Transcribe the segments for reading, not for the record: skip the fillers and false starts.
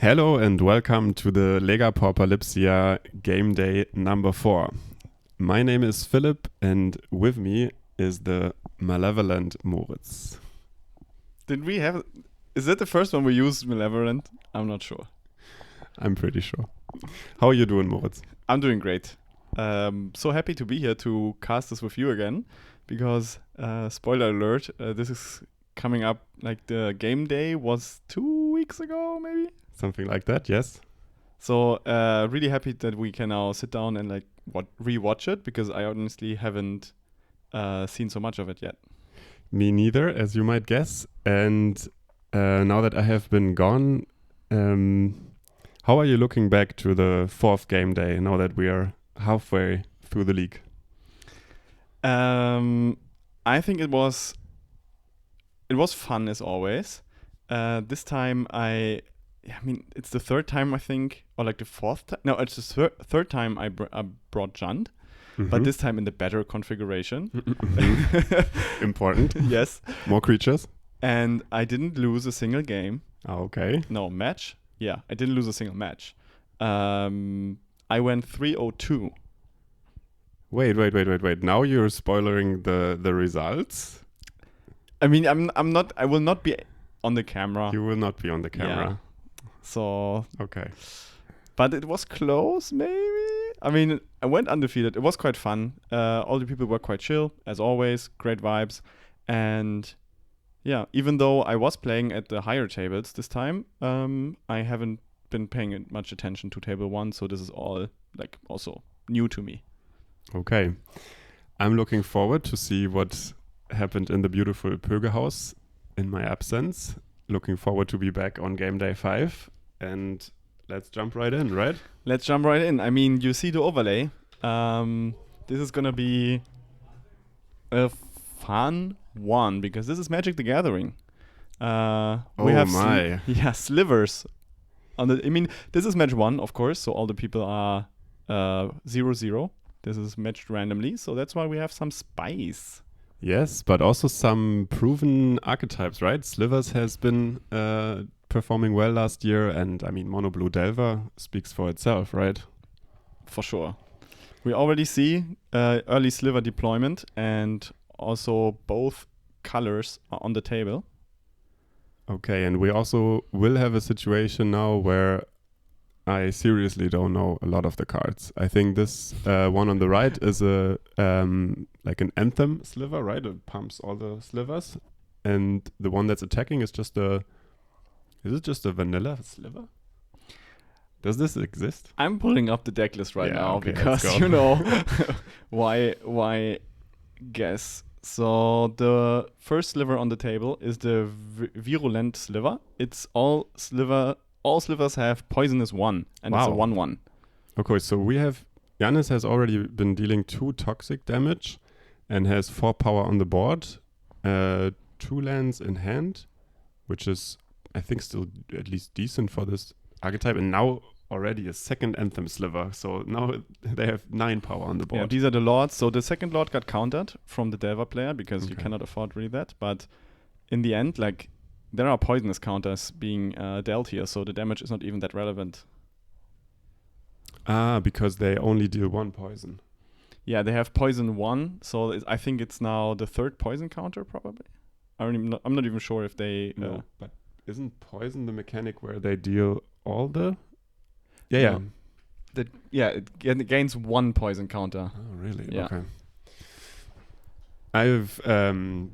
Hello and welcome to the Lega Pauper Lipsia Game Day number 4. My name is Philip and with me is the malevolent Moritz. Is that the first one we used, Malevolent? I'm not sure. I'm pretty sure. How are you doing, Moritz? I'm doing great. So happy to be here to cast this with you again because, spoiler alert, this is coming up like the game day was 2 weeks ago, maybe? Something like that, yes. So really happy that we can now sit down and like rewatch it because I honestly haven't seen so much of it yet. Me neither, as you might guess. And now that I have been gone, how are you looking back to the 4th game day now that we are halfway through the league? I think it was fun as always. This time I mean, it's the third time I think, or like the fourth time. No, it's the third time I brought Jund, but this time in the better configuration. Important. Yes. More creatures. And I didn't lose a single game. Okay. No, match. Yeah, I didn't lose a single match. I went 3-0-2. Wait. Now you're spoiling the results? I mean, I will not be on the camera. You will not be on the camera. Yeah. So okay. But it was close, maybe. I mean, I went undefeated. It was quite fun. All the people were quite chill, as always. Great vibes. And yeah, even though I was playing at the higher tables this time, I haven't been paying much attention to table 1. So this is all like also new to me. Okay. I'm looking forward to see what happened in the beautiful Pögehaus in my absence. Looking forward to be back on game day 5. And let's jump right in, right? Let's jump right in. I mean, you see the overlay. This is going to be a fun one because this is Magic the Gathering. We have Slivers. This is match 1, of course. So all the people are 0-0. This is matched randomly. So that's why we have some spice. Yes, but also some proven archetypes, right? Slivers has been performing well last year, and I mean, Mono Blue Delver speaks for itself, right? For sure. We already see early Sliver deployment, and also both colors are on the table. Okay, and we also will have a situation now where I seriously don't know a lot of the cards. I think this one on the right is a like an Anthem Sliver, right? It pumps all the slivers. And the one that's attacking is just is it just a vanilla sliver? Does this exist? I'm pulling up the deck list right now okay, because, you know, why guess? So the first sliver on the table is the Virulent Sliver. It's all slivers have poisonous 1, and it's a 1/1. Okay, so we have Giannis has already been dealing 2 toxic damage and has 4 power on the board, 2 lands in hand, which is I think still at least decent for this archetype, and now already a second Anthem Sliver. So now they have 9 power on the board. Yeah, these are the lords. So the second lord got countered from the Delver player because you cannot afford really that. But in the end, like, there are poisonous counters being dealt here, so the damage is not even that relevant. Because they only deal 1 poison. Yeah, they have poison 1, so I think it's now the 3rd poison counter, probably. I'm not even sure if they... No, but isn't poison the mechanic where they deal all the... Yeah. It gains 1 poison counter. Oh, really? Yeah. Okay. I've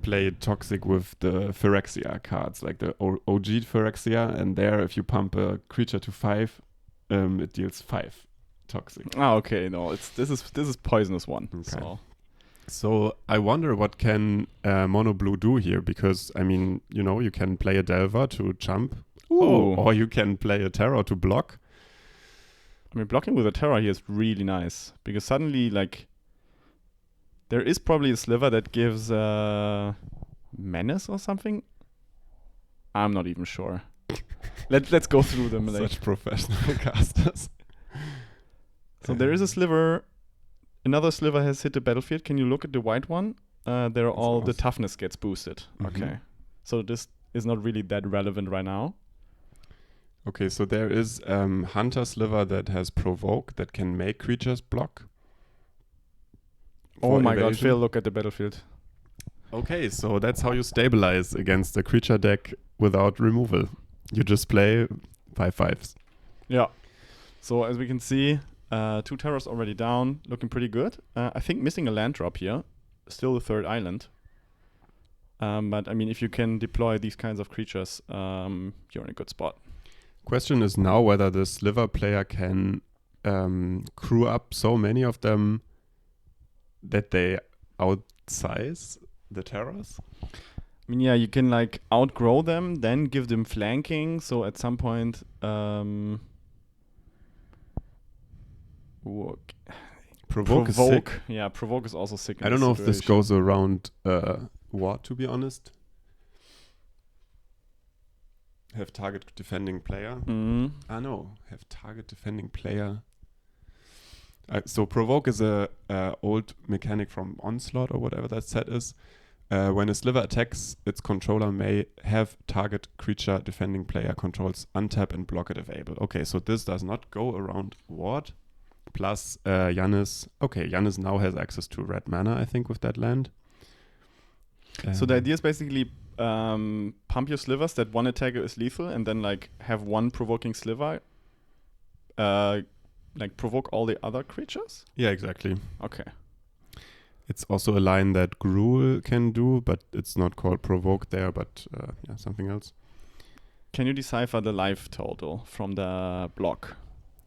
played Toxic with the Phyrexia cards, like the OG Phyrexia, and there, if you pump a creature to 5, it deals 5 Toxic. Okay. No, this is poisonous 1. Okay. So I wonder what can Mono Blue do here, because I mean, you know, you can play a Delver to jump, or you can play a Terror to block. I mean, blocking with a Terror here is really nice because suddenly, like, there is probably a sliver that gives Menace or something. I'm not even sure. Let's go through them. Such professional casters. So there is a sliver. Another sliver has hit the battlefield. Can you look at the white one? The toughness gets boosted. Mm-hmm. Okay. So this is not really that relevant right now. Okay, so there is Hunter Sliver that has Provoke that can make creatures block. Oh for my god, evasion. Phil, look at the battlefield. Okay, so that's how you stabilize against a creature deck without removal. You just play 5/5s. Yeah. So as we can see, 2 terrors already down, looking pretty good. I think missing a land drop here. Still the 3rd island. But I mean, if you can deploy these kinds of creatures, you're in a good spot. Question is now whether the Sliver player can crew up so many of them that they outsize the terrors. I mean, yeah, you can like outgrow them, then give them flanking. So at some point, Provoke is sick. Yeah, provoke is also sick. In I don't know if this goes around War, to be honest. Have target defending player. No, have target defending player. So Provoke is a old mechanic from Onslaught or whatever that set is. When a Sliver attacks, its controller may have target creature defending player controls untap and block it if able. Okay, so this does not go around Ward. Plus Giannis. Okay, Giannis now has access to red mana, I think, with that land. So the idea is basically pump your Slivers that one attacker is lethal and then like have one provoking Sliver like provoke all the other creatures? Yeah, exactly. Okay. It's also a line that Gruul can do, but it's not called provoke there, but yeah, something else. Can you decipher the life total from the block?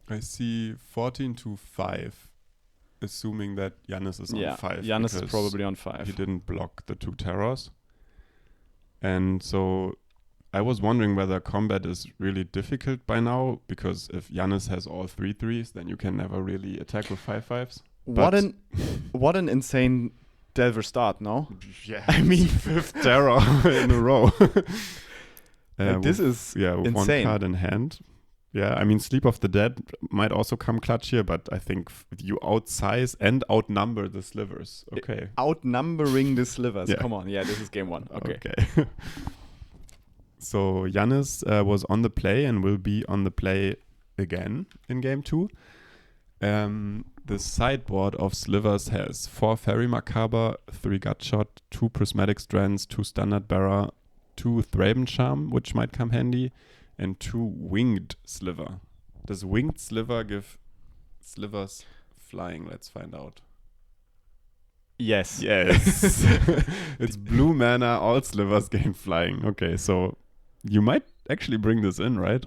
I see 14 to 5, assuming that Giannis is on 5. Giannis is probably on 5. He didn't block the 2 terrors. And so I was wondering whether combat is really difficult by now, because if Giannis has all 3/3s, then you can never really attack with 5/5s. What an insane Delver start, no? Yeah, I mean 5th terror in a row. This is with insane. 1 card in hand. Yeah, I mean Sleep of the Dead might also come clutch here, but I think you outsize and outnumber the Slivers. Okay. Outnumbering the Slivers. Yeah. Come on. Yeah, this is game 1. Okay. So Giannis was on the play and will be on the play again in game 2. The sideboard of Slivers has 4 Fairy Macabre, 3 Gutshot, 2 Prismatic Strands, 2 Standard Bearer, 2 Thraben Charm, which might come handy, and 2 Winged Sliver. Does Winged Sliver give Slivers flying? Let's find out. Yes. It's blue mana, all Slivers gain flying. Okay, so you might actually bring this in, right?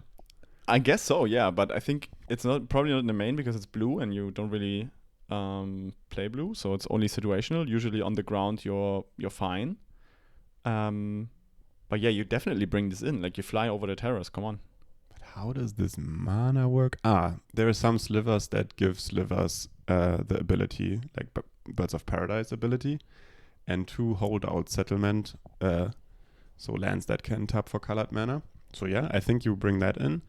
I guess so, yeah, but I think it's probably not in the main because it's blue and you don't really play blue, so it's only situational. Usually on the ground you're fine. But yeah, you definitely bring this in. Like you fly over the terrace, come on. But how does this mana work? There are some Slivers that give Slivers the ability, like Birds of Paradise ability, and 2 Holdout Settlement, so lands that can tap for colored mana. So yeah, I think you bring that in.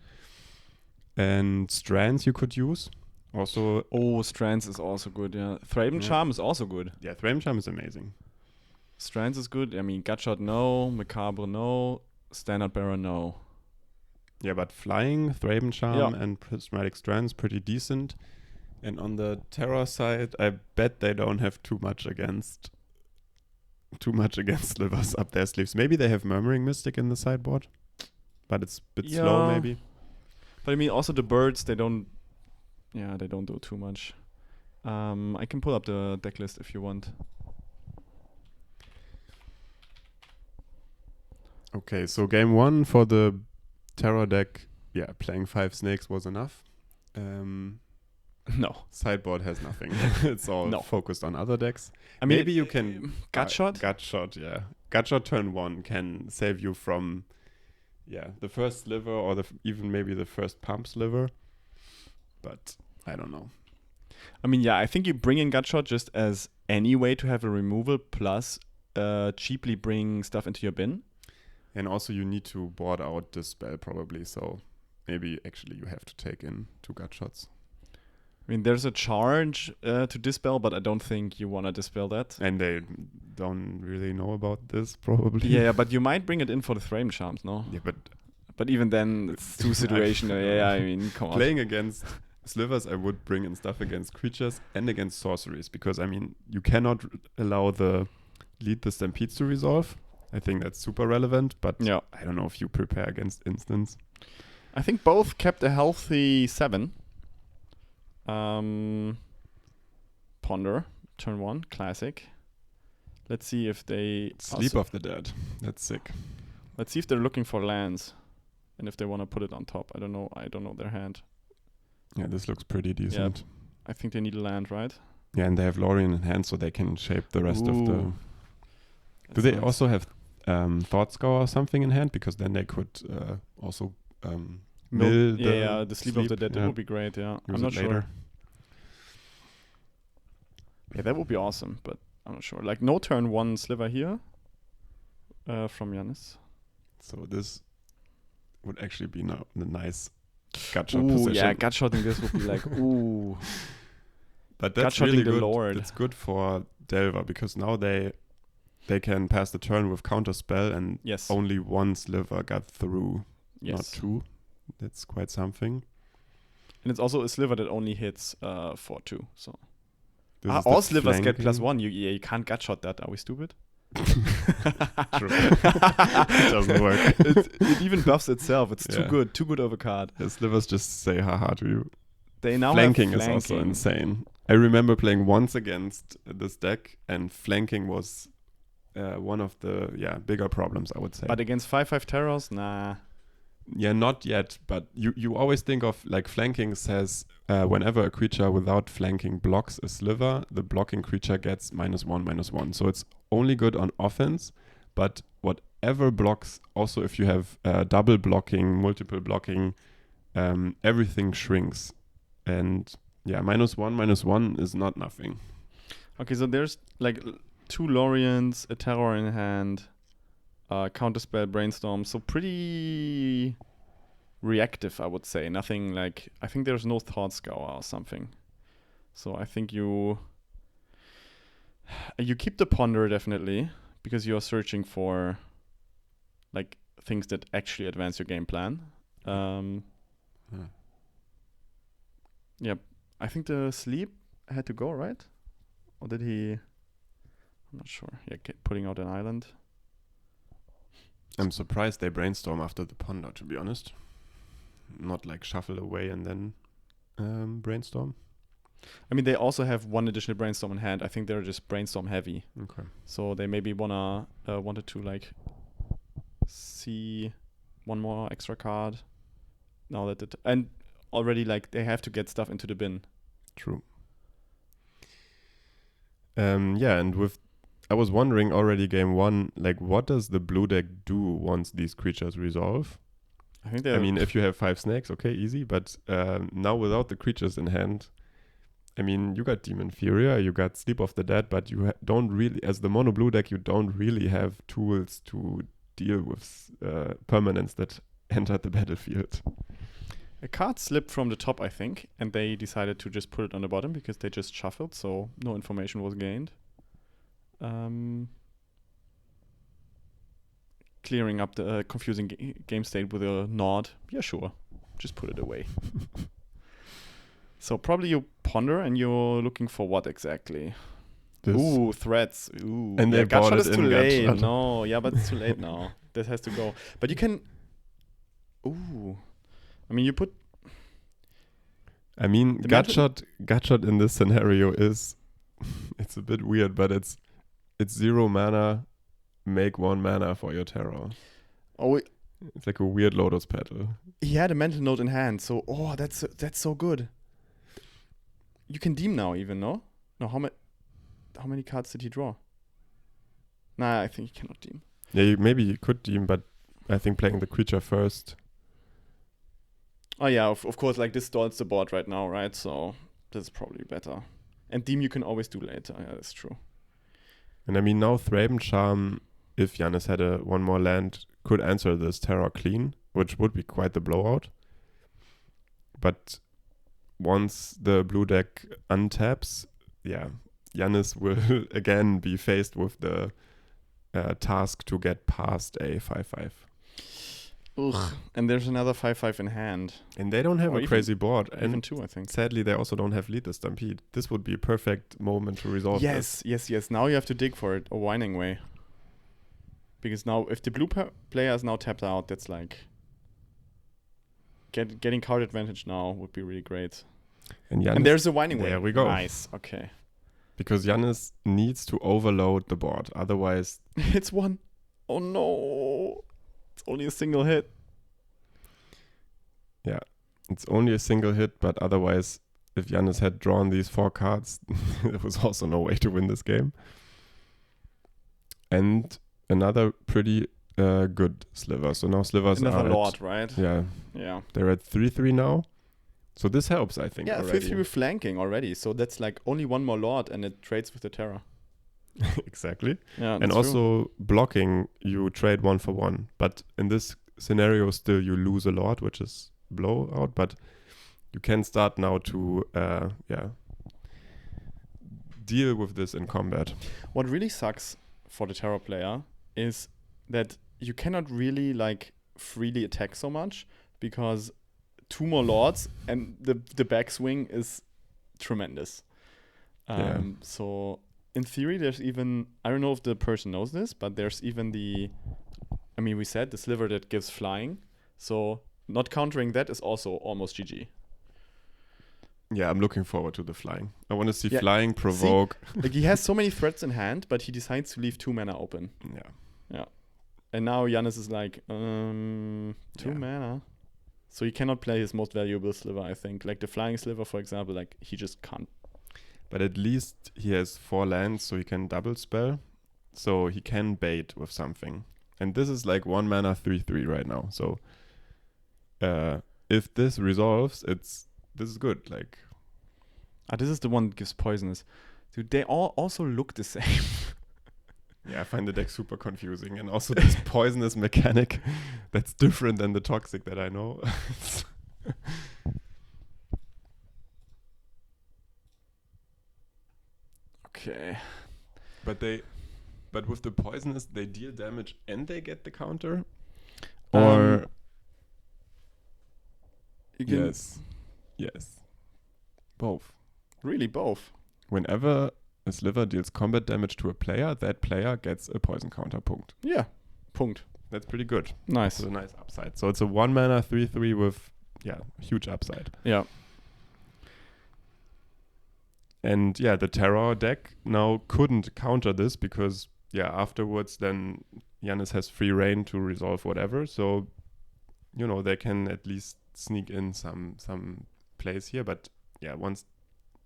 And Strands you could use. Also, Strands is also good, yeah. Thraben Charm is also good. Yeah, Thraben Charm is amazing. Strands is good. I mean, Gutshot, no. Macabre, no. Standard Bearer, no. Yeah, but flying, Thraben Charm, and Prismatic Strands pretty decent. And on the Terror side, I bet they don't have too much against Slivers up their sleeves. Maybe they have Murmuring Mystic in the sideboard, but it's a bit slow maybe. But I mean, also the birds, they don't do too much. I can pull up the deck list if you want. Okay, so game 1 for the Terror deck, playing 5 snakes was enough. No. Sideboard has nothing. It's all focused on other decks. I mean, maybe you can... Gutshot? Gutshot, yeah. Gutshot turn 1 can save you from... the first Sliver or even maybe the first Pump Sliver. But I don't know. I mean, I think you bring in Gutshot just as any way to have a removal plus cheaply bring stuff into your bin. And also you need to board out this spell probably. So maybe actually you have to take in 2 Gutshots. I mean, there's a charge to dispel, but I don't think you want to dispel that. And they don't really know about this, probably. Yeah, but you might bring it in for the Thraben Charms, no? Yeah, but But even then, it's too situational. Yeah, I mean, come on. Playing against Slivers, I would bring in stuff against creatures and against sorceries, because, I mean, you cannot allow the lead the Stampedes to resolve. I think that's super relevant, but Yeah. I don't know if you prepare against instants. I think both kept a healthy 7. Ponder, turn 1, classic. Let's see if they... Sleep of the Dead. That's sick. Let's see if they're looking for lands. And if they want to put it on top. I don't know their hand. Yeah, this looks pretty decent. I think they need a land, right? Yeah, and they have Lorien in hand, so they can shape the rest of the... Ooh. Do That's they nice. also have Thought Scour or something in hand? Because then they could also mill the Sleep of the Dead. yeah. That would be great, yeah. Use I'm not it later. sure. Yeah, that would be awesome, but I'm not sure. Like, no turn 1 Sliver here from Giannis. So this would actually be the nice gutshot Ooh, position. yeah, gutshotting this would be like, ooh. But that's Gutshotting really the good. Lord. It's good for Delver, because now they can pass the turn with counterspell, and Yes. only one Sliver got through, not Yes. 2. That's quite something. And it's also a Sliver that only hits for 2. So This is all the Slivers get flanking. +1. You can't gutshot that. Are we stupid? True. It doesn't work. It even buffs itself. It's Yeah. too good of a card. The Slivers just say haha to you. They now Flanking have is flanking. also insane. I remember playing once against this deck, and flanking was one of the bigger problems, I would say. But against 5/5 terrors, nah. Yeah, not yet, but you always think of, like, flanking says whenever a creature without flanking blocks a Sliver, the blocking creature gets -1/-1. So it's only good on offense, but whatever blocks, also if you have double blocking, multiple blocking, everything shrinks. And yeah, -1/-1 is not nothing. Okay, so there's like 2 Lorients, a terror in hand, counterspell, brainstorm. So pretty reactive, I would say. Nothing like, I think there's no Thought Scour or something. So I think you keep the Ponder definitely, because you're searching for like things that actually advance your game plan. Yeah, I think the Sleep had to go, right? Or did he? I'm not sure. Yeah, putting out an island. I'm surprised they brainstorm after the Ponder, to be honest. Not like shuffle away and then brainstorm. I mean, they also have 1 additional brainstorm in hand. I think they're just brainstorm heavy. Okay. So they maybe wanted to like see 1 more extra card. Now that and already like they have to get stuff into the bin. True. Yeah, and I was wondering already game 1, like, what does the blue deck do once these creatures resolve? I think I mean, if you have 5 snakes, okay, easy. But now without the creatures in hand, I mean, you got Demon Furia, you got Sleep of the Dead, but you don't really, as the mono blue deck, you don't really have tools to deal with permanents that enter the battlefield. a card slipped from the top, I think, and they decided to just put it on the bottom because they just shuffled, so no information was gained. Clearing up the confusing game state with a nod. Yeah, sure. Just put it away. So probably you ponder and you're looking for what exactly? Ooh, threats. Ooh. And they bought Gutshot it is too in late. Gutshot. No, yeah, but it's too late now. That has to go. But you can... Ooh. I mean, you put... I mean, Gutshot in this scenario is... it's a bit weird, but it's 0 mana, make 1 mana for your terror. Oh, It's like a weird Lotus Petal. he had a mental note in hand, so... Oh, that's so good. You can deem now even, no? No, how many cards did he draw? Nah, I think he cannot deem. Yeah, maybe you could deem, but I think playing the creature first. Oh yeah, of course, like this stalls the board right now, right? So that's probably better. And deem you can always do later. Yeah, that's true. And I mean, now Thraben Charm, if Giannis had 1 more land, could answer this terror clean, which would be quite the blowout. But once the blue deck untaps, yeah, Giannis will again be faced with the task to get past a 5/5. Ugh. And there's another 5/5 in hand. And they don't have Or a crazy board. Even And 2, I think. sadly, they also don't have Lead the Stampede. This would be a perfect moment to resolve this. Yes. Now you have to dig for it a winding way. Because now, if the blue player is now tapped out, that's like... Getting card advantage now would be really great. And there's a winding way. There we go. Nice, okay. Because Giannis needs to overload the board. Otherwise... It's 1. Oh no. It's only a single hit. Yeah. It's only a single hit, but otherwise, if Giannis had drawn these 4 cards, there was also no way to win this game. And another pretty good Sliver. So now Slivers Another are Lord, right? Yeah. They're at 3/3 now. So this helps, I think. Yeah, already. 3/3 with flanking already. So that's like only one more Lord and it trades with the Terror. Exactly. Yeah, and also blocking, you trade 1 for 1. But in this scenario, still you lose a Lord, which is blowout. But you can start now to deal with this in combat. What really sucks for the Terror player is that you cannot really like freely attack so much because 2 more Lords and the backswing is tremendous. So in theory, there's even, I don't know if the person knows this, but there's even we said the Sliver that gives flying. So not countering that is also almost GG. Yeah, I'm looking forward to the flying. I want to see flying provoke. Like he has so many threats in hand, but he decides to leave 2 mana open. Yeah. And now Giannis is like, 2 mana. So he cannot play his most valuable Sliver, I think. Like the flying Sliver, for example, like he just can't. But at least he has 4 lands, so he can double spell. So he can bait with something. And this is like 1 mana 3/3 right now. So if this resolves, this is good. Like, this is the one that gives poisonous. Dude, they all also look the same. Yeah, I find the deck super confusing. And also this poisonous mechanic that's different than the toxic that I know. Okay. But with the poisonous, they deal damage and they get the counter? Or... Yes. Both. Really, both. Whenever a Sliver deals combat damage to a player, that player gets a poison counter. Punkt. Yeah. Punkt. That's pretty good. Nice. It's a nice upside. So it's a 1 mana 3/3 with huge upside. Yeah. And the Terror deck now couldn't counter this because afterwards then Giannis has free reign to resolve whatever. So they can at least sneak in some plays here. But once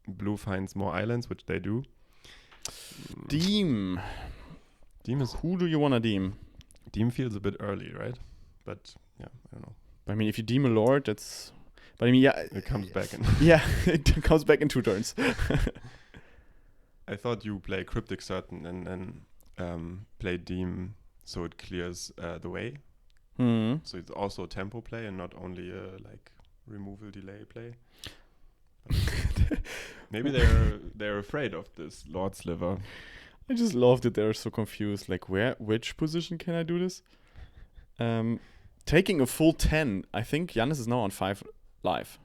blue finds more islands, which they do. Deem is... Who do you want to deem? Deem feels a bit early, right? But I don't know. I mean, if you deem a Lord, that's... But I mean, it comes back in. It comes back in 2 turns. I thought you play Cryptic Certain and then play Deem so it clears the way. Mm-hmm. So it's also a tempo play and not only a removal delay play. Maybe they're afraid of this Lord Sliver. I just love that they're so confused. Like, which position can I do this? Taking a full 10. I think Giannis is now on 5 live.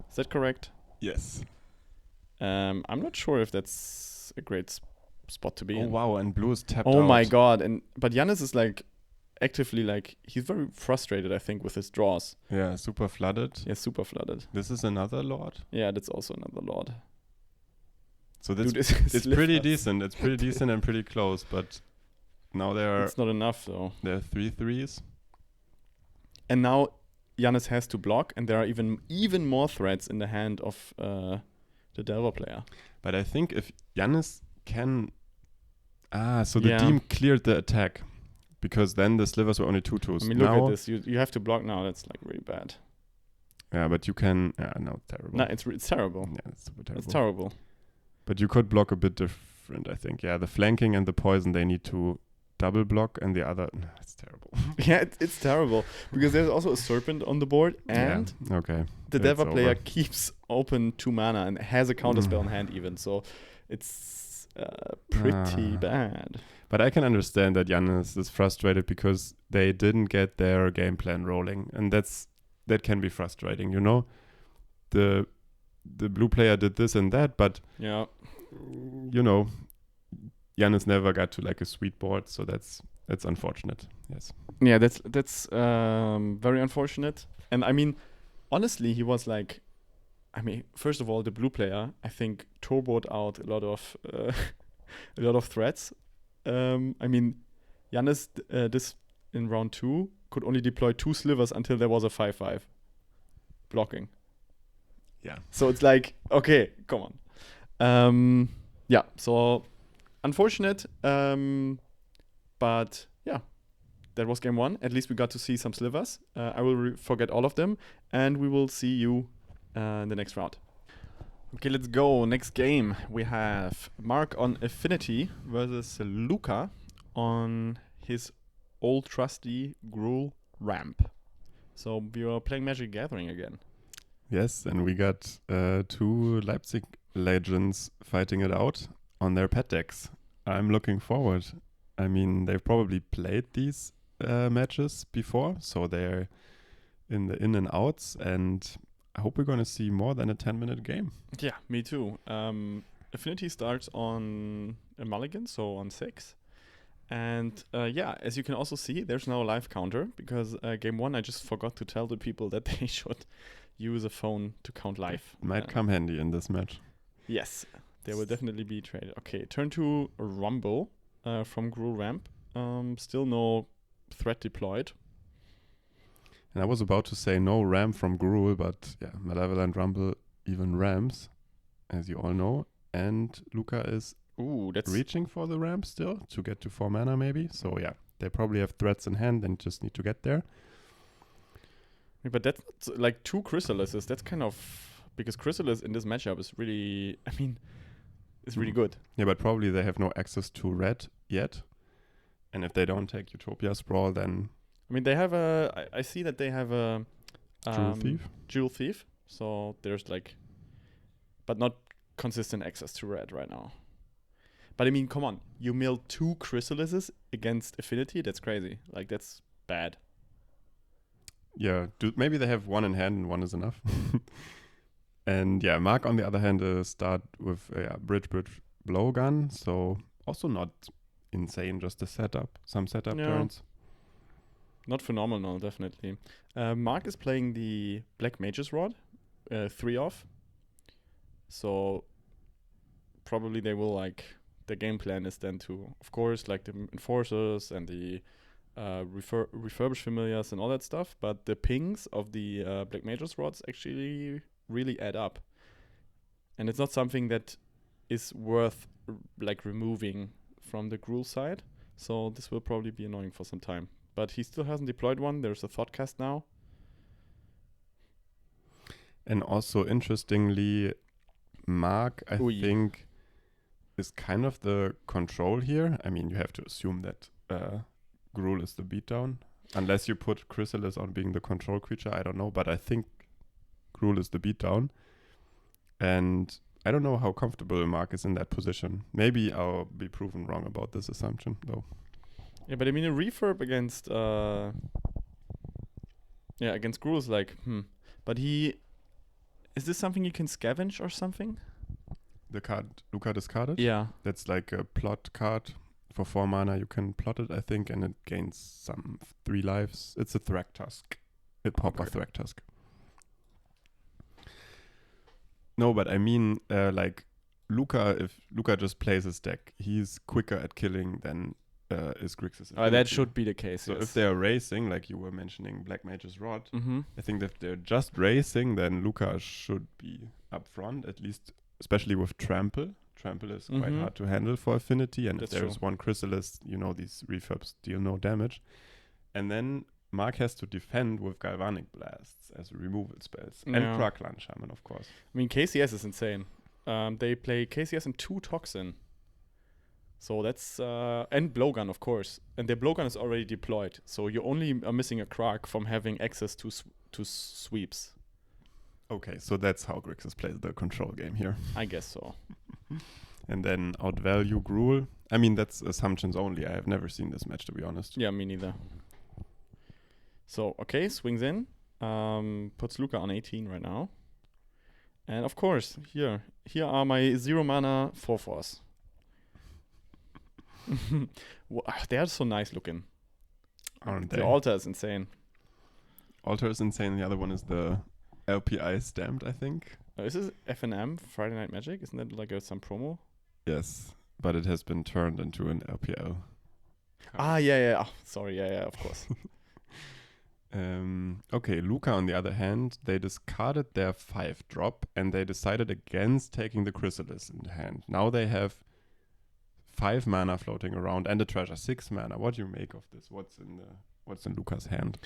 Is that correct? Yes. I'm not sure if that's a great spot to be in. Oh wow, and blue is tapped out. Oh my god! But Giannis is like actively he's very frustrated, I think, with his draws. Yeah, super flooded. Yeah, super flooded. This is another Lord. Yeah, that's also another Lord. So this it's pretty decent. It's pretty decent and pretty close, but now it's not enough though. There are 3 3s. And now Giannis has to block, and there are even more threats in the hand of the Delver player. But I think if Giannis can... so the Deem cleared the attack. Because then the Slivers were only 2/2s. I mean, look at this. You have to block now. That's like really bad. Yeah, but you can... no, it's terrible. No, it's terrible. Yeah, it's super terrible. It's terrible. But you could block a bit different, I think. Yeah, the flanking and the poison, they need to double block, and the other... No, it's terrible. Yeah, it's terrible. Because there's also a Serpent on the board, and the Delver player keeps open 2 mana and has a counterspell in hand even. So it's pretty bad. But I can understand that Giannis is frustrated because they didn't get their game plan rolling, and that can be frustrating. The blue player did this and that, but Yeah. Giannis never got to like a sweet board, so that's unfortunate. Yes. Yeah, that's very unfortunate. And I mean, honestly, he was like, first of all, the blue player, I think, turboed out a lot of threats. Giannis, this in round 2 could only deploy 2 slivers until there was a 5-5 blocking. Yeah. So it's like, okay, come on. Yeah, so unfortunate. But yeah, that was game 1. At least we got to see some slivers. I will forget all of them, and we will see you in the next round. Okay, let's go. Next game, we have Mark on Affinity versus Luca on his old trusty Gruul ramp. So we are playing Magic Gathering again. Yes, and we got 2 Leipzig legends fighting it out on their pet decks. I'm looking forward. I mean, they've probably played these matches before, so they're in the in and outs, and I hope we're going to see more than a 10-minute game. Yeah, me too. Affinity starts on a mulligan, so on 6. And as you can also see, there's now a live counter, because game 1 I just forgot to tell the people that they should use a phone to count live. Might come handy in this match. Yes, they will definitely be traded. Okay, turn to Rumble from Gruul ramp. Still no threat deployed. And I was about to say no ram from Gruul, but yeah, Malevolent Rumble even rams, as you all know. And Luca is reaching for the ramp still to get to 4 mana maybe. So yeah, they probably have threats in hand and just need to get there. But that's not like 2 Chrysalises. That's kind of... Because Chrysalis in this matchup is really... it's really good. Yeah, but probably they have no access to red yet. And if they don't take Utopia Sprawl, then... they have a... I see that they have a... Jewel Thief. So there's like... But not consistent access to red right now. But come on. You mill 2 Chrysalises against Affinity? That's crazy. Like, that's bad. Yeah, maybe they have 1 in hand and 1 is enough. And yeah, Mark on the other hand start with bridge blowgun, so also not insane, just a setup, some setup turns. Not phenomenal, definitely. Mark is playing the Black Mage's Rod, 3 off. So probably they will the game plan is then to, of course, like the Enforcers and the refurbished familiars and all that stuff, but the pings of the Black Mage's Rods actually really add up. And it's not something that is worth removing from the Gruul side. So this will probably be annoying for some time. But he still hasn't deployed one. There's a Thoughtcast now. And also, interestingly, Mark, I think, is kind of the control here. You have to assume that Gruul is the beatdown. Unless you put Chrysalis on being the control creature, I don't know. But I think Gruul is the beatdown. And I don't know how comfortable Mark is in that position. Maybe I'll be proven wrong about this assumption, though. Yeah, but a refurb against against Gruul is But is this something you can scavenge or something? The card Luca discarded? Yeah. That's like a plot card. For 4 mana you can plot it, I think, and it gains some 3 lives. It's a Thragtusk. Pauper Thragtusk. No, but Luca, if Luca just plays his deck, he's quicker at killing than is Grixis. That should be the case. So if they're racing, like you were mentioning Black Mage's Rod, mm-hmm. I think that if they're just racing, then Luca should be up front, at least, especially with Trample. Trample is quite hard to handle for Affinity, and That's if there's true. 1 Chrysalis, these refurbs deal no damage. And then Mark has to defend with Galvanic Blasts as removal spells. And Kraglan Shaman, of course. KCS is insane. They play KCS and 2 Toxin. So that's... and Blowgun, of course. And their Blowgun is already deployed. So you only are missing a Krag from having access to sweeps. Okay, so that's how Grixis plays the control game here. I guess so. And then outvalue Gruul. I mean, that's assumptions only. I have never seen this match, to be honest. Yeah, me neither. So, okay, swings in. Puts Luca on 18 right now. And of course, here are my 0 mana 4/4s. They are so nice looking. Aren't The they? altar is insane. Altar is insane. The other one is the LPI stamped, I think. Is this FNM, Friday Night Magic? Isn't that like some promo? Yes, but it has been turned into an LPL. Yeah. Oh, sorry, yeah, of course. Okay, Luca, on the other hand, they discarded their 5-drop and they decided against taking the Chrysalis in hand. Now they have 5 mana floating around and a treasure, 6 mana. What do you make of this? What's in Luca's hand?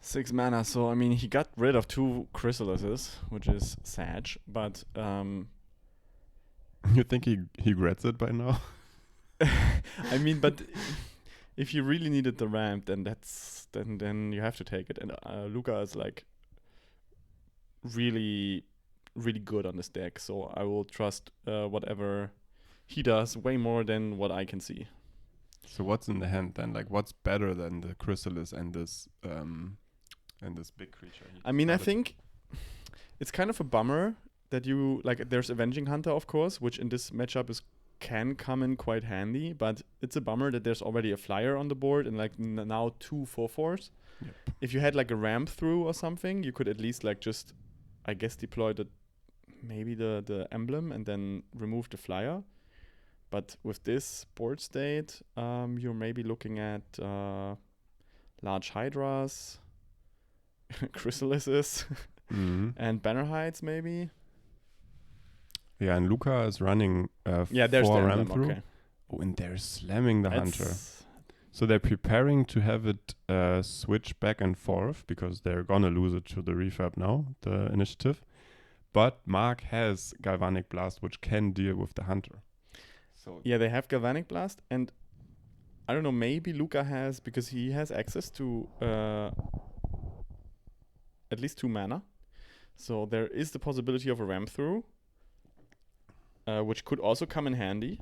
6 mana, so I mean he got rid of 2 Chrysalises, which is sad, but You think he regrets it by now? I mean, but if you really needed the ramp, then then you have to take it. And Luca is like really, really good on this deck, so I will trust whatever he does way more than what I can see. So what's in the hand then? Like, what's better than the Chrysalis and this big creature? I mean, I think it's kind of a bummer that you like. There's Avenging Hunter, of course, which in this matchup can come in quite handy, but it's a bummer that there's already a flyer on the board and like now 2 4/4s. Yep. If you had like a ramp through or something, you could at least like just, I guess, deploy maybe the emblem and then remove the flyer. But with this board state, you're maybe looking at large Hydras, Chrysalises, and Banner Heights maybe. Yeah, and Luca is running there's 4 the ram emblem, through. okay. Oh, and they're slamming the Hunter. That's- So they're preparing to have it switch back and forth because they're gonna lose it to the refurb now, the initiative. But Mark has Galvanic Blast, which can deal with the Hunter. So Yeah, they have Galvanic Blast, and I don't know, maybe Luca has, because he has access to at least 2 mana. So there is the possibility of a ramp through, which could also come in handy.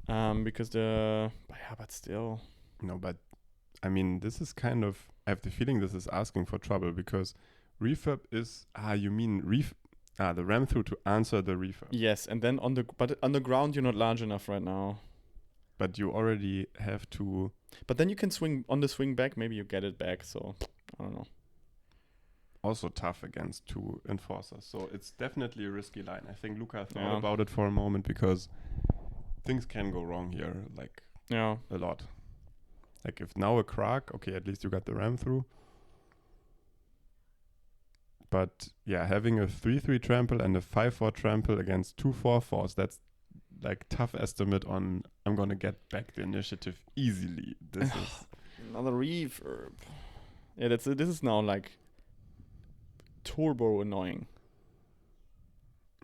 Because but still. no, but I mean, this is kind of. I have the feeling this is asking for trouble because refurb is. You mean the ram through to answer the refurb. Yes, and then on the ground you're not large enough right now. But you already have to. But then you can swing on the swing back. Maybe you get it back. So I don't know. Also tough against 2 enforcers, so it's definitely a risky line. I think Luca thought about it for a moment because things can go wrong here, like a lot. Like if now a Krag, okay, at least you got the ram through. But yeah, having a 3/3 trample and a 5/4 trample against 2 4/4s, that's like tough estimate on I'm gonna get back the initiative easily. This is another refurb. Yeah, this is now like turbo annoying.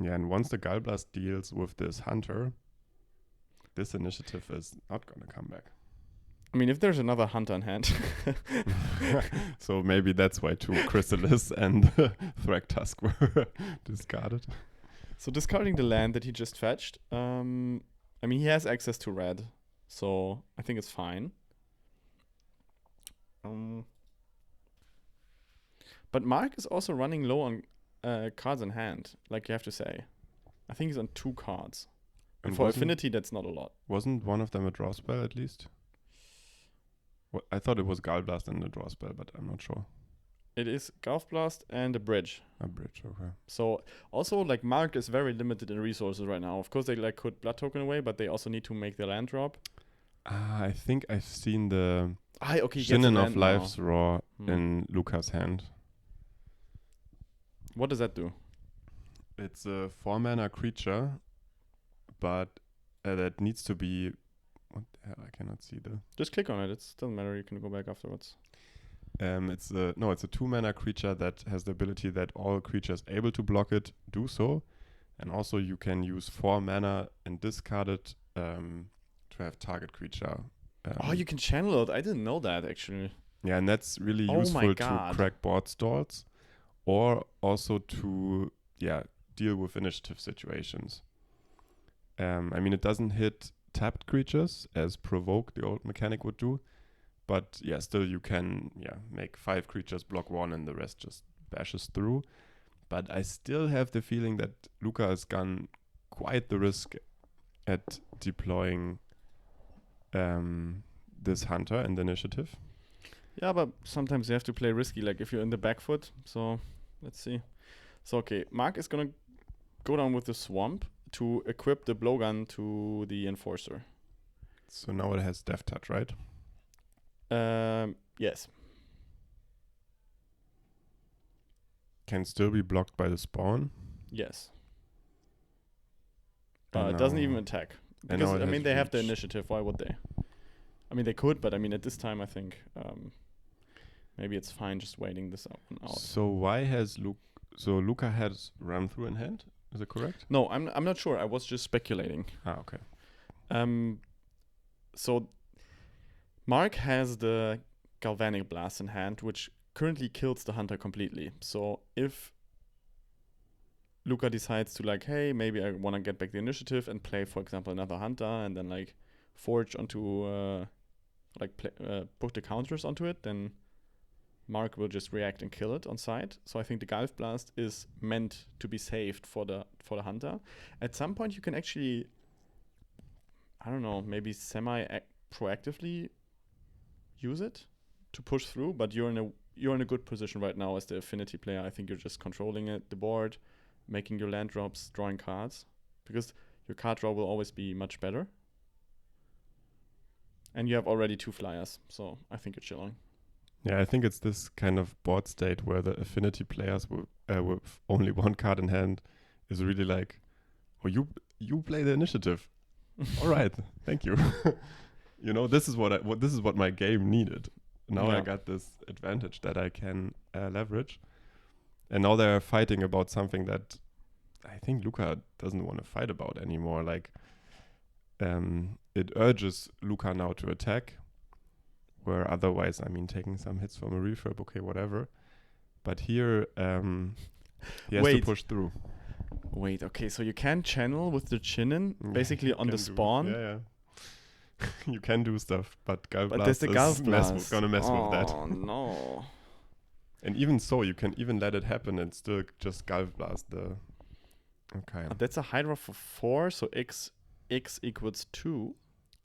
Yeah, and once the Gallblast deals with this Hunter, this initiative is not gonna come back. I mean, if there's another Hunter in hand. So maybe that's why 2 Chrysalis and Thragtusk were discarded. So discarding the land that he just fetched, I mean, he has access to red, so I think it's fine. But Mark is also running low on cards in hand, like you have to say. I think he's on 2 cards. And for Affinity, that's not a lot. Wasn't one of them a draw spell at least? I thought it was Gallblast and a draw spell, but I'm not sure. It is Gulf Blast and a bridge. A bridge, okay. So also like Mark is very limited in resources right now. Of course they like could blood token away, but they also need to make the land drop. I think I've seen the Okay, Shinin of Life's Roar in Luca's hand. What does that do? It's a 4 mana creature, but that needs to be. What the hell? I cannot see the. Just click on it. It doesn't matter. You can go back afterwards. It's a 2 mana creature that has the ability that all creatures able to block it do so, and also you can use 4 mana and discard it to have target creature. You can channel it. I didn't know that actually. Yeah, and that's really useful to crack board stalls, or also to deal with initiative situations. I mean, it doesn't hit tapped creatures as Provoke, the old mechanic, would do. But yeah, still you can make 5 creatures block 1 and the rest just bashes through. But I still have the feeling that Luca has gone quite the risk at deploying this hunter in the initiative. Yeah, but sometimes you have to play risky, like if you're in the back foot. So let's see. So okay, Mark is gonna go down with the swamp to equip the blowgun to the enforcer. So now it has Death Touch, right? Yes. Can still be blocked by the spawn. Yes. And It doesn't now- even attack. and Because, now it I has mean, they have the reach. initiative. Why would they? I mean, they could, but I mean, at this time, I think maybe it's fine just waiting this one out. So why has Luca has run through in hand? Is it correct? No, I'm not sure. I was just speculating. Okay. So Mark has the Galvanic Blast in hand, which currently kills the hunter completely. So if Luca decides to like, hey, maybe I want to get back the initiative and play, for example, another hunter, and then like forge onto put the counters onto it, then Mark will just react and kill it on sight. So I think the Gulf Blast is meant to be saved for the hunter. At some point, you can actually, I don't know, maybe proactively use it to push through. But you're in a good position right now as the Affinity player. I think you're just controlling the board, making your land drops, drawing cards, because your card draw will always be much better. And you have already 2 flyers, so I think you're chilling. Yeah, I think it's this kind of board state where the Affinity players with only 1 card in hand is really like, oh, you play the initiative. All right, thank you. This is what my game needed. Now I got this advantage that I can leverage. And now they're fighting about something that I think Luca doesn't want to fight about anymore. Like, it urges Luca now to attack, where otherwise, I mean, taking some hits from a refurb, okay, whatever. But here, he has to push through. Wait, okay, so you can channel with the Chinin basically on the spawn. Yeah. You can do stuff, but Gulf Blast there's the Gulf Blast. Gonna mess with that. Oh, no. And even so, you can even let it happen and still just Gulf Blast the... Okay. That's a Hydra for 4, so X equals 2.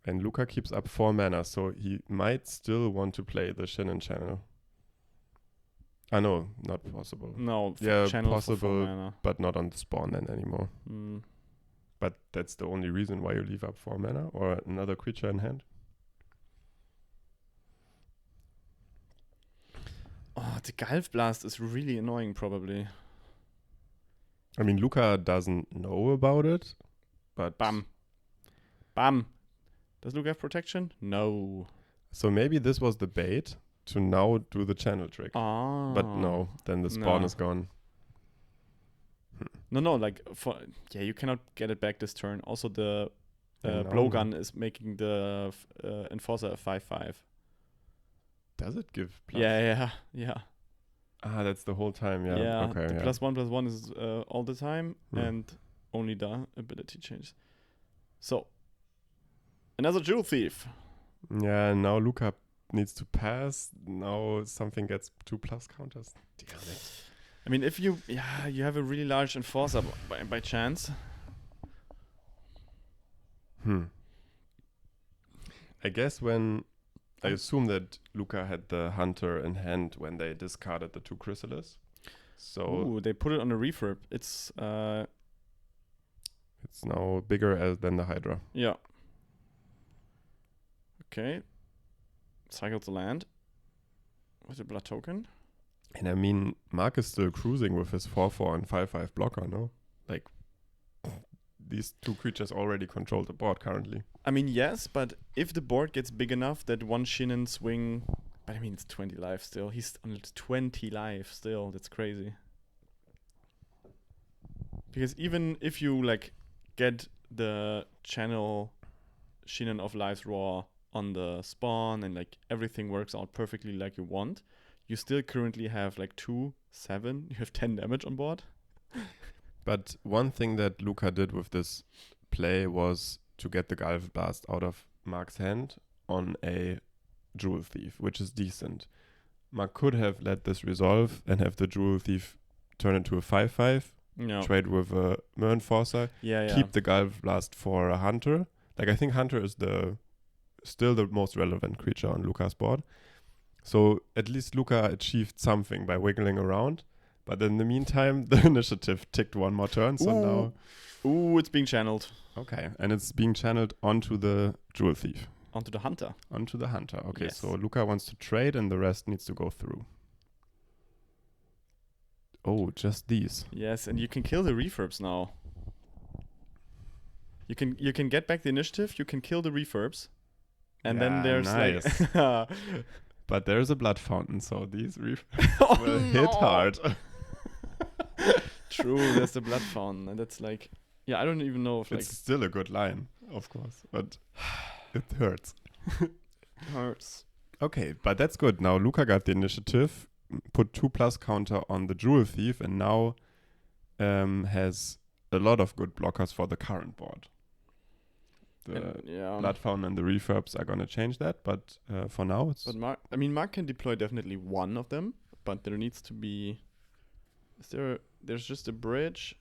And Luca keeps up 4 mana, so he might still want to play the Shannon channel. No, not possible. No, channel possible, for 4 mana. But not on the spawn then anymore. Mm. But that's the only reason why you leave up 4 mana or another creature in hand. Oh, the Gulf Blast is really annoying, probably. I mean, Luca doesn't know about it, but... Bam. Bam. Does Luca have protection? No. So maybe this was the bait to now do the channel trick. Ah. But no, then the spawn is gone. No, you cannot get it back this turn. Also, the blowgun is making the enforcer a 5/5. Does it give plus? Yeah. Ah, that's the whole time, yeah. Yeah, Okay, the yeah. +1/+1 is all the time, and only the ability changes. So, another Jewel Thief. Yeah, now Luca needs to pass. Now something gets 2+ counters. Damn it. I mean, if you have a really large enforcer by chance. I guess I assume that Luca had the hunter in hand when they discarded the 2 Chrysalis. So they put it on a refurb. It's now bigger than the Hydra. Yeah. Okay. Cycle the land with a blood token. And I mean, Mark is still cruising with his 4/4 and 5/5 blocker, no? Like, these 2 creatures already control the board currently. I mean, yes, but if the board gets big enough that one Shinnin swing... But I mean, it's 20 life still. He's on 20 life still. That's crazy. Because even if you, get the channel Shinnin of Lives Raw on the spawn and, everything works out perfectly like you want, you still currently have, 2, 7. You have 10 damage on board. But one thing that Luca did with this play was to get the Gulf Blast out of Mark's hand on a Jewel Thief, which is decent. Mark could have let this resolve and have the Jewel Thief turn into a 5/5, trade with a Mernforcer, keep the Gulf Blast for a Hunter. Like, I think Hunter is still the most relevant creature on Luca's board. So at least Luca achieved something by wiggling around. But in the meantime, the initiative ticked one more turn. So now... Ooh, it's being channeled. Okay, and it's being channeled onto the Jewel Thief. Onto the Hunter. Onto the Hunter. Okay, yes. So Luca wants to trade and the rest needs to go through. Oh, just these. Yes, and you can kill the refurbs now. You can get back the initiative, you can kill the refurbs. And then there's nice. like... But there's a blood fountain, so these refurbs will hit hard. True, there's the blood fountain. And that's like... Yeah, I don't even know if it's still a good line, of course, but it hurts. Hurts. Okay, but that's good. Now Luca got the initiative, put 2+ counter on the Jewel Thief, and now has a lot of good blockers for the current board. The blood fountain and the refurbs are gonna change that, but for now it's... But Mark can deploy definitely one of them, but there needs to be... There's just a bridge...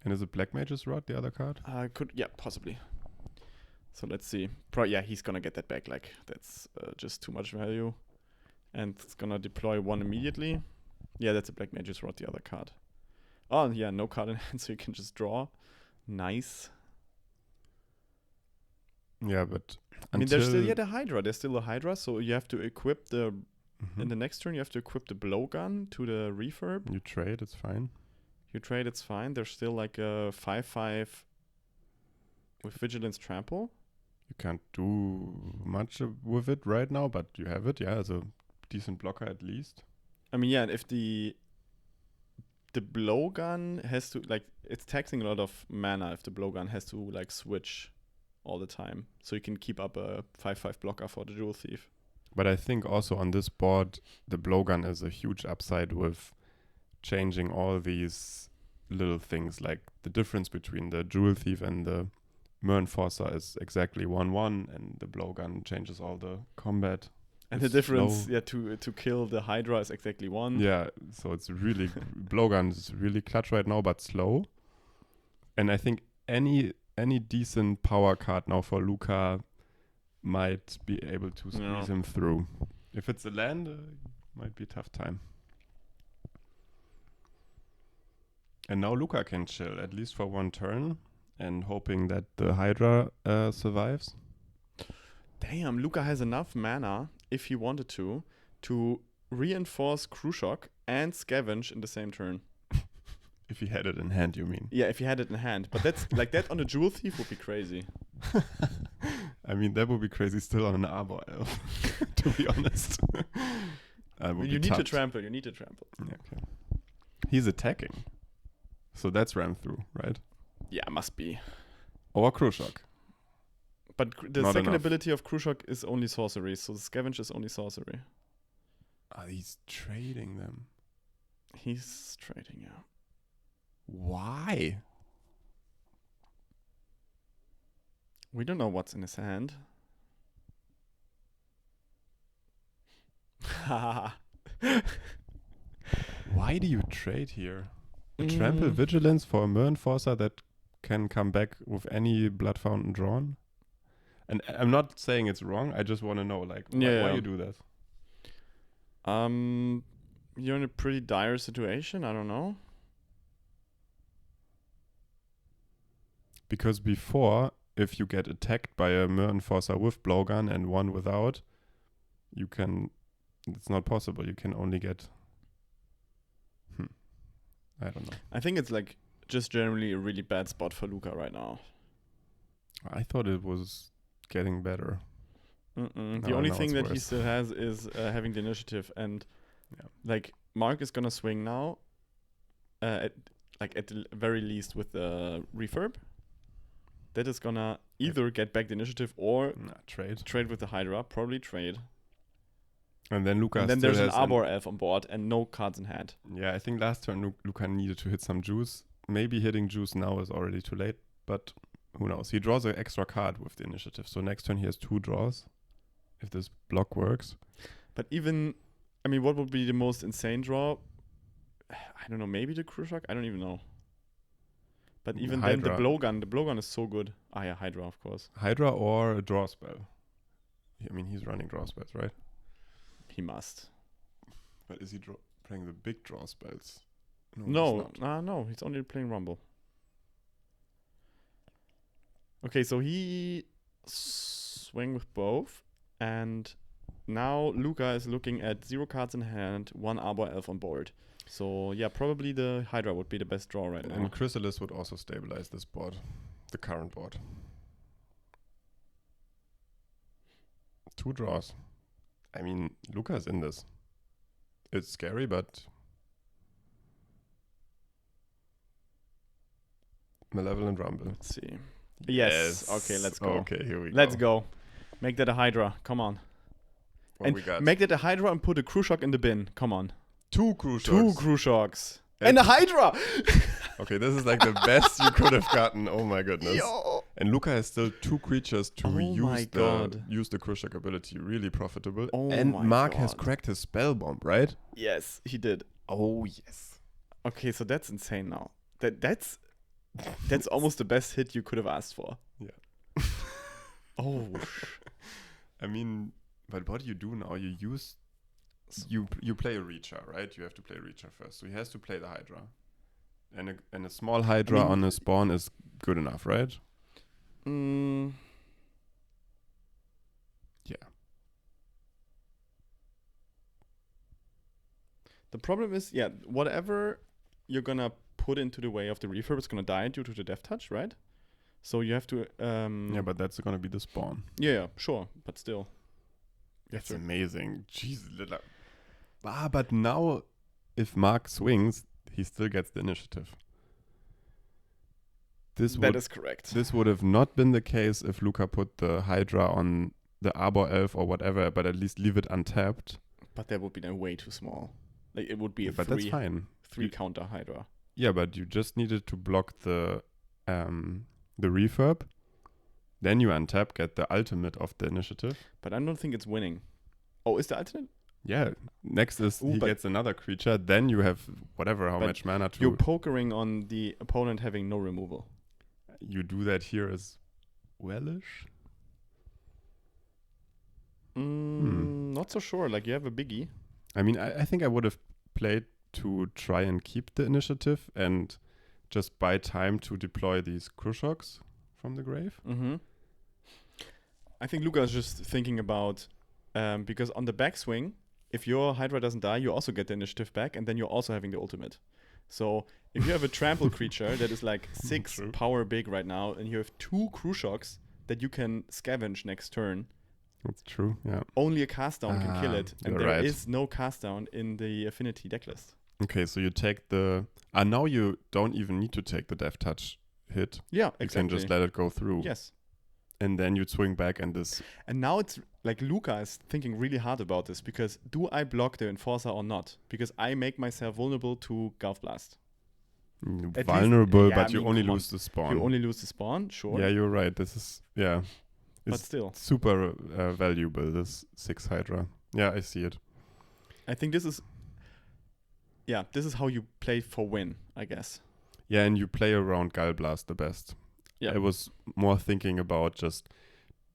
And is it Black Mage's Rod, the other card? Possibly. So let's see. He's gonna get that back. Like, that's just too much value. And it's gonna deploy one immediately. Yeah, that's a Black Mage's Rod, the other card. Oh, yeah, no card in hand, so you can just draw. Nice. Yeah, but I mean, there's still the Hydra. There's still a Hydra, so you have to equip the... In the next turn, you have to equip the blowgun to the refurb. You trade, it's fine. You trade, it's fine. There's still like a 5/5 with Vigilance Trample. You can't do much with it right now, but you have it, as a decent blocker at least. I mean, if the blowgun has to, like, it's taxing a lot of mana if the blowgun has to, like, switch all the time. So you can keep up a 5/5 blocker for the Jewel Thief. But I think also on this board, the blowgun is a huge upside with changing all these little things, like the difference between the Jewel Thief and the Mernforcer is exactly 1/1, and the blowgun changes all the combat. And the difference, to kill the Hydra is exactly 1. Yeah, so it's really blowgun is really clutch right now, but slow. And I think any decent power card now for Luca might be able to squeeze him through. If it's a land, might be a tough time. And now Luca can chill, at least for one turn, and hoping that the Hydra survives. Damn, Luca has enough mana, if he wanted to reinforce Crucial and Scavenge in the same turn. If he had it in hand, you mean? Yeah, if he had it in hand. But that's like that on a Jewel Thief would be crazy. I mean, that would be crazy still on an Arbor Elf, to be honest. You need to trample. Yeah, okay. He's attacking. So that's ram through, right? Yeah, must be. Or Crucial. But the Not second enough. ability of Crucial is only sorcery, so the Scavenge is only sorcery. He's trading them. He's trading, yeah. Why? We don't know what's in his hand. Why do you trade here? A trample vigilance for a Mernforcer that can come back with any blood fountain drawn? And I'm not saying it's wrong. I just want to know, like, why you do that? You're in a pretty dire situation. I don't know. Because before, if you get attacked by a Mernforcer with blowgun and one without, you can... It's not possible. You can only get... I don't know. I think it's like just generally a really bad spot for Luca right now. I thought it was getting better. The only thing that he still has is having the initiative, and like Mark is gonna swing now, at the very least with the refurb. That is gonna either get back the initiative or trade with the Hydra. Probably trade. And then Luca and then still there's an has Arbor Elf on board and no cards in hand. Yeah, I think last turn Luca needed to hit some juice. Maybe hitting juice now is already too late, but who knows? He draws an extra card with the initiative. So next turn he has 2 draws. If this block works. But even, I mean, what would be the most insane draw? I don't know. Maybe the Gruul Shock? I don't even know. But even then, the blowgun is so good. Ah, yeah, Hydra, of course. Hydra or a draw spell. I mean, he's running draw spells, right? He must. But is he playing the big draw spells? No, he's only playing Rumble. Okay, so he swing with both, and now Luca is looking at 0 cards in hand, 1 Arbor Elf on board. So yeah, probably the Hydra would be the best draw right now. And Chrysalis would also stabilize this board, the current board. 2 draws. I mean, Luca is in this. It's scary, but Malevolent Rumble. Let's see. Yes. Okay, let's go. Okay, here we go. Let's go. Make that a Hydra. Come on. What we got? Make that a Hydra and put a Gruul Shock in the bin. Come on. 2 Gruul Shocks. 2 Gruul Shocks. And a Hydra! Okay, this is like the best you could have gotten. Oh my goodness. Yo. And Luca has still 2 creatures to use the Gruul Shock ability. Really profitable. Oh and my Mark God. has cracked his spell bomb, right? Yes, he did. Oh yes. Okay, so that's insane now. That's almost the best hit you could have asked for. Yeah. Oh. I mean, but what do you do now? You play a Reacher, right? You have to play a Reacher first. So he has to play the Hydra. And a small Hydra on a spawn is good enough, right? Yeah. The problem is, whatever you're gonna put into the way of the refurb is gonna die due to the death touch, right? So you have to yeah, but that's gonna be the spawn. Yeah, sure, but still. That's amazing. Jesus. But now if Mark swings, he still gets the initiative. That is correct. This would have not been the case if Luca put the Hydra on the Arbor Elf or whatever, but at least leave it untapped. But that would be then way too small. Like it would be but that's fine. 3 counter Hydra. Yeah, but you just needed to block the refurb. Then you untap, get the ultimate of the initiative. But I don't think it's winning. Oh, is the ultimate? Yeah. Next is he gets another creature. Then you have how much mana to... You're pokering on the opponent having no removal. You do that here as wellish? Not so sure. Like you have a biggie. I mean, I think I would have played to try and keep the initiative and just buy time to deploy these Gruul Shocks from the grave. Mm-hmm. I think Luca is just thinking about because on the backswing, if your Hydra doesn't die, you also get the initiative back, and then you're also having the ultimate. So if you have a trample creature that is like 6 power big right now, and you have 2 Gruul Shocks that you can scavenge next turn. That's true, yeah. Only a cast down can kill it, and there is no cast down in the Affinity decklist. Okay, so you take the... now you don't even need to take the death touch hit. Yeah, exactly. You can just let it go through. Yes. And then you swing back and this... And now it's like Luca is thinking really hard about this, because do I block the Enforcer or not? Because I make myself vulnerable to Gulf Blast. Vulnerable, but you only lose the spawn. You only lose the spawn, sure. Yeah, you're right. This is... Yeah. But still. Super valuable, this 6 Hydra. Yeah, I see it. I think this is... Yeah, this is how you play for win, I guess. Yeah, and you play around Gulf Blast the best. Yeah. I was more thinking about just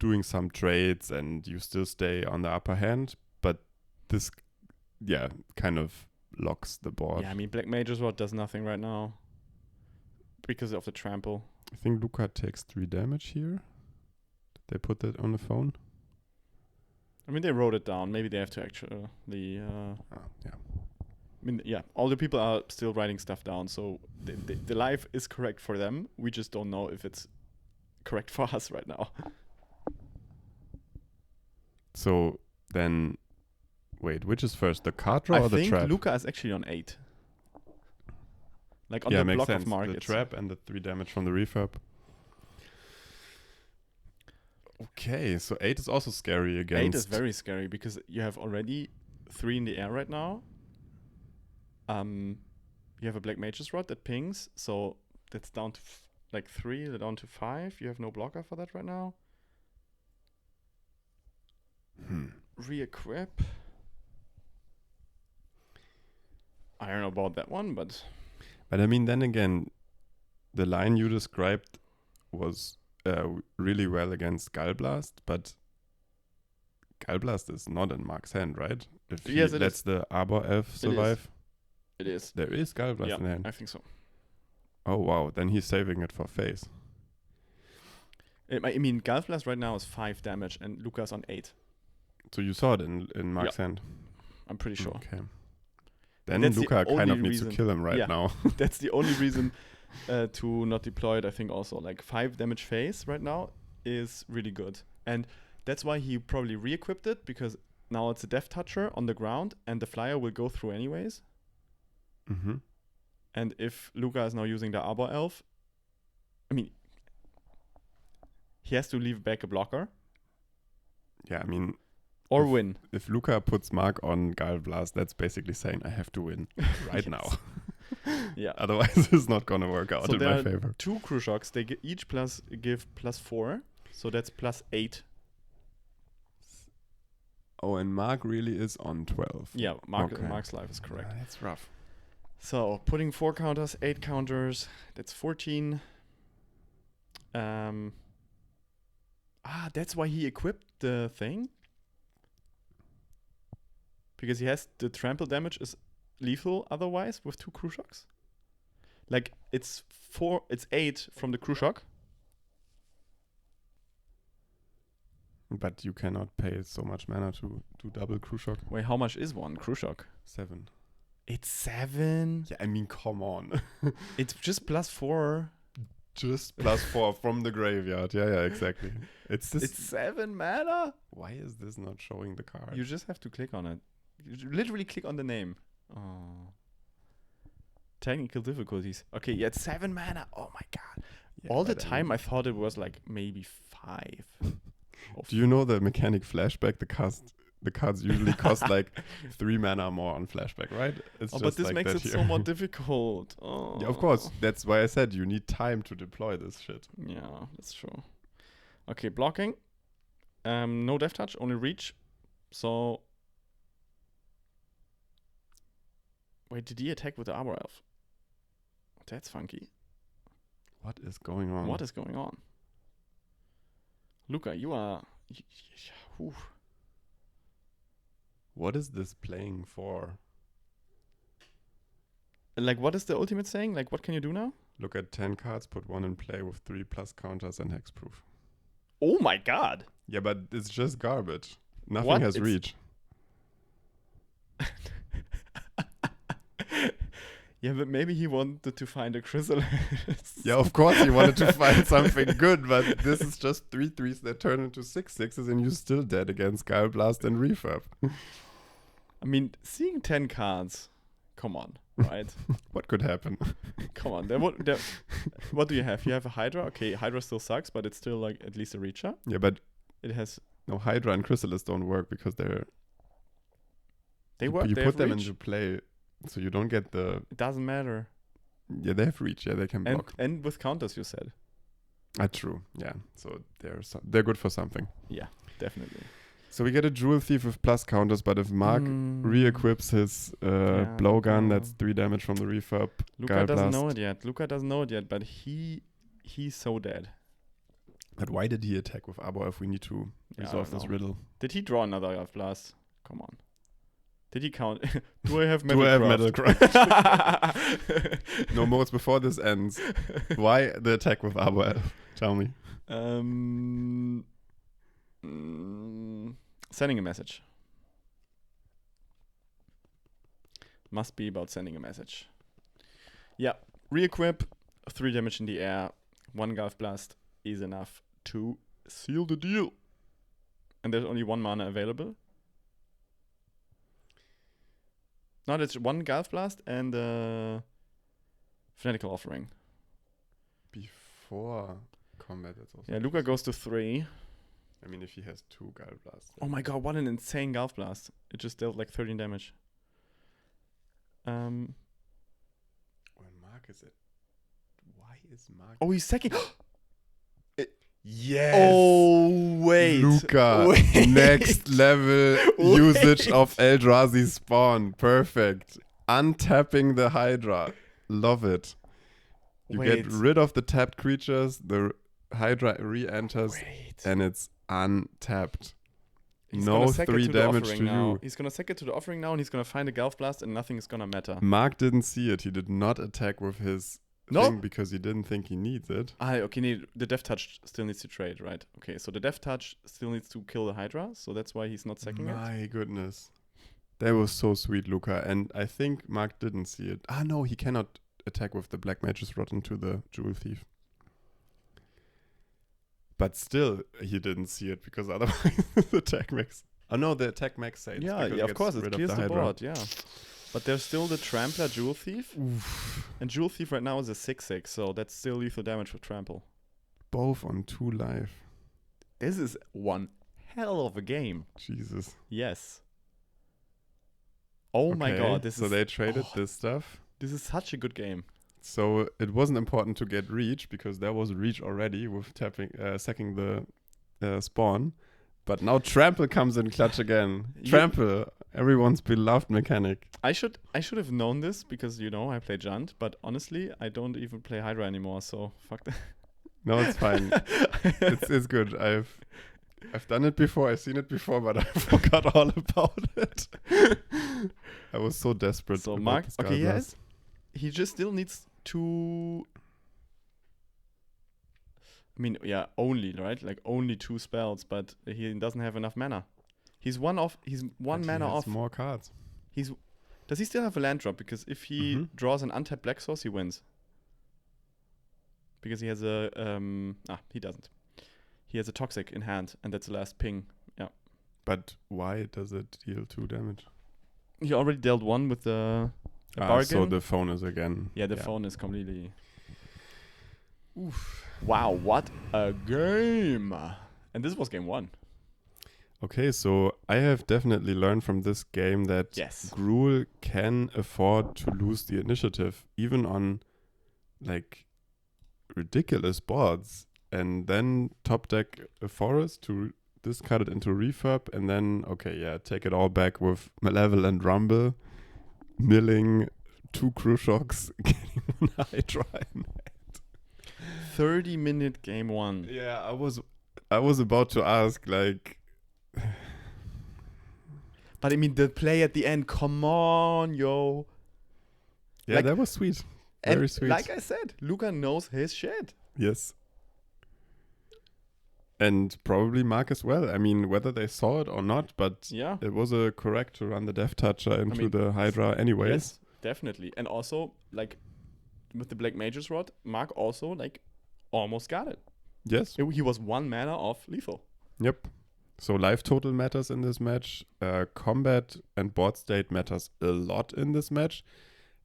doing some trades and you still stay on the upper hand, but this, kind of locks the board. Yeah, I mean, Black Mage's Rod does nothing right now because of the trample. I think Luca takes 3 damage here. Did they put that on the phone? I mean, they wrote it down. Maybe they have to actually... yeah. I mean, yeah, all the people are still writing stuff down, so the life is correct for them. We just don't know if it's correct for us right now. So then, wait, which is first, the card draw or the trap? I think Luca is actually on 8. Like on the block of Mark. The trap and the 3 damage from the refurb. Okay, so 8 is also scary against... 8 is very scary because you have already 3 in the air right now. You have a Black Mage's Rod that pings, so that's down to like 3, they're down to 5. You have no blocker for that right now. Re-equip. I don't know about that one, but I mean, then again, the line you described was really well against Gallblast, but Gallblast is not in Mark's hand, right? If he Yes, it lets is. the Arbor Elf survive. It is. There is Gallblast Yeah, in hand. I think so. Oh, wow. Then he's saving it for face. I mean, Gallblast right now is 5 damage and Luca's on 8. So you saw it in Mark's hand? I'm pretty sure. Okay. Then that's Luca the kind of only needs to reason- kill him right yeah. now. That's the only reason to not deploy it, I think also. Like 5 damage phase right now is really good. And that's why he probably re-equipped it, because now it's a Death Toucher on the ground and the flyer will go through anyways. Mm-hmm. And if Luca is now using the Arbor Elf, I mean, he has to leave back a blocker Yeah, I mean, or win. if Luca puts Mark on Gallblast, that's basically saying I have to win right Yes. now. Yeah. Otherwise, it's not going to work out So in there my are favor. 2 Crew Shocks. They each give +4. So that's +8. Oh, and Mark really is on 12. Yeah, Okay. Mark's life is correct. Yeah, that's rough. So putting 4 counters, 8 counters, that's 14. That's why he equipped the thing. Because he has the trample damage is lethal otherwise with 2 Crew Shocks. Like it's 8 from the Crew Shock. But you cannot pay so much mana to do double Crew Shock. Wait, how much is one Crew Shock? 7. It's 7. Yeah, I mean, come on. It's just +4. Just +4 from the graveyard. Yeah, exactly. It's this. It's 7 mana. Why is this not showing the card? You just have to click on it. You literally click on the name. Oh. Technical difficulties. Okay, yeah, it's 7 mana. Oh my god. Yeah, All the but I time mean- I thought it was like maybe 5. Do you know the mechanic flashback? The cards usually cost like 3 mana more on flashback, right? It's But this like makes that it so here. more difficult. Oh. Yeah, of course. That's why I said you need time to deploy this shit. Yeah, that's true. Okay, blocking. No Death Touch, only reach. So. Wait, did he attack with the Arbor Elf? That's funky. What is going on? What is going on? Luca, you are. Whew. What is this playing for? Like, what is the ultimate saying? Like, what can you do now? Look at 10 cards, put 1 in play with 3+ counters and hexproof. Oh my god! Yeah, but it's just garbage. Nothing What? has It's- reach. Yeah, but maybe he wanted to find a chrysalis. Yeah, of course he wanted to find something good, but this is just 3/3s that turn into 6/6s and you're still dead against Gallblast and Refurb. I mean, seeing 10 cards. Come on, right? What could happen? Come on. What do you have? You have a Hydra. Okay, Hydra still sucks, but it's still like at least a reacher. Yeah, but It has. no, Hydra and Chrysalis don't work because They work. you They put have them reach. into play, so you don't get the. It doesn't matter. Yeah, they have reach. Yeah, they can block. And with counters, you said. True. Yeah, so they're good for something. Yeah, definitely. So we get a Jewel Thief with plus counters, but if Mark re-equips his blowgun, Luca. that's 3 damage from the refurb. Luca doesn't know Gallblast. it yet. Luca doesn't know it yet, but he's so dead. But why did he attack with Arbor if we need to Yeah, I resolve don't this know. riddle? Did he draw another Elf Blast? Come on. Did he count? Do I have Do I have Metal Metalcraft? No modes before this ends. Why the attack with Arbor Elf? Tell me. Sending a message. Must be about sending a message. Yeah. Re-equip. 3 damage in the air. 1 Gulf Blast is enough to seal the deal. And there's only 1 mana available. No, that's 1 Gulf Blast and Fanatical Offering. Before combat, that's also. Yeah, Luca goes to 3. I mean, if he has 2 Gall Blasts. Oh my god, what an insane Gulf Blast. It just dealt like 13 damage. When Mark is at why is Mark? Oh, he's sacking. Yes. Oh, wait. Luca. Wait. Next level usage of Eldrazi's spawn. Perfect. Untapping the Hydra. Love it. You get rid of the tapped creatures. The Hydra re-enters. And it's untapped. He's no 3 damage to now. you. He's gonna sack it to the offering now, and he's gonna find a Gulf Blast, and nothing is gonna matter. Mark didn't see it. He did not attack with his thing because he didn't think he needs it. Okay, the Death Touch still needs to trade, right? Okay, so the Death Touch still needs to kill the Hydra, so that's why he's not sacking it. My goodness. That was so sweet, Luca. And I think Mark didn't see it. No, he cannot attack with the Black Mage's Rod into the Jewel Thief. But still, he didn't see it because otherwise the attack max. Oh no, the attack max saves. Yeah, of course, it clears the board, yeah. But there's still the Trampler Jewel Thief. Oof. And Jewel Thief right now is a 6/6, so that's still lethal damage with Trample. Both on 2 life. This is one hell of a game. Jesus. Yes. Oh my god, so they traded this stuff. This is such a good game. So it wasn't important to get reach because there was reach already with sacking the spawn. But now Trample comes in clutch again. Trample, everyone's beloved mechanic. I should have known this because I play Junt, but honestly I don't even play Hydra anymore, so fuck that. No, it's fine. it's good. I've done it before, I've seen it before, but I forgot all about it. I was so desperate. So Mark, okay, yes. He just still needs to. I mean, yeah, only, right? Like only 2 spells, but he doesn't have enough mana. He's one mana off. More cards. Does he still have a land drop? Because if he draws an untapped Black Source, he wins. Because he has a he doesn't. He has a Toxic in hand, and that's the last ping. Yeah. But why does it deal 2 damage? He already dealt 1 with the bargain. So the phone is again. Yeah, the phone is completely. Oof. Wow, what a game! And this was game 1. Okay, so I have definitely learned from this game that Gruul can afford to lose the initiative, even on like ridiculous boards, and then top deck a forest to discard it into refurb, and then take it all back with Malevolent Rumble, milling 2 Crew Shocks, getting 1 Hydra in hand. 30-minute game 1. Yeah, I was about to ask, like. But I mean, the play at the end, come on, yo. Yeah, that was sweet. Very sweet. Like I said, Luca knows his shit. Yes. And probably Mark as well. I mean, whether they saw it or not, but it was correct to run the Death Toucher into the Hydra anyways. Yes, definitely. And also, like, with the Black Mage's Rod, Mark also, like, almost got it. Yes. He was 1 mana off lethal. Yep. So life total matters in this match. Combat and board state matters a lot in this match.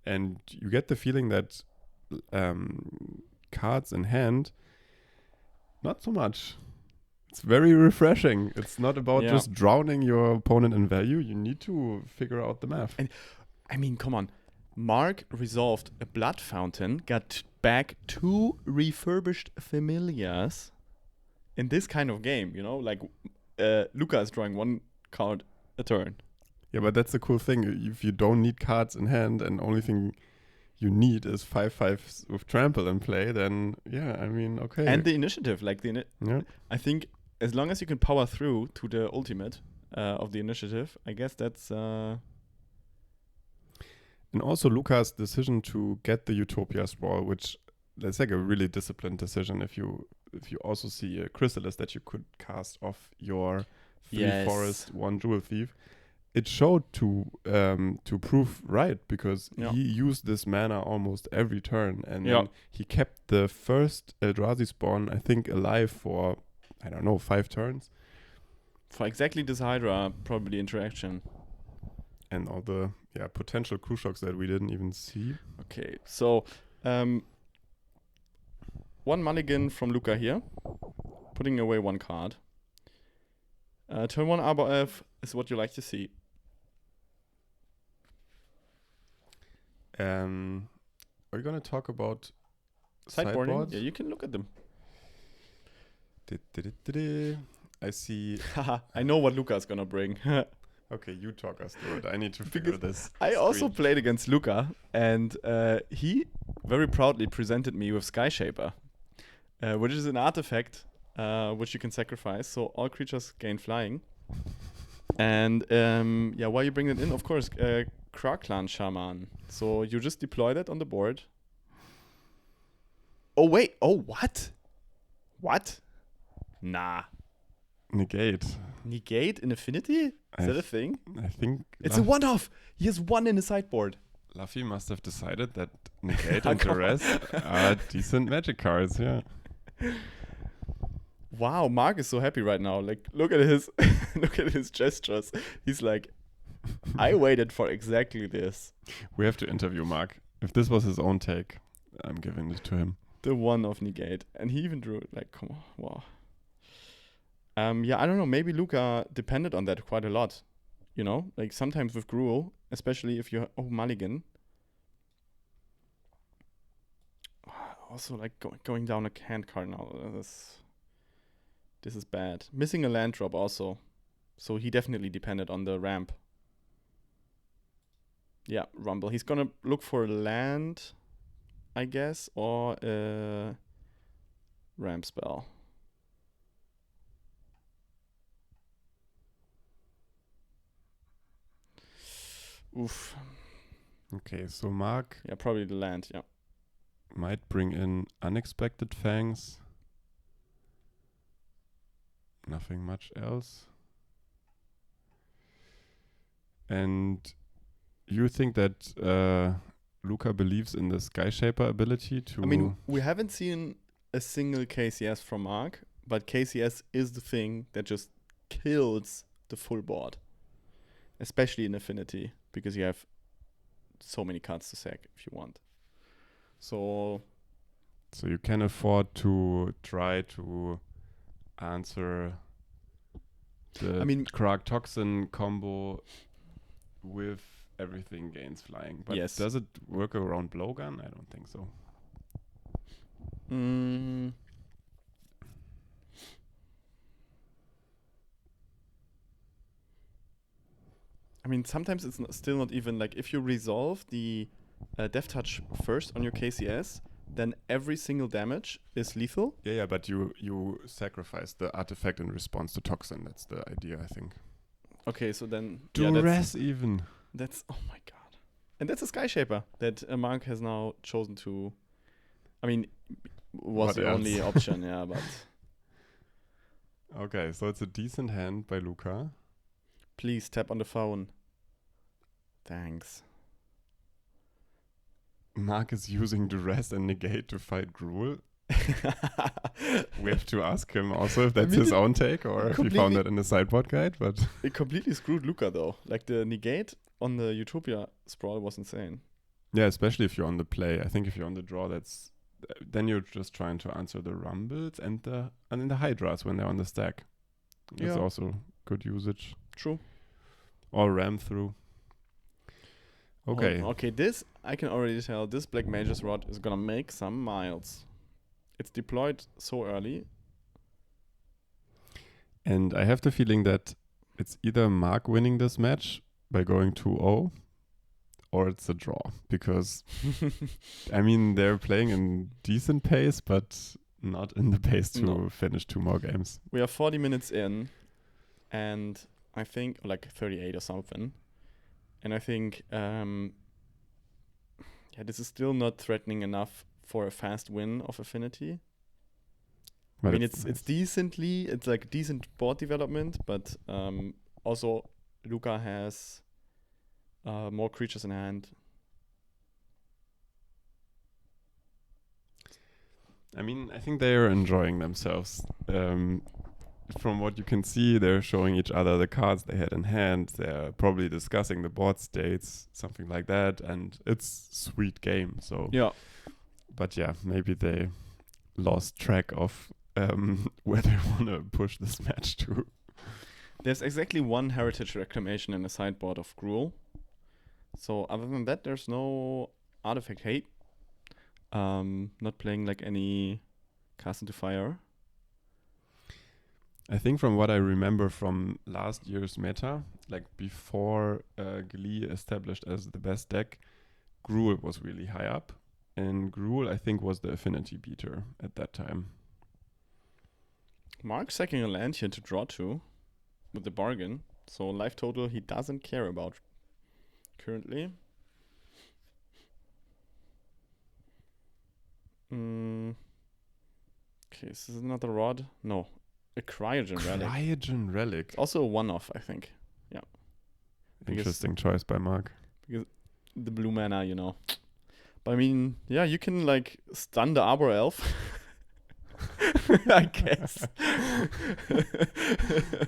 And you get the feeling that cards in hand, not so much. It's very refreshing. It's not about just drowning your opponent in value. You need to figure out the math. And I mean, come on. Mark resolved a Blood Fountain, got back 2 refurbished Familiars in this kind of game, like Luca is drawing 1 card a turn. Yeah, but that's the cool thing. If you don't need cards in hand and only thing you need is 5/5 with Trample in play, then okay. And the initiative, like I think as long as you can power through to the ultimate of the initiative, I guess that's. And also Luca's decision to get the Utopia Sprawl, which that's like a really disciplined decision. If you also see a Chrysalis that you could cast off your 3 forest 1 Jewel Thief, it showed to prove right, because he used this mana almost every turn, and then he kept the first Eldrazi spawn, I think, alive for 5 turns. For exactly this Hydra probably interaction. And all the potential Crew Shocks that we didn't even see. Okay, so 1 mulligan from Luca here, putting away 1 card. Turn 1 Arbor Elf is what you like to see. Are you going to talk about sideboarding? Yeah, you can look at them. I see. I know what Luca is gonna bring. Okay, you talk us through it. I need to figure this. I also played against Luca, and he very proudly presented me with Sky Shaper, which is an artifact which you can sacrifice, so all creatures gain flying. And why you bring it in? Of course, Kraklan Shaman. So you just deploy that on the board. Oh wait! Oh what? What? Nah. Negate. Negate in Affinity? Is that a thing? I think it's a one-off. He has one in the sideboard. Luffy must have decided that Negate and Duress are decent Magic cards. Yeah. Wow, Mark is so happy right now. Like, look at his look at his gestures. He's like, I waited for exactly this. We have to interview Mark. If this was his own take, I'm giving it to him. The one of Negate, and he even drew it. Like, come on, wow. I don't know. Maybe Luca depended on that quite a lot. You know, like sometimes with Gruul, especially if you're Mulligan. Also, like going down a hand card now. This is bad. Missing a land drop also, so he definitely depended on the ramp. Yeah, Rumble. He's gonna look for land, I guess, or a ramp spell. Oof. Okay, so Mark. Yeah, probably the land, yeah. Might bring in Unexpected Fangs. Nothing much else. And you think that Luca believes in the Sky Shaper ability to... I mean, we haven't seen a single KCS from Mark, but KCS is the thing that just kills the full board. Especially in Affinity, because you have so many cards to sack if you want. So you can afford to try to answer the Krag Toxin combo with everything gains flying. But yes. Does it work around Blowgun? I don't think so. I mean, sometimes it's still not even like if you resolve the Death Touch first on your KCS, then every single damage is lethal. Yeah, but you sacrifice the artifact in response to Toxin. That's the idea, I think. Okay, so then... Duress even. That's... Oh my god. And that's a Sky Shaper that Mark has now chosen to... I mean, was the only option, yeah, but... Okay, so it's a decent hand by Luca. Please tap on the phone. Thanks. Mark is using Duress and Negate to fight Gruul. We have to ask him also if that's his own take or if he found that in the sideboard guide. But it completely screwed Luca though. Like the Negate on the Utopia sprawl was insane. Yeah, especially if you're on the play. I think if you're on the draw, then you're just trying to answer the Rumbles and the Hydras when they're on the stack. That's also good usage. True. Or ram through. Okay. Okay, this I can already tell. This Black Mage's Rod is gonna make some miles. It's deployed so early. And I have the feeling that it's either Mark winning this match by going 2-0 or it's a draw. Because, I mean, they're playing in decent pace, but not in the pace to finish 2 more games. We are 40 minutes in, and I think, like 38 or something. And I think, this is still not threatening enough for a fast win of Affinity. But I mean, it's like decent board development, but also Luca has more creatures in hand. I mean, I think they are enjoying themselves. From what you can see, they're showing each other the cards they had in hand. They're probably discussing the board states, something like that, and it's sweet game. So yeah, but yeah, maybe they lost track of where they want to push this match to. There's exactly one Heritage Reclamation in the sideboard of Gruul. So other than that, there's no artifact hate. Not playing like any cast into fire. I think from what I remember from last year's meta, like before Glee established as the best deck, Gruul was really high up. And Gruul, I think, was the Affinity beater at that time. Mark sacking a land here to draw 2 with the bargain. So life total he doesn't care about currently. Okay, this is another rod. No, a Cryogen Relic. Cryogen Relic. It's also a one-off, I think. Yeah. Interesting choice by Mark. Because the blue mana, you know. But I mean, yeah, you can like stun the Arbor Elf. I guess.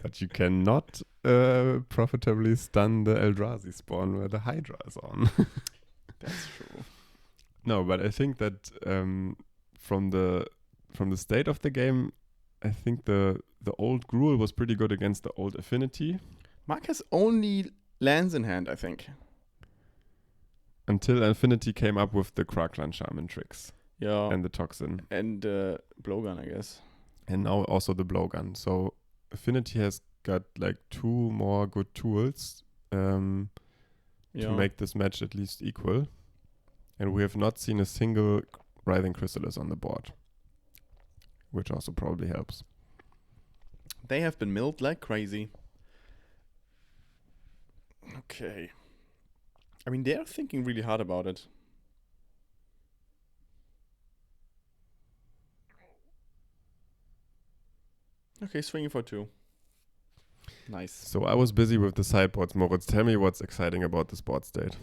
But you cannot profitably stun the Eldrazi spawn where the Hydra is on. That's true. No, but I think that from the state of the game, I think the old Gruul was pretty good against the old Affinity. Mark has only lands in hand, I think. Until Affinity came up with the Kraglan Shaman tricks. Yeah. And the Toxin. And Blowgun, I guess. And now also the Blowgun. So Affinity has got like 2 more good tools to make this match at least equal. And we have not seen a single Writhing Chrysalis on the board, which also probably helps. They have been milled like crazy. Okay. I mean, they're thinking really hard about it. Okay, swinging for 2. Nice. So I was busy with the sideboards, Moritz. Tell me what's exciting about this board state.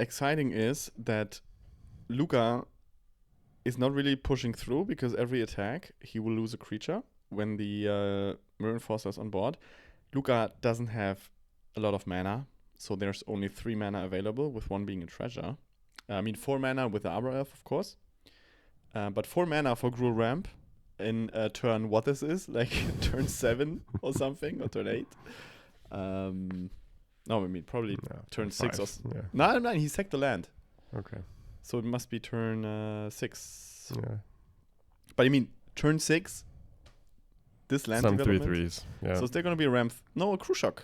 Exciting is that Luca is not really pushing through because every attack he will lose a creature when the Mirror Enforcer is on board. Luca doesn't have a lot of mana, so there's only 3 mana available, with 1 being a treasure. 4 mana with the Arbor Elf, of course. But 4 mana for Gruul Ramp in turn what this is, like turn 7 or something, or turn 8. No, I mean probably turn 6 or no, he sacked the land. Okay. So it must be turn 6. Yeah. But I mean turn 6. This land some development. 3/3s. Yeah. So is there gonna be a ramp? No, a Crucial.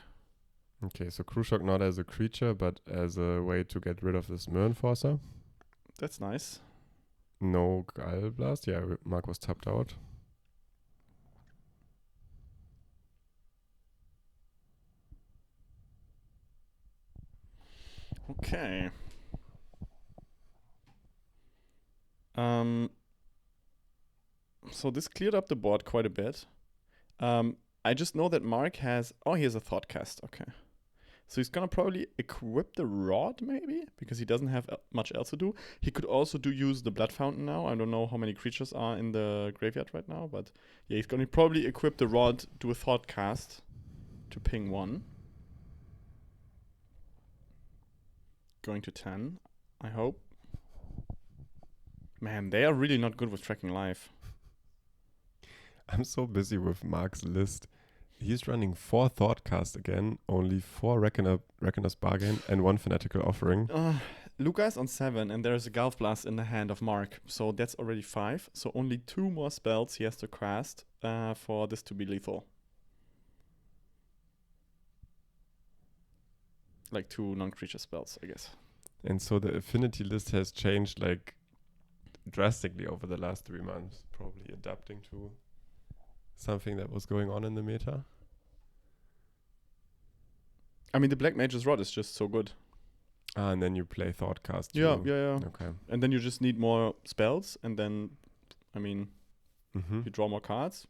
Okay, so Crucial not as a creature, but as a way to get rid of this Mirror Enforcer. That's nice. No Guile Blast. Yeah, Mark was tapped out. Okay. So this cleared up the board quite a bit. I just know that Mark has... Oh, he has a Thoughtcast. Okay. So he's gonna probably equip the Rod, maybe? Because he doesn't have much else to do. He could also use the Blood Fountain now. I don't know how many creatures are in the graveyard right now. But yeah, he's gonna probably equip the Rod, do a Thoughtcast to ping 1. Going to 10, I hope. Man, they are really not good with tracking life. I'm so busy with Mark's list. He's running 4 Thoughtcast again, only 4 Reckoner's Bargain, and 1 Fanatical Offering. Luca is on 7, and there's a Gulf Blast in the hand of Mark. So that's already 5. So only 2 more spells he has to cast for this to be lethal. Like 2 non-creature spells, I guess. And so the Affinity list has changed like drastically over the last 3 months, probably adapting to something that was going on in the meta. I mean, the Black Mage's Rod is just so good. And then you play Thoughtcast. Yeah. Okay. And then you just need more spells, and then, I mean, you draw more cards.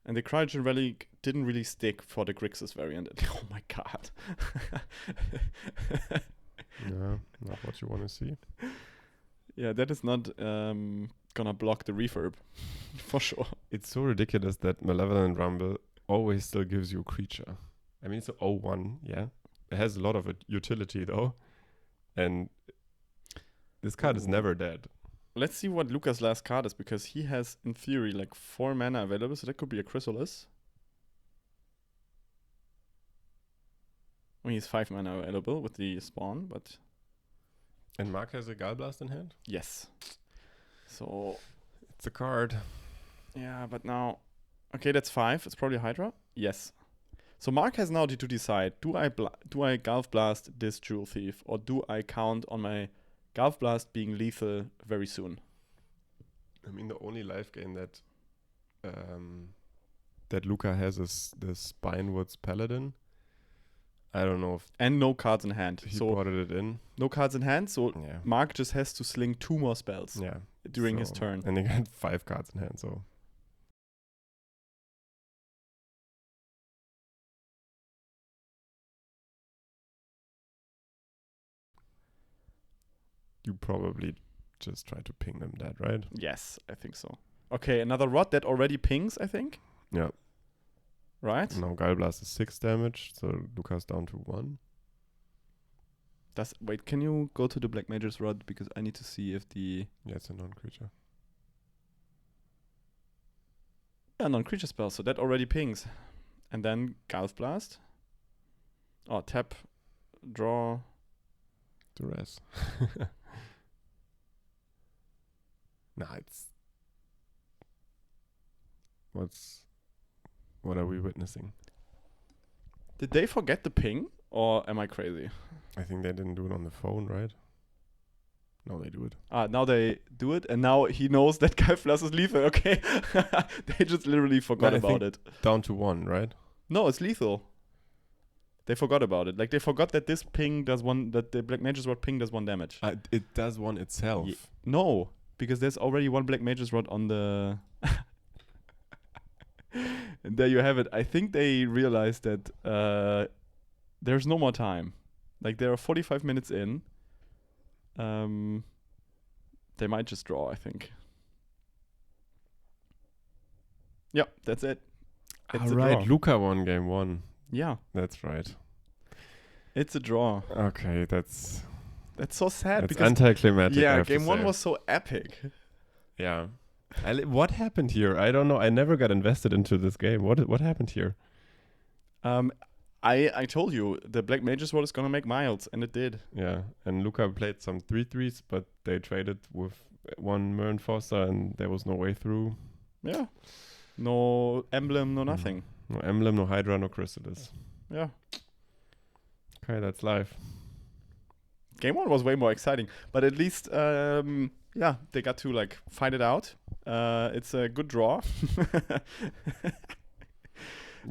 And the Cryogen Relic didn't really stick for the Grixis variant. Oh my god. Yeah, not what you want to see. Yeah, that is not gonna block the refurb, for sure. It's so ridiculous that Malevolent Rumble always still gives you a creature. I mean, it's an 0/1, yeah. It has a lot of utility, though. And this card is never dead. Let's see what Luca's last card is, because he has, in theory, like 4 mana available, so that could be a Chrysalis. I mean, he's 5 mana available with the spawn, but... And Mark has a Gallblast in hand? Yes. So... It's a card. Yeah, but now... Okay, that's 5. It's probably Hydra. Yes. So Mark has now to decide, do I Gulf Blast this Jewel Thief, or do I count on my Gulf Blast being lethal very soon? I mean, the only life gain that that Luca has is the Spinewoods Paladin. I don't know if... And no cards in hand. He so brought it in. No cards in hand, so yeah. Mark just has to sling 2 more spells during his turn. And he got 5 cards in hand, so... You probably just try to ping them dead, right? Yes, I think so. Okay, another rod that already pings, I think. Yeah. Right? Now Gallblast is 6 damage, so Luca's down to 1. Wait, can you go to the Black Mage's rod? Because I need to see if the... Yeah, it's a non-creature. Yeah, non-creature spell, so that already pings. And then Gulf Blast. Oh, tap, draw. Duress. Nah, it's... What are we witnessing? Did they forget the ping? Or am I crazy? I think they didn't do it on the phone, right? No, they do it. Now they do it, and now he knows that Gulf Blast is lethal. Okay. They just literally forgot about it. Down to 1, right? No, it's lethal. They forgot about it. Like, they forgot that this ping does that the Black Mage's Rod ping does 1 damage. It does 1 itself. No, because there's already 1 Black Mage's Rod on the... And there you have it. I think they realized that there's no more time. Like, there are 45 minutes in. They might just draw, I think. Yep, that's it. It's a draw. Luca won game 1. Yeah. That's right. It's a draw. Okay, that's so sad. That's because anticlimactic. Yeah, game 1 was so epic. Yeah. What happened here? I don't know. I never got invested into this game. What happened here? I told you the Black Mage's Rod is gonna make miles, and it did. Yeah, and Luca played some 3/3s, but they traded with 1 Mern Foster, and there was no way through. Yeah. No emblem, no nothing. No emblem, no Hydra, no Chrysalis. Yeah. Okay, that's life. Game 1 was way more exciting, but at least, they got to like fight it out. It's a good draw.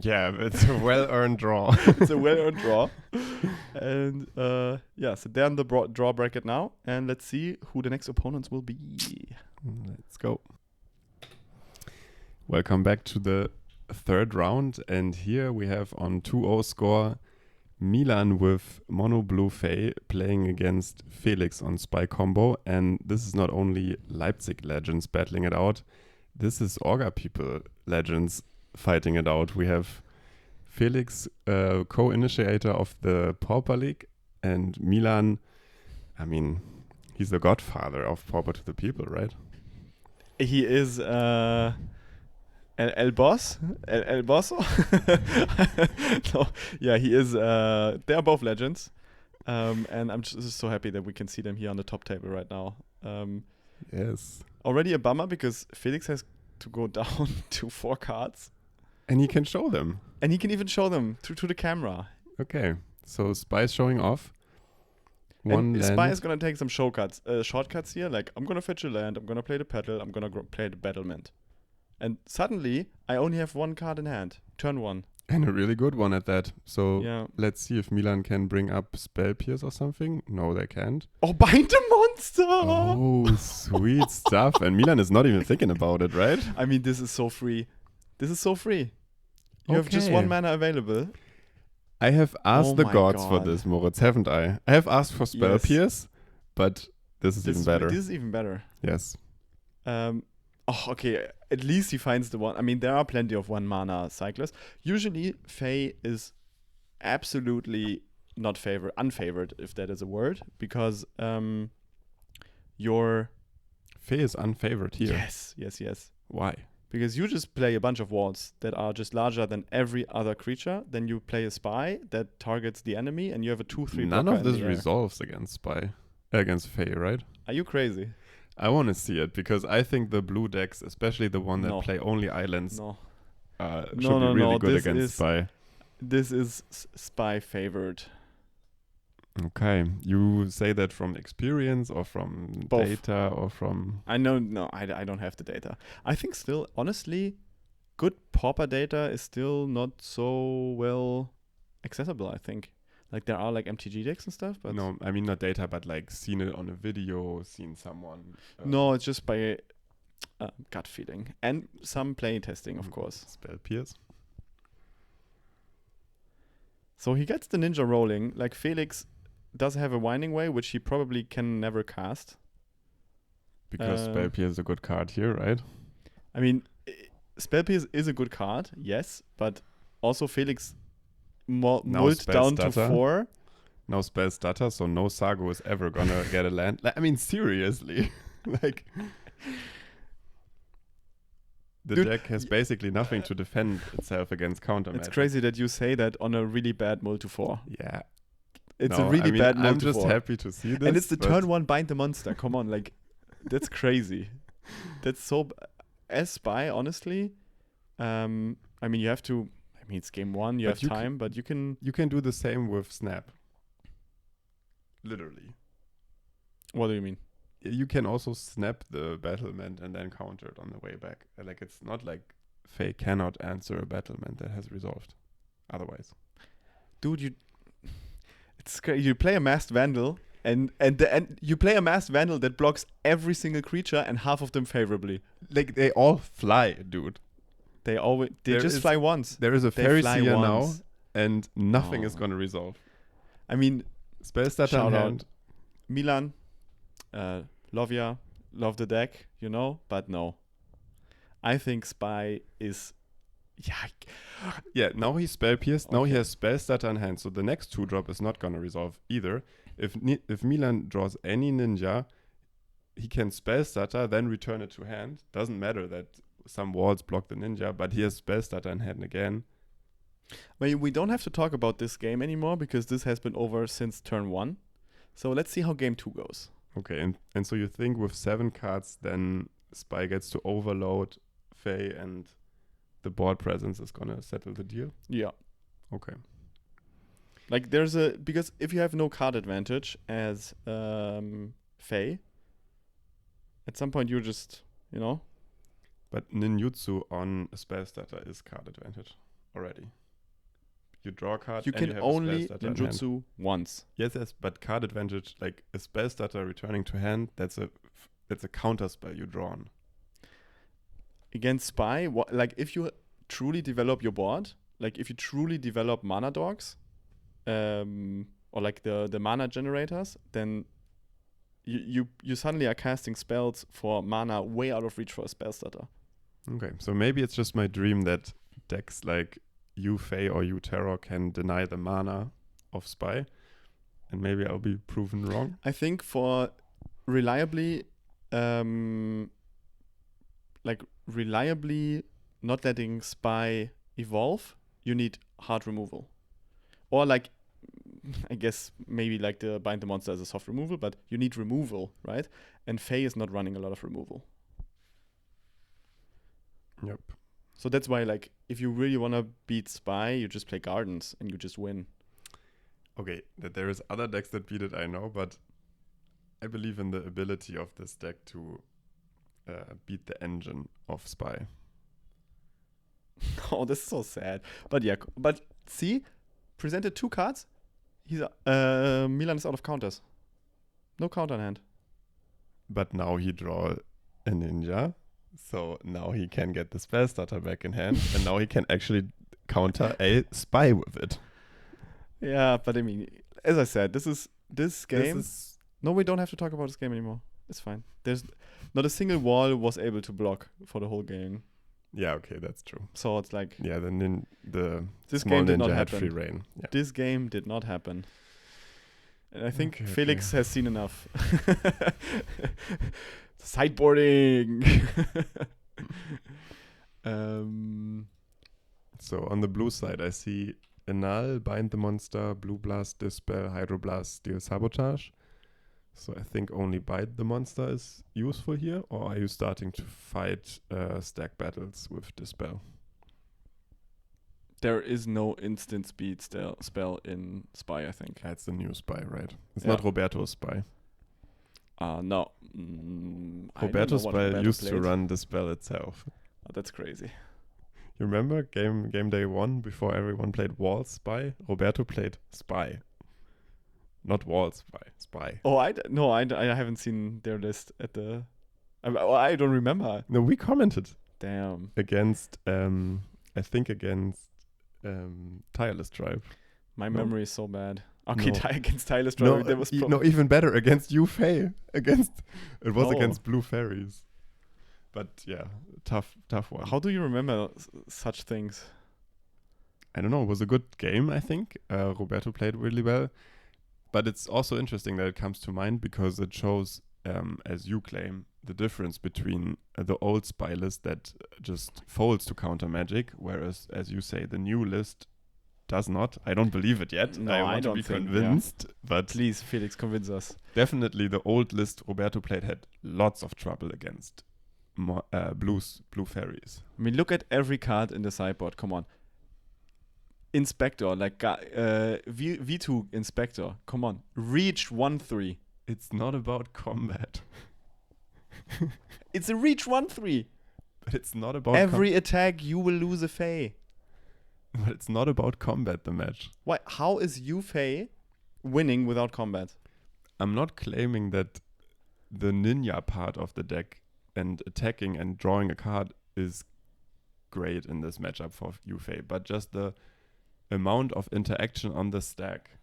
Yeah, it's a well-earned draw. It's a well-earned draw. And so they're in the draw bracket now, and let's see who the next opponents will be. Let's go. Welcome back to the 3rd round, and here we have on 2-0 score Milan with Mono Blue Fae playing against Felix on Spy combo, and this is not only Leipzig legends battling it out, this is Orga people legends fighting it out. We have Felix, co-initiator of the Pauper League, and Milan, I mean, he's the godfather of Pauper to the people, right? He is El Boss? El Bosso? No, yeah, he is. They are both legends. And I'm just so happy that we can see them here on the top table right now. Yes. Already a bummer because Felix has to go down to 4 cards. And he can show them. And he can even show them to the camera. Okay, so Spy's showing off. And Spy is going to take some shortcuts here. Like, I'm going to fetch a land, I'm going to play the petal, I'm going to play the battlement. And suddenly, I only have 1 card in hand. Turn 1. And a really good one at that. So yeah. Let's see if Milan can bring up Spell Pierce or something. No, they can't. Oh, bind a monster! Oh, sweet stuff. And Milan is not even thinking about it, right? I mean, this is so free. This is so free. You have just 1 mana available. I have asked the gods for this, Moritz, haven't I? I have asked for Spell Pierce, but this is even better. This is even better. Yes. Okay. At least he finds the one. I mean, there are plenty of 1 mana cyclists. Usually, Fae is absolutely not unfavored, if that is a word, because your Fae is unfavored here. Yes. Why? Because you just play a bunch of walls that are just larger than every other creature. Then you play a Spy that targets the enemy, and you have a 2/3. None of this resolves against Spy. Against Fae, right? Are you crazy? I want to see it because I think the blue decks, especially the one that No. play only islands, No. should be really good This against is Spy. this is Spy favored. Okay, you say that from experience or from Both. data or from... I know. No, I don't have the data. I think still, honestly, good Pauper data is still not so well accessible. I think like there are like MTG decks and stuff, but No, I mean not data, but like seen it on a video, seen someone... no, it's just by gut feeling and some play testing, of course. Spell Pierce. So he gets the ninja rolling. Like Felix does have a Winding Way, which he probably can never cast. Because Spell Pierce is a good card here, right? I mean, Spell Pierce is a good card, yes, but also Felix mult down to 4. No Spell Stutter, so no Sago is ever gonna get a land. I mean, seriously. Like... The deck has basically nothing to defend itself against counter magic. It's crazy that you say that on a really bad mult to 4. Yeah. It's a really bad mult to 4. I'm just happy to see this. And it's the turn 1 bind the monster. Come on, like, that's crazy. That's so... As Spy, honestly, I mean, you have to... I mean, it's game 1, you have time, but you can... You can do the same with Snap. Literally. What do you mean? You can also snap the battlement and then counter it on the way back. Like, it's not like Fae cannot answer a battlement that has resolved otherwise. Dude, it's crazy. You play a Masked Vandal and you play a Masked Vandal that blocks every single creature and half of them favorably. Like, they all fly, dude. They just fly once. There is a Fairy Seer now and nothing is going to resolve. I mean, Spell Starter in hand. Milan, love the deck, you know, but no. I think Spy is... Yeah, now he's Spell Pierced. Okay. Now he has Spell Starter in hand, so the next 2-drop is not going to resolve either. If Milan draws any ninja, he can Spell Starter, then return it to hand. Doesn't matter that some walls block the ninja, but he has Spell Starter in hand again. Well, we don't have to talk about this game anymore because this has been over since turn 1. So let's see how game 2 goes. Okay, and so you think with 7 cards, then Spy gets to overload Fae and the board presence is gonna settle the deal? Yeah. Okay. Like because if you have no card advantage as Fae, at some point you're just, you know. But ninjutsu on a Spell Starter is card advantage already. You draw a card. You can only ninjutsu once. Yes, but card advantage, like a Spell Starter returning to hand, that's a counter spell you draw on. Against Spy, like if you truly develop your board, like if you truly develop mana dogs, or like the mana generators, then you suddenly are casting spells for mana way out of reach for a Spell Starter. Okay, so maybe it's just my dream that decks like you Fae or you Terror can deny the mana of Spy, and maybe I'll be proven wrong. I think for reliably not letting Spy evolve, you need hard removal. Or like, I guess maybe like the Bind the Monster as a soft removal, but you need removal, right? And Fae is not running a lot of removal. Yep. So that's why, like, if you really want to beat Spy, you just play Gardens and you just win. Okay, that there is other decks that beat it, I know, but I believe in the ability of this deck to beat the engine of Spy. Oh, this is so sad. But yeah, but see, presented 2 cards. Milan is out of counters. No counter in hand. But now he draw a ninja. So now he can get the Spell Starter back in hand, and now he can actually counter a Spy with it. Yeah, but I mean, as I said, this game. No, we don't have to talk about this game anymore. It's fine. There's not a single wall was able to block for the whole game. Yeah, okay, that's true. So it's like this small game did not ninja had happen. free reign. Yeah. This game did not happen. And I think Felix has seen enough. Sideboarding. So on the blue side, I see Enal, Bind the Monster, Blue Blast, Dispel, Hydroblast, Steel Sabotage. So I think only bite the monster is useful here, or are you starting to fight stack battles with Dispel? There is no instant speed spell in Spy, I think. That's the new Spy, right? It's Yeah. not Roberto's Spy. No. Roberto's Spy Roberto used to played. run Dispel itself. Oh, that's crazy. You remember game day 1 before everyone played Wall Spy? Roberto played Spy. Not Wall Spy, Spy. Oh, I haven't seen their list at the... I don't remember. No, we commented Damn. against, I think against Tireless Tribe. My No. memory is so bad. Okay, No. against Tyler's No, Tribe, there was even better, against Yufei. It was Oh. against Blue Fairies. But yeah, tough one. How do you remember such things? I don't know. It was a good game, I think. Roberto played really well. But it's also interesting that it comes to mind because it shows, as you claim, the difference between the old spy list that just folds to counter magic, whereas, as you say, the new list does not. I don't believe it yet. No, I I want to don't be think, convinced. But Please, Felix, convince us. definitely the old list Roberto played had lots of trouble against blue fairies. I mean, look at every card in the sideboard. Come on. Inspector, like V2 Inspector. Come on. Reach 1/3. It's not about combat. It's a reach 1/3. But it's not about Every attack, you will lose a Fey. but it's not about combat, the match. Why? How is Yufei winning without combat? I'm not claiming that the ninja part of the deck and attacking and drawing a card is great in this matchup for Yufei, but just the amount of interaction on the stack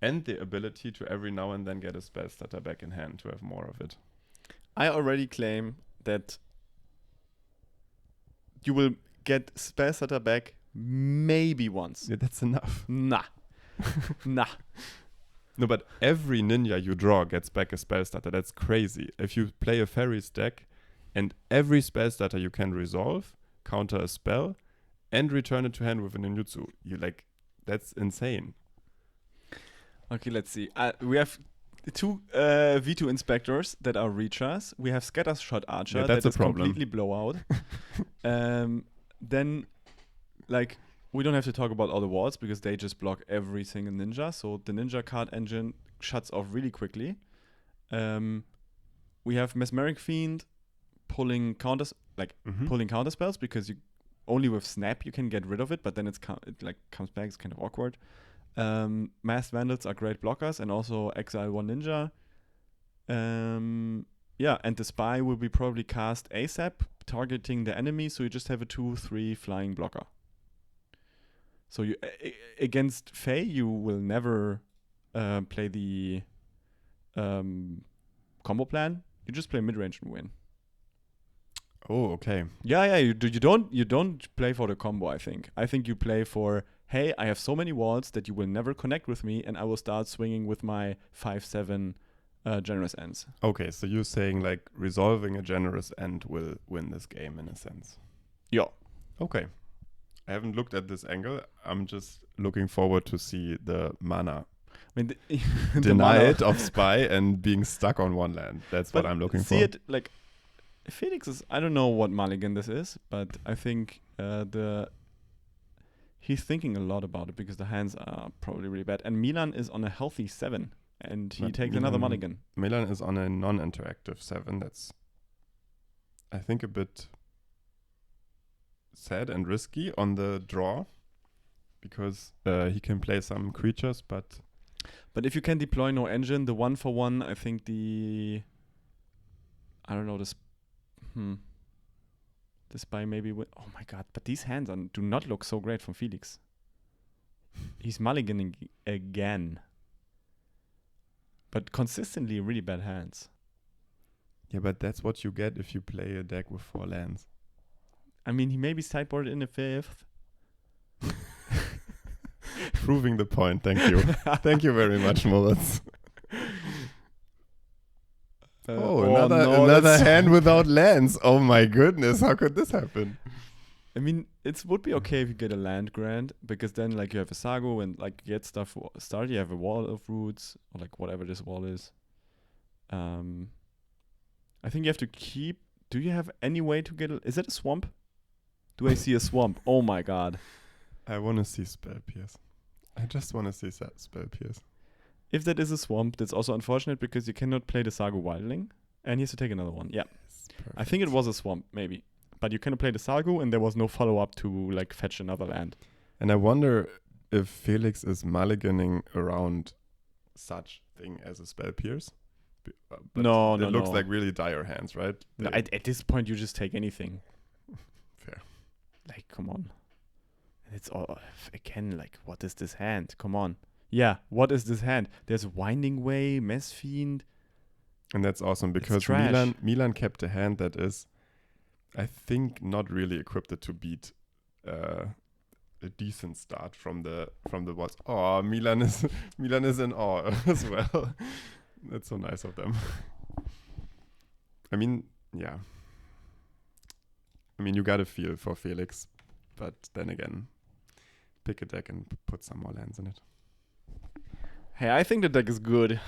and the ability to every now and then get a spell starter back in hand to have more of it. I already claim that you will get spell starter back maybe once. Yeah, that's enough. Nah. Nah. No, but every ninja you draw gets back a spell starter. That's crazy. If you play a fairies deck and every spell starter you can resolve, counter a spell, and return it to hand with a ninjutsu, that's insane. Okay, let's see. We have two V2 Inspectors that are Reachers. We have Scattershot Archer Yeah, that's that a is problem. completely blowout. Then, we don't have to talk about all the walls because they just block every single ninja. So the ninja card engine shuts off really quickly. We have Mesmeric Fiend pulling counters, pulling counter spells because you only with Snap you can get rid of it, but then it comes back. It's kind of awkward. Masked Vandals are great blockers, and also exile one ninja. And the Spy will be probably cast ASAP, targeting the enemy, so you just have a 2/3 flying blocker. So you against Fae, you will never play the combo plan. You just play mid-range and win. Oh, okay. Yeah. You don't play for the combo. I think you play for, hey, I have so many walls that you will never connect with me, and I will start swinging with my 5/7 generous ends. Okay, so you're saying resolving a generous end will win this game in a sense. Yeah. Okay. I haven't looked at this angle. I'm just looking forward to see the mana I mean, denied of Spy and being stuck on one land. That's what I'm looking for. See it Felix is, I don't know what mulligan this is, but I think he's thinking a lot about it because the hands are probably really bad. And Milan is on a healthy 7, and he But takes another mulligan. Milan is on a non-interactive 7. That's, I think, a bit sad and risky on the draw because he can play some creatures, but if you can deploy no engine, the 1-for-1, I think the Spy maybe win. Oh my god, but these hands do not look so great from Felix. He's mulliganing again. But consistently really bad hands. yeah, but that's what you get if you play a deck with 4 lands. I mean, he maybe sideboarded in the 5th. Proving the point, thank you. Thank you very much, Moritz. Another hand without lands. Oh my goodness, how could this happen? I mean, it would be okay if you get a land grant, because then you have a Sago and you get stuff for start. You have a wall of roots or whatever this wall is. I think you have to keep. Do you have any way to get? Is it a swamp? Do I see a swamp? Oh my god! I want to see Spell Pierce. I just want to see Spell Pierce. If that is a swamp, that's also unfortunate because you cannot play the Sargo Wildling, and he has to take another one. Yeah, I think it was a swamp, maybe, but you cannot play the Sargo, and there was no follow up to like fetch another land. And I wonder if Felix is mulliganing around such thing as a Spell Pierce. But No. It looks like really dire hands, right? No, at this point, you just take anything. Fair. Like, come on. It's all again. Like, what is this hand? Come on. Yeah, what is this hand? There's Winding Way, Mess Fiend. And that's awesome because Milan kept a hand that is, I think, not really equipped to beat a decent start from the bots. Oh, Milan is in awe as well. That's so nice of them. I mean, yeah. I mean, you got a feel for Felix, but then again, pick a deck and put some more lands in it. Hey, I think the deck is good.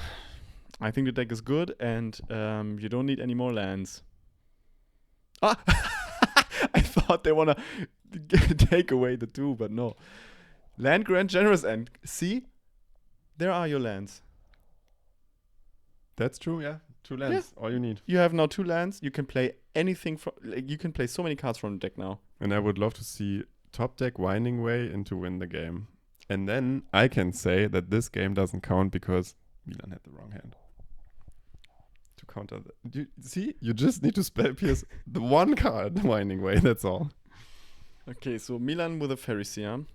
And you don't need any more lands. Ah! I thought they want to take away the 2, but no. Land Grant Generous End. See? There are your lands. That's true, yeah. 2 lands, all you need. You have now 2 lands. You can play anything from. Like, you can play so many cards from the deck now. And I would love to see top deck Winding Way and to win the game. And then I can say that this game doesn't count because Milan had the wrong hand. To counter that. You just need to Spell Pierce the one card Winding Way, that's all. Okay, so Milan with a Pharisee.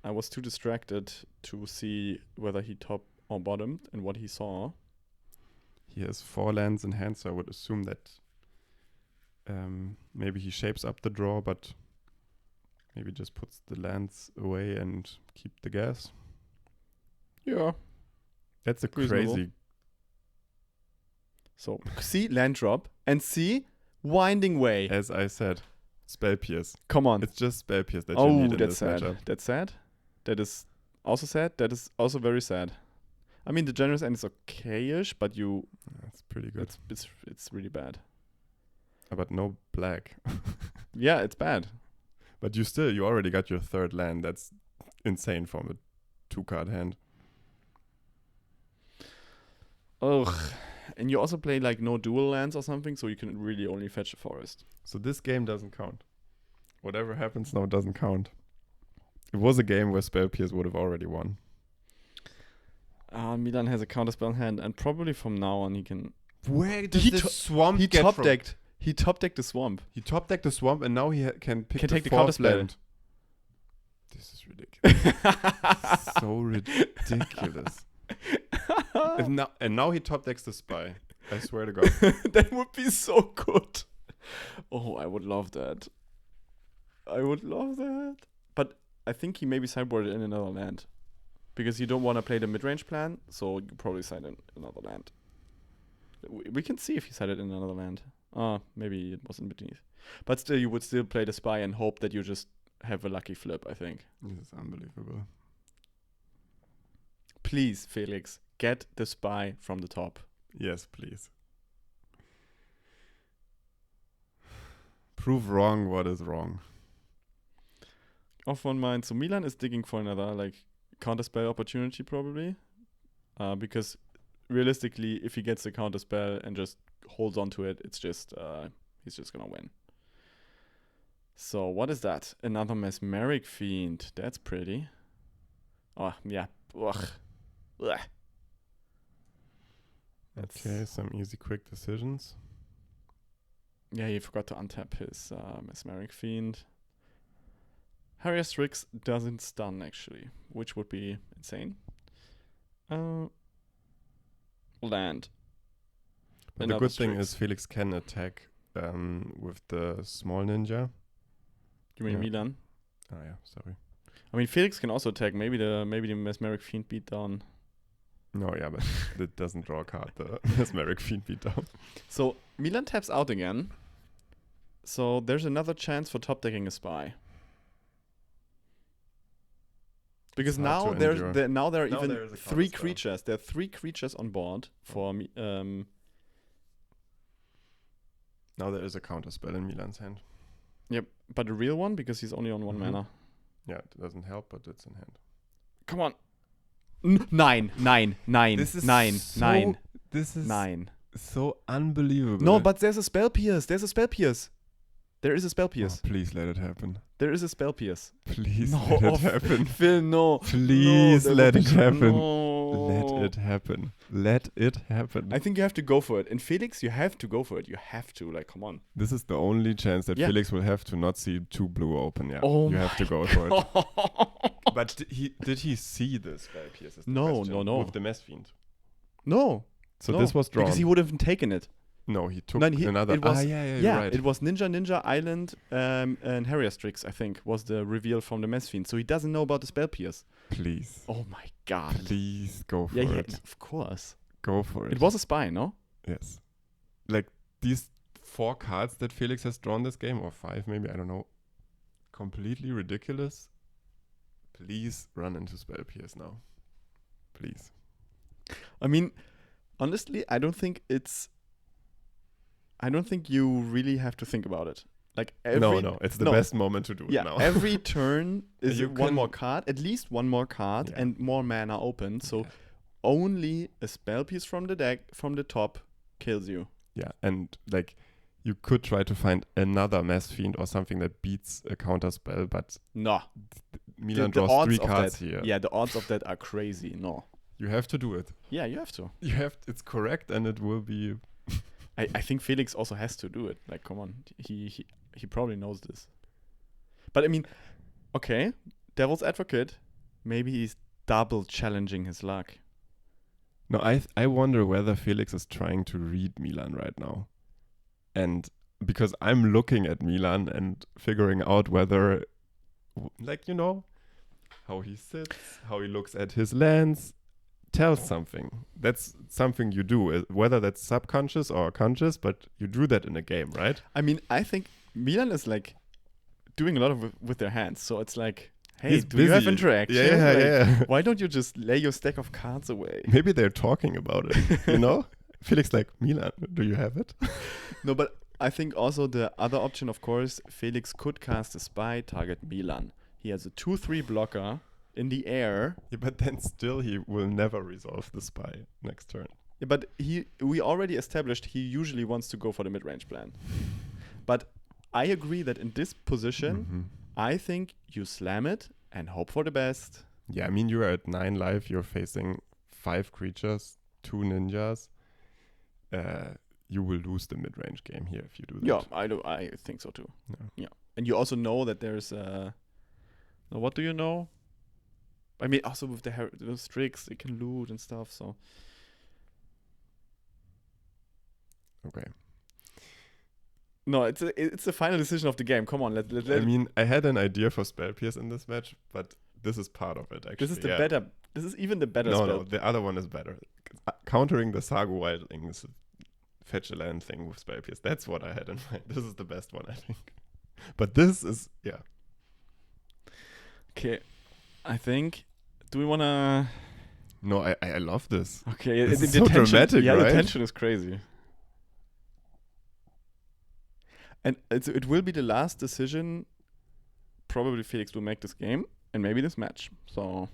I was too distracted to see whether he top or bottomed and what he saw. He has 4 lands in hand, so I would assume that maybe he shapes up the draw, but maybe just puts the lands away and keep the gas. Yeah. That's a reasonable. Crazy. So, see, land drop, and see, Winding Way. As I said, Spell Pierce. Come on. It's just Spell Pierce that you need in this matchup. That's sad. That is also sad. That is also very sad. I mean, the Generous End is okay-ish, but That's pretty good. It's really bad. But no black. Yeah, it's bad. But you already got your 3rd land. That's insane from a 2-card hand. Ugh. And you also play like no dual lands or something, so you can really only fetch a forest. So this game doesn't count. Whatever happens now doesn't count. It was a game where Spell Pierce would have already won. Milan has a counterspell hand, and probably from now on he can. Where did this swamp he get top from? decked. He top decked the swamp. He top decked the swamp, and now he can pick Can the take the 4th counterspell. land. This is ridiculous. So ridiculous. Now he top decks the spy. I swear to God. That would be so good. Oh, I would love that. But I think he maybe sideboarded in another land. Because you don't want to play the mid-range plan, so you probably side in another land. We can see if he sided in another land. Maybe it wasn't beneath. But still, you would still play the spy and hope that you just have a lucky flip, I think. This is unbelievable. Please, Felix, get the spy from the top. Yes, please. Prove wrong what is wrong. Off one mind. So Milan is digging for another counterspell opportunity probably. Because realistically, if he gets the counterspell and just holds on to it, it's just he's just gonna win. So what is that? Another Mesmeric Fiend. That's pretty. Oh yeah. Ugh. Ugh. Okay, some easy, quick decisions. Yeah, he forgot to untap his Mesmeric Fiend. Harrier Strix doesn't stun, actually, which would be insane. Land. But the good thing is Felix can attack with the small ninja. You mean Milan? Oh yeah, sorry. I mean, Felix can also attack. Maybe the Mesmeric Fiend beat down. No, yeah, but it doesn't draw a card. The Mesmeric Fiend beat down. So Milan taps out again. So there's another chance for top decking a spy. Because It's hard now to there endure. now there are Now even there is a 3 counterspell. creatures. There are 3 creatures on board for me. Now there is a counterspell in Milan's hand. Yep, but a real one because he's only on 1 Mhm. mana. Yeah, it doesn't help, but it's in hand. Come on. 9, 9, 9, This is 9, so- 9, This is 9. so unbelievable. No, but there's a spell pierce. There's a spell pierce. There is a spell Oh, pierce. please let it happen. There is a spell pierce. Please No, let it oh, happen. Phil, no. Please no, let that would it be happen. No. Let it happen. Let it happen. I think you have to go for it. In Felix, you have to go for it. You have to. Like, come on. This is the only chance that Yeah. Felix will have to not see 2 blue open. Yeah, Oh you have to my go for it. God. But did he see the spell pierce? is the No, question, no. With the Mess Fiend. No. So no, this was drawn. Because he would have taken it. No, he took No, another. it was, yeah, yeah, you're right. it was Ninja Island and Harrier-Strix, I think, was the reveal from the Mess Fiend. So he doesn't know about the spell pierce. Please, Oh my God. please go for Yeah, it. of course. Go for it. It was a spy, no? Yes. Like these 4 cards that Felix has drawn this game, or 5 maybe, I don't know. Completely ridiculous. Please run into spell pierce now. Please. I mean, honestly, I don't think you really have to think about it. Like No, it's the best moment to do it Yeah, now. every turn is You one can- more card, at least one more card, Yeah. and more mana open. So Yeah. only a spell piece from the deck, from the top, kills you. Yeah, and like you could try to find another Mass Fiend or something that beats a counter spell, but No. Milan The draws odds 3 of cards that, here. Yeah, the odds of that are crazy. No. You have to do it. Yeah, you have to. It's correct, and it will be. I think Felix also has to do it. Like, come on. He probably knows this. But I mean, okay, devil's advocate, maybe he's double challenging his luck. No, I wonder whether Felix is trying to read Milan right now, and because I'm looking at Milan and figuring out whether, like how he sits, how he looks at his lands, tells something. That's something you do, whether that's subconscious or conscious, but you do that in a game, right? I mean, I think Milan is like doing a lot of with their hands. So it's like, hey, He's do you have busy. interaction? Yeah, Like, yeah. Why don't you just lay your stack of cards away? Maybe they're talking about it, Felix like, Milan, do you have it? No, but I think also the other option, of course, Felix could cast a spy, target Milan. He has a 2/3 blocker in the air. Yeah, but then still he will never resolve the spy next turn. Yeah, but we already established he usually wants to go for the mid-range plan. But I agree that in this position, Mhm. I think you slam it and hope for the best. Yeah, I mean, you are at 9 life, you're facing 5 creatures, 2 ninjas. You will lose the mid-range game here if you do that. Yeah, I think so too. Yeah. And you also know that there's what do you know? I mean, also with the Strix, it can loot and stuff, so. Okay. No, it's the final decision of the game. Come on, let I mean, I had an idea for Spell Pierce in this match, but this is part of it, actually. this is the better. This is even the better No, spell. no, the other one is better. Countering the Sagu Wildling is a fetch a land thing with Spell Pierce. That's what I had in mind. This is the best one, I think. But this is, yeah. Okay, I think. Do we wanna? No, I love this. Okay, This the is so tension, dramatic, yeah, the right? tension is crazy. And it will be the last decision. Probably Felix will make this game and maybe this match. So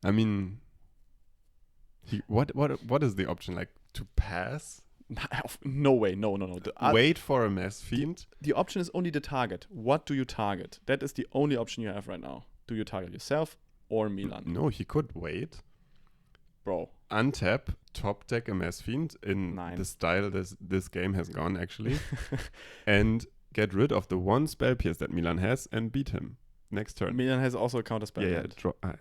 I mean, what is the option? Like, to pass? no way, no. Wait for a Mass Fiend? The option is only the target. What do you target? That is the only option you have right now. Do you target yourself or Milan? No, he could wait. Bro. Untap, top deck a Mass Fiend in Nine. the style this game has gone, actually. And get rid of the one Spell Pierce that Milan has and beat him next turn. Milan has also a counter spell. Yeah, hand. right.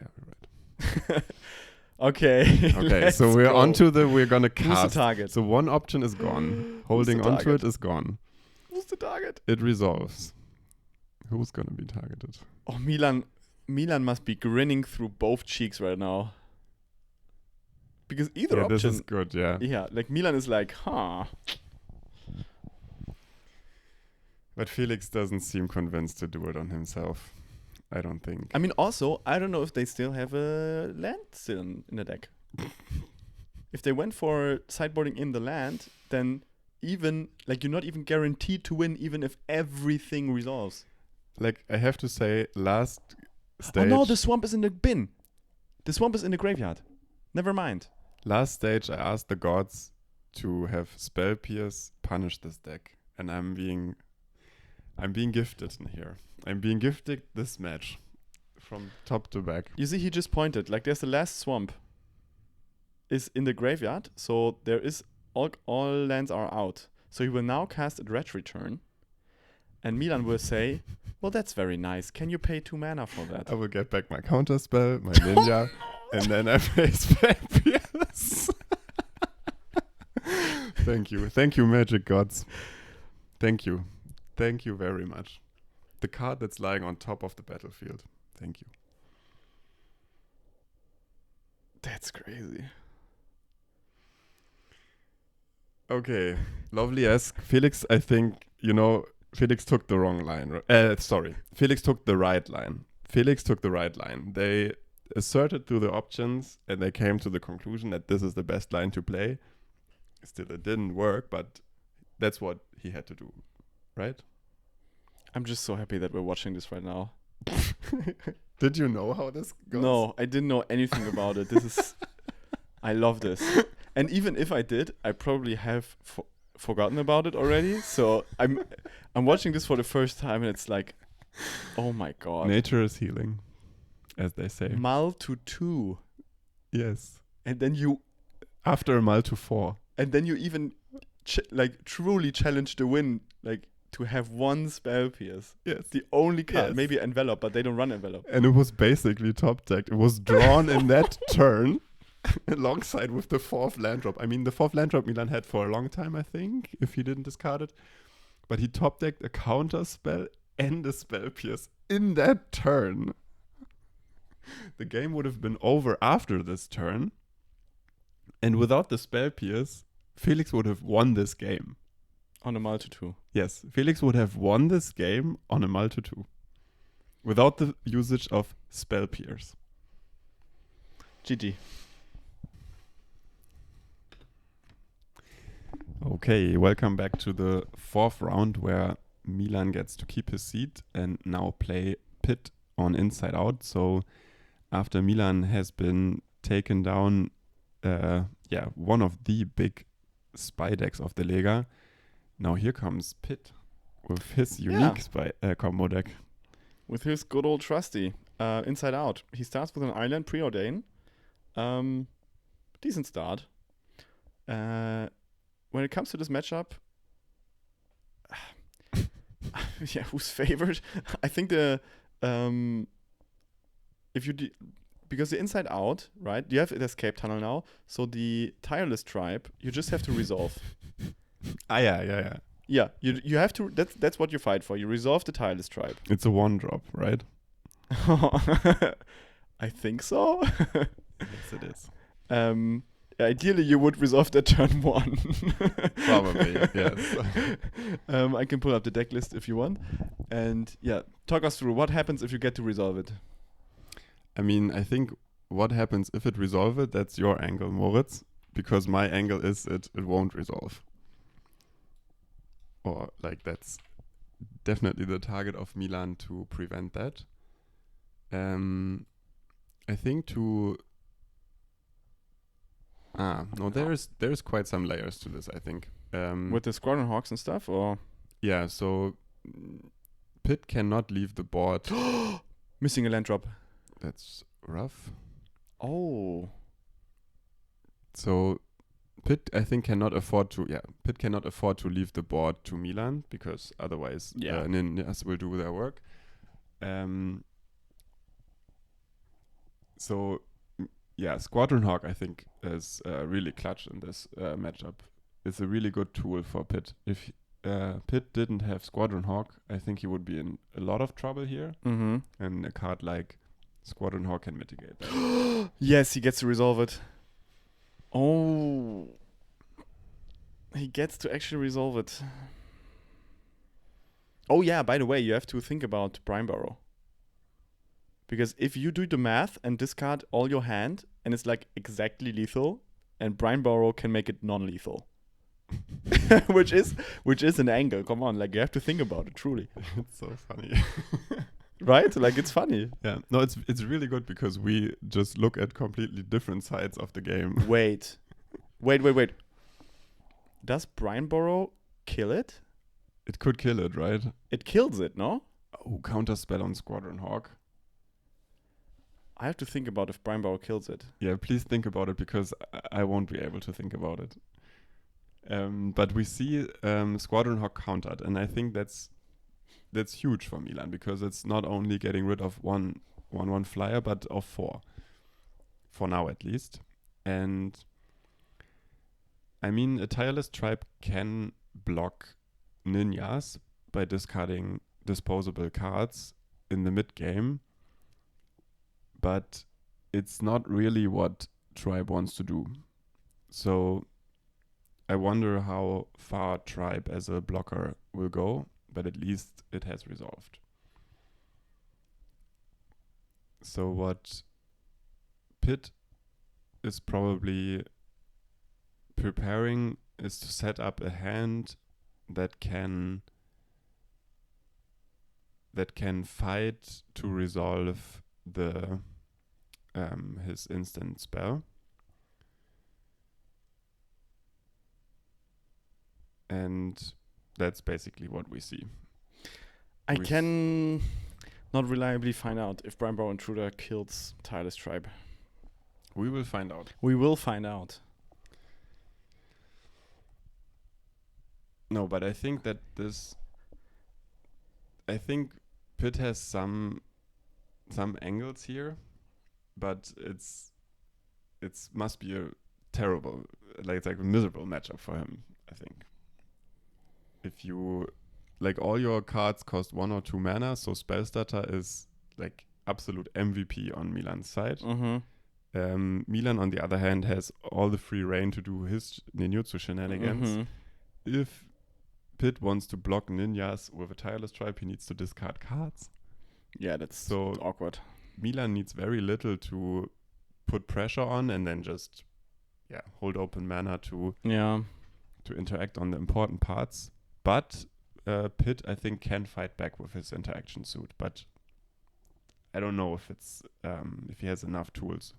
Okay. Okay, so let's we're go. we're gonna Who's the cast. target? So one option is gone. Who's the Holding onto target? it is gone. Who's the target? It resolves. Who's gonna be targeted? Oh, Milan must be grinning through both cheeks right now. Because either Yeah, option. this is good, yeah. Yeah, like Milan is like, huh. But Felix doesn't seem convinced to do it on himself. I don't think. I mean, also, I don't know if they still have a land still in the deck. If they went for sideboarding in the land, then even, like, you're not even guaranteed to win even if everything resolves. Like, I have to say, last stage... Oh no, the swamp is in the bin. The swamp is in the graveyard. Never mind. Last stage, I asked the gods to have Spell Pierce punish this deck. And I'm being gifted in here. I'm being gifted this match. From top to back. You see, he just pointed. Like, there's the last swamp is in the graveyard. So there is all lands are out. So he will now cast a Dredge Return. And Milan will say, well, that's very nice. Can you pay 2 mana for that? I will get back my counter spell, my ninja, and then I pay Spell Pierce. Thank you. Thank you, Magic Gods. Thank you. Thank you very much. The card that's lying on top of the battlefield. Thank you. That's crazy. Okay. Lovely-esque. Felix, I think, Felix took the wrong line. Felix took the right line. They asserted through the options and they came to the conclusion that this is the best line to play. Still, it didn't work, but that's what he had to do, right? I'm just so happy that we're watching this right now. Did you know how this goes? No, I didn't know anything about it. This is... I love this. And even if I did, I probably have forgotten about it already. So I'm watching this for the first time and it's like, oh my god. Nature is healing, as they say. Mull to 2. Yes. And then you... After a Mull to 4. And then you even truly challenge the win, like to have 1 Spell Pierce. Yes. The only card. Yes. Maybe Envelope, but they don't run Envelope. And it was basically top decked. It was drawn in that turn alongside with the 4th land drop. I mean, the 4th land drop Milan had for a long time, I think, if he didn't discard it. But he top decked a counter spell and a Spell Pierce in that turn. The game would have been over after this turn. And without the Spell Pierce, Felix would have won this game. On a Mull to 2. Yes, Felix would have won this game on a Mull to 2. Without the usage of Spell Pierce. GG. Okay, welcome back to the 4th round where Milan gets to keep his seat and now play Pit on Inside Out. So after Milan has been taken down, one of the big spy decks of the Lega, now here comes Pit with his unique spy combo deck. With his good old trusty Inside Out. He starts with an Island Preordain. Decent start. When it comes to this matchup, who's favored? I think because the Inside Out, right? You have the Escape Tunnel now, so the Tireless Tribe, you just have to resolve. Yeah. Yeah, you have to. That's what you fight for. You resolve the Tireless Tribe. It's a 1-drop, right? I think so. Yes, it is. Ideally, you would resolve that turn 1. Probably, yes. I can pull up the deck list if you want. And talk us through what happens if you get to resolve it. I mean, I think what happens if it resolve it, that's your angle, Moritz. Because my angle is it won't resolve. Or, like, that's definitely the target of Milan to prevent that. I think there's quite some layers to this, I think. With the Squadron Hawks and stuff, or? Yeah, so Pit cannot leave the board. Missing a land drop. That's rough. Oh. So Pit, I think, cannot afford to leave the board to Milan, because otherwise ninjas will do their work. Squadron Hawk, I think, is really clutch in this matchup. It's a really good tool for Pit. If Pit didn't have Squadron Hawk, I think he would be in a lot of trouble here. Mm-hmm. And a card like Squadron Hawk can mitigate that. Yes, he gets to resolve it. Oh. He gets to actually resolve it. Oh yeah, by the way, you have to think about Prime Burrow. Because if you do the math and discard all your hand, and it's like exactly lethal, and Brine Burrow can make it non-lethal. which is an angle. Come on, like you have to think about it truly. It's so funny. Right? Like it's funny. Yeah. No, it's really good because we just look at completely different sides of the game. Wait. Does Brine Burrow kill it? It could kill it, right? It kills it, no? Oh, counter spell on Squadron Hawk. I have to think about if Brine Burrow kills it. Yeah, please think about it because I won't be able to think about it. But we see Squadron Hawk countered, and I think that's huge for Milan because it's not only getting rid of one flyer, but of 4, for now at least. And I mean, a tireless tribe can block ninjas by discarding disposable cards in the mid game, but it's not really what tribe wants to do. So I wonder how far tribe as a blocker will go, but at least it has resolved. So what Pit is probably preparing is to set up a hand that can fight to resolve the his instant spell. And that's basically what we see. I can not reliably find out if Brine Burrow Intruder kills Tireless Tribe. We will find out. We will find out. No, but I think that I think Pit has some angles here, but it's must be a terrible, it's like a miserable matchup for him, I think. If you like all your cards cost 1 or 2 mana, so Spell Starter is like absolute MVP on Milan's side. Mm-hmm. Milan, on the other hand, has all the free reign to do his ninjutsu shenanigans. Mm-hmm. If Pit wants to block ninjas with a tireless tribe, he needs to discard cards. Yeah, that's so awkward. Milan needs very little to put pressure on, and then just hold open mana to interact on the important parts. But Pit, I think, can fight back with his interaction suit, but I don't know if it's if he has enough tools.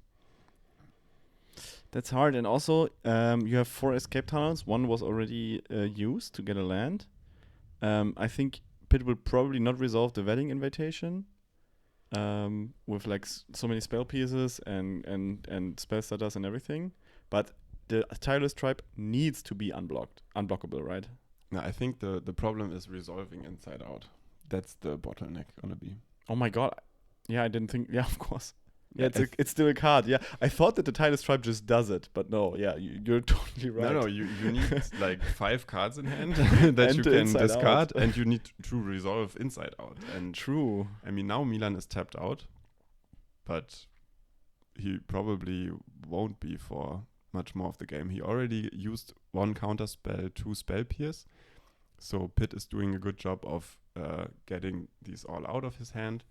That's hard, and also you have 4 escape tunnels. One was already used to get a land. I think Pit will probably not resolve the wedding invitation with like so many spell pieces and spell starters and everything. But the tireless tribe needs to be unblockable, right? No, I think the problem is resolving inside out. That's the bottleneck gonna be. Oh my god. Yeah, I didn't think. Yeah, of course. Yeah, it's still a card. Yeah, I thought that the tireless tribe just does it, but no. Yeah, you're totally right. No, you need like 5 cards in hand that you can discard, and you need to resolve inside out. And true. I mean, now Milan is tapped out, but he probably won't be for much more of the game. He already used 1 counter spell, 2 spell pierce, so Pit is doing a good job of getting these all out of his hand.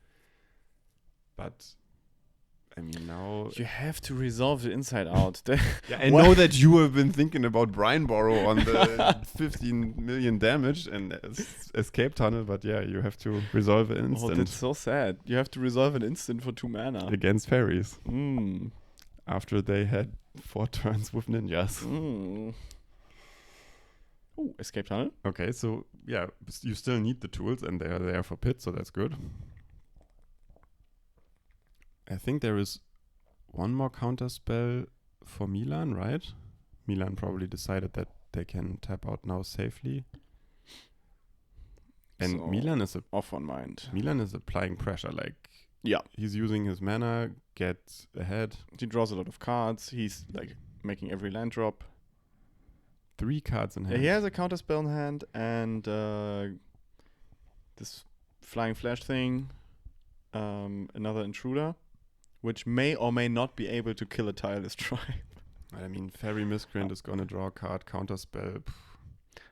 But I mean, now you have to resolve the inside out. Yeah, I know that you have been thinking about Brine Burrow on the 15 million damage and escape tunnel, but yeah, you have to resolve an instant. Oh, that's so sad. You have to resolve an instant for 2 mana against fairies. Mm. After they had 4 turns with ninjas. Mm. Oh, escape tunnel. Okay, so yeah, you still need the tools, and they are there for Pit, so that's good. I think there is 1 more counter spell for Milan, right? Milan probably decided that they can tap out now safely. And so Milan is off on mind. Milan is applying pressure, like he's using his mana, get ahead. He draws a lot of cards. He's like making every land drop. 3 cards in hand. Yeah, he has a counter spell in hand and this flying flash thing, another intruder, which may or may not be able to kill a tireless tribe. I mean, Fairy Miscreant is gonna draw a card, counter spell.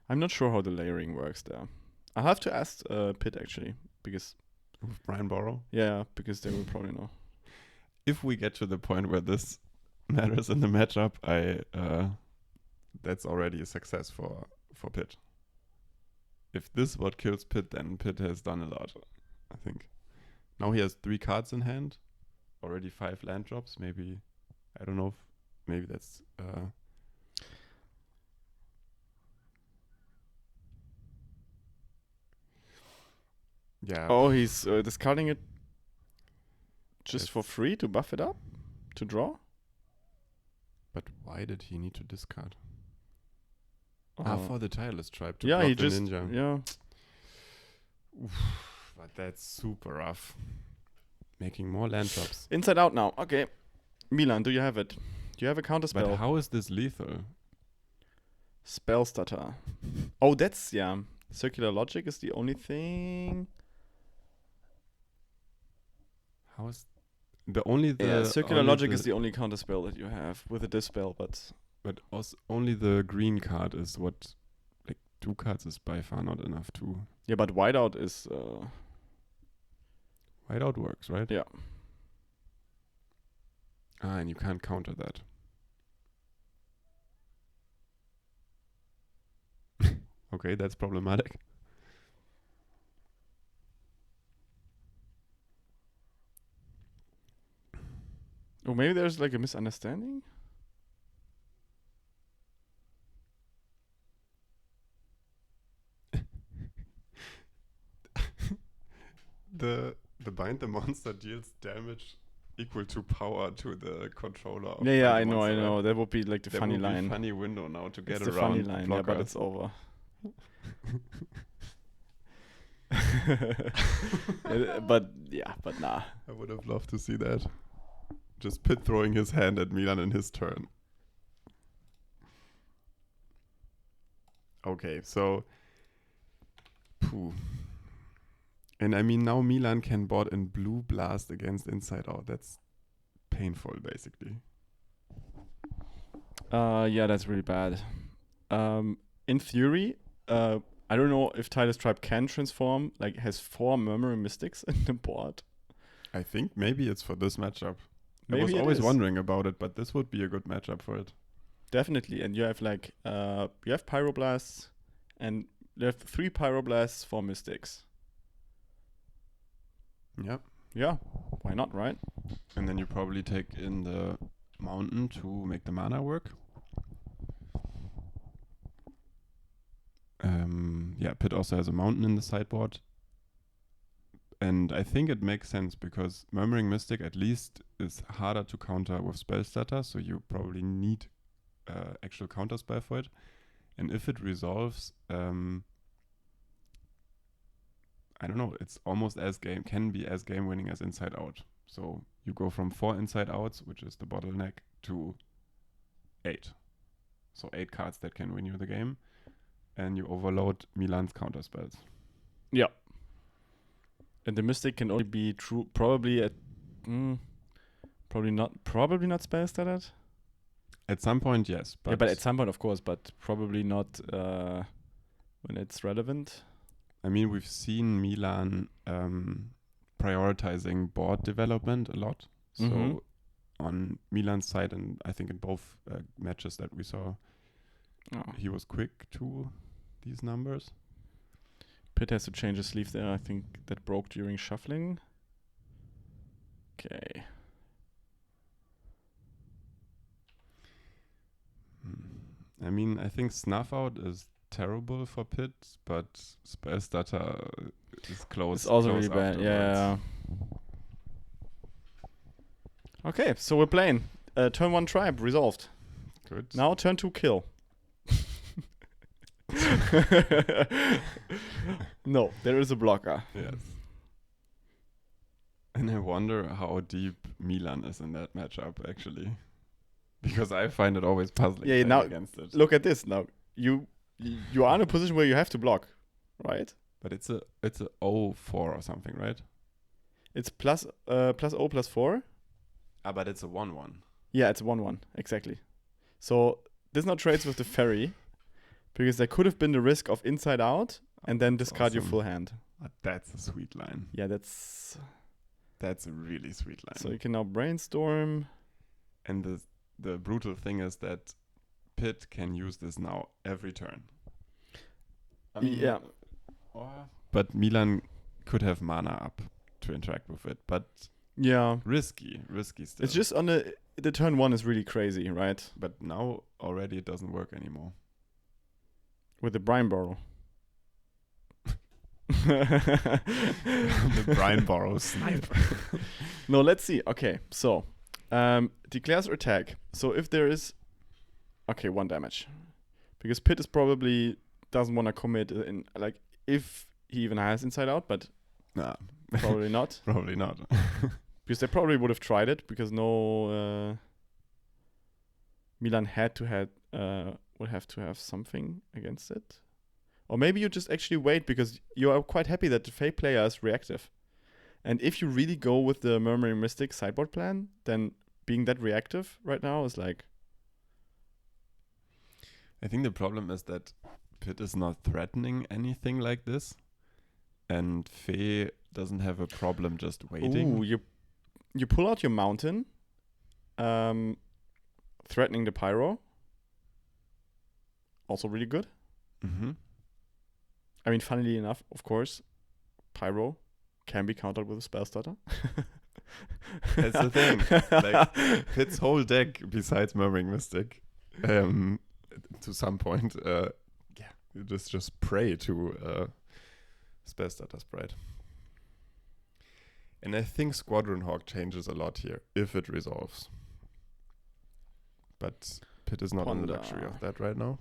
I'm not sure how the layering works there. I'll have to ask Pit actually, because With Brian Borrow. Yeah, because they will probably know. If we get to the point where this matters in the matchup, that's already a success for Pitt. If this is what kills Pitt, then Pitt has done a lot, I think. Now he has 3 cards in hand, already 5 land drops. Maybe, I don't know, maybe that's... yeah. Oh, he's discarding it just for free to buff it up? To draw? But why did he need to discard? Oh. For the Tireless Tribe to yeah, block he the just ninja. yeah. But that's super rough. Making more land drops. Inside out now. Okay. Milan, do you have it? Do you have a counter spell? But how is this lethal? Spell stutter. Oh, that's Circular Logic is the only thing. How is the only the Circular only Logic the, is the only counter spell that you have with a dispel, but also only the green card is what, like 2 cards is by far not enough to. yeah, but whiteout is Whiteout works, right? yeah. And you can't counter that. Okay, that's problematic. Oh, maybe there's like a misunderstanding. The bind the monster deals damage equal to power to the controller. Of Yeah, I bind the know. monster. That would be like the There funny will be a line. funny window now to get It's the around funny line, yeah, but blockers. it's over. But nah. I would have loved to see that. Just Pitt throwing his hand at Milan in his turn. Okay, so... Phew. And I mean, now Milan can board in Blue Blast against Inside Out. That's painful, basically. Yeah, that's really bad. In theory, I don't know if Tireless Tribe can transform, like has 4 Murmuring Mystics in the board. I think maybe it's for this matchup. Maybe I was it always is. wondering about it, but this would be a good matchup for it. Definitely, and you have like you have Pyroblasts, and you have 3 Pyroblasts, 4 Mystics. Yep. Yeah, why not, right? And then you probably take in the mountain to make the mana work. Yeah, Pitt also has a mountain in the sideboard. And I think it makes sense because Murmuring Mystic at least is harder to counter with Spell Stutter, so you probably need actual counter spell for it. And if it resolves, I don't know, it's almost can be as game winning as Inside Out. So you go from 4 Inside Outs, which is the bottleneck, to 8. So 8 cards that can win you the game. And you overload Milan's counter spells. Yeah. And the Mystic can only be true, probably not spell stuttered. At some point, yes. But at some point, of course, but probably not when it's relevant. I mean, we've seen Milan prioritizing board development a lot. So on Milan's side, and I think in both matches that we saw, he was quick to these numbers. Pitt has to change his sleeve there. I think that broke during shuffling. Okay. I mean, I think Snuff Out is terrible for Pitt, but Spell Stutter is close. It's also close really bad. afterwards. Yeah. Okay, so we're playing. Turn 1 Tribe resolved. Good. Now turn 2 Kill. No, there is a blocker. Yes. And I wonder how deep Milan is in that matchup, actually. Because I find it always puzzling now against it. Look at this. Now you are in a position where you have to block, right? But it's a 0-4 or something, right? It's plus 0+4. But it's a 1-1. Yeah, it's 1-1 exactly. So this now trades with the ferry, because there could have been the risk of Inside Out and then discard your awesome. full hand. That's a sweet line. Yeah, that's a really sweet line. So you can now brainstorm. And the brutal thing is that Pit can use this now every turn. I mean, Yeah. But Milan could have mana up to interact with it, but Yeah. risky still. It's just on the turn 1 is really crazy, right? But now already it doesn't work anymore. With the Brian Borrow. The Brian Borrow sniper. No, let's see. Okay, so declares attack. So if there is 1 damage, because Pit is probably doesn't want to commit in, like, if he even has Inside Out, but Nah, probably not, probably not. because they probably would have tried it, because no Milan would have to have something against it. Or maybe you just actually wait, because you are quite happy that the Fey player is reactive. And if you really go with the Murmuring Mystic sideboard plan, then being that reactive right now is like... I think the problem is that Pit is not threatening anything like this. And Fey doesn't have a problem just waiting. Ooh, you pull out your mountain, threatening the Pyro. Also really good. Mm-hmm. I mean, funnily enough, of course, Pyro can be countered with a spell stutter. That's the thing. Like, Pit's whole deck, besides Murmuring Mystic, to some point, you just pray to spell stutter sprite. And I think Squadron Hawk changes a lot here, if it resolves. But Pit is not in the luxury of that right now.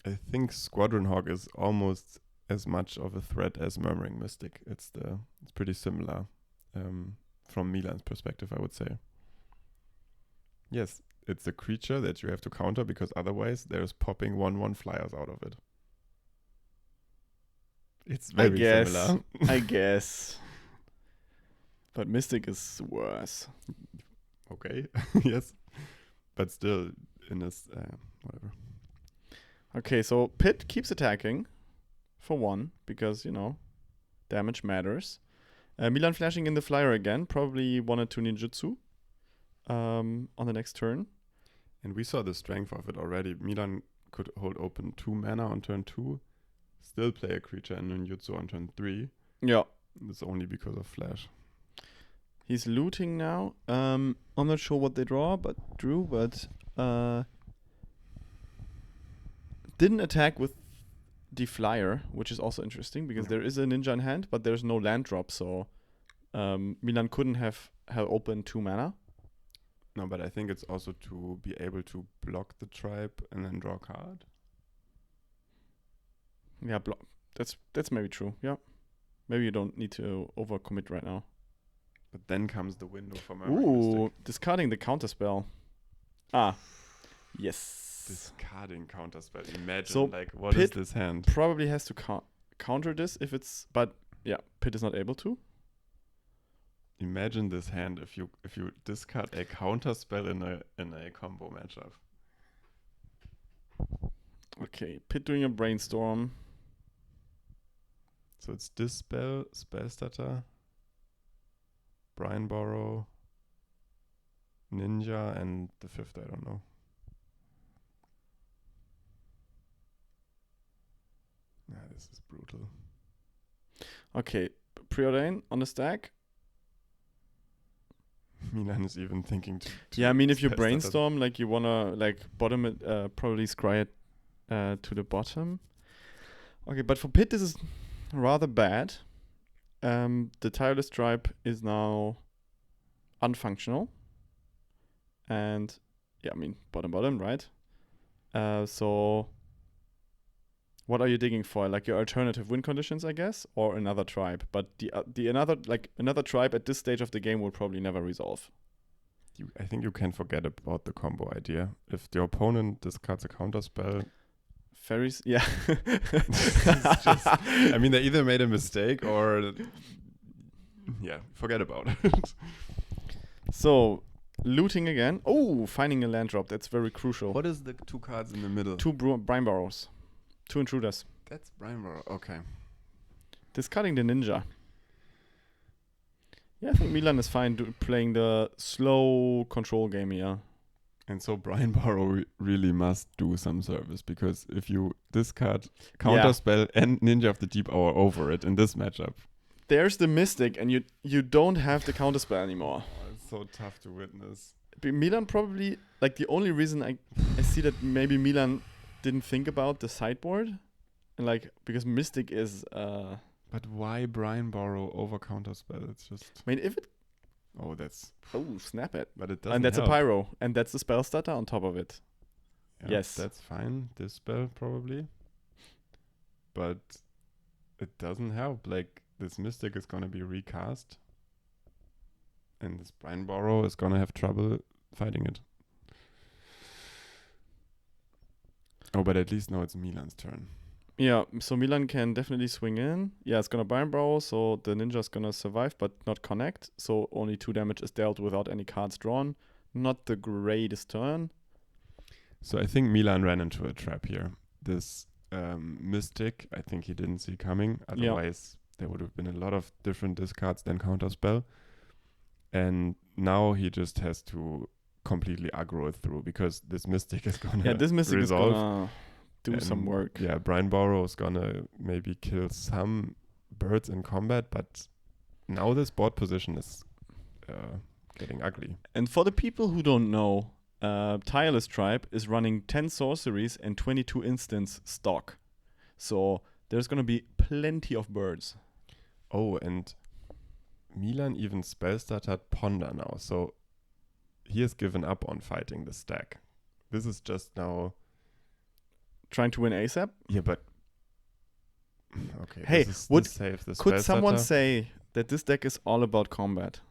I think Squadron Hawk is almost as much of a threat as Murmuring Mystic. It's pretty similar from Milan's perspective, I would say. Yes, it's a creature that you have to counter, because otherwise there's popping 1/1 flyers out of it. It's very similar. I guess. But Mystic is worse. Okay, yes. But still, in this, whatever. Okay, so Pit keeps attacking for 1, because, damage matters. Milan flashing in the flyer again, probably 1 or 2 ninjutsu on the next turn. And we saw the strength of it already. Milan could hold open 2 mana on turn 2, still play a creature and ninjutsu on turn 3. Yeah. It's only because of flash. He's looting now. I'm not sure what they drew, but didn't attack with the flyer, which is also interesting, because there is a ninja in hand, but there's no land drop, so Milan couldn't have open 2 mana. No, but I think it's also to be able to block the tribe and then draw a card. Yeah, that's maybe true. Yeah, maybe you don't need to overcommit right now. But then comes the window for my discarding the counterspell. Yes. Discarding counterspell. Imagine, so what Pit is this hand? Probably has to counter this if it's, but yeah, Pit is not able to. Imagine this hand if you discard a counterspell in a combo matchup. Okay, Pit doing a brainstorm. So it's Dispel, Spell Stutter, Brian Borrow, Ninja, and the 5th, I don't know. This is brutal. Okay, Preordain on the stack. Milan is even thinking to yeah, I mean, if you brainstorm, like, you wanna, like, bottom it, probably scry it to the bottom. Okay, but for Pit, this is rather bad. The Tireless Tribe is now unfunctional. And, yeah, I mean, bottom, right? So, what are you digging for? Like, your alternative win conditions, I guess, or another tribe? But another tribe at this stage of the game will probably never resolve. I think you can forget about the combo idea. If the opponent discards a counterspell, Fairies, yeah. I mean, they either made a mistake or, forget about it. So, looting again. Oh, finding a land drop. That's very crucial. What is the 2 cards in the middle? 2 Brine Burrows. 2 intruders. That's Brine Burrow. Okay. Discarding the ninja. Yeah, I think Milan is fine playing the slow control game here. And so Brine Burrow really must do some service, because if you discard Counterspell and Ninja of the Deep Hour over it in this matchup. There's the Mystic, and you don't have the Counterspell anymore. Oh, it's so tough to witness. Milan probably, like, the only reason I see that maybe Milan didn't think about the sideboard, and like, because Mystic is But why Brine Burrow over Counterspell? It's just... I mean, if it... Oh, that's... Oh, snap it. But it doesn't And that's help. a Pyro. And that's the spell starter on top of it. Yeah, Yes. That's fine. This spell, probably. But it doesn't help. Like, this Mystic is going to be recast. And this Brine Burrow is going to have trouble fighting it. Oh, but at least now it's Milan's turn. Yeah, so Milan can definitely swing in. Yeah, it's gonna Brine Burrow, so the ninja's gonna survive but not connect. So only 2 damage is dealt without any cards drawn. Not the greatest turn. So I think Milan ran into a trap here. This Mystic, I think he didn't see coming. Otherwise, there would have been a lot of different discards than Counterspell. And now he just has to completely aggro it through, because this Mystic is gonna This Mystic resolve. is gonna do some work. Yeah, Brine Burrow is gonna maybe kill some birds in combat, but now this board position is getting ugly. And for the people who don't know, Tireless Tribe is running 10 sorceries and 22 instants stock. So there's gonna be plenty of birds. Oh, and Milan even spell started Ponder now, so he has given up on fighting the stack. This is just now Trying to win ASAP? Yeah, but okay. Hey, could someone say that this deck is all about combat?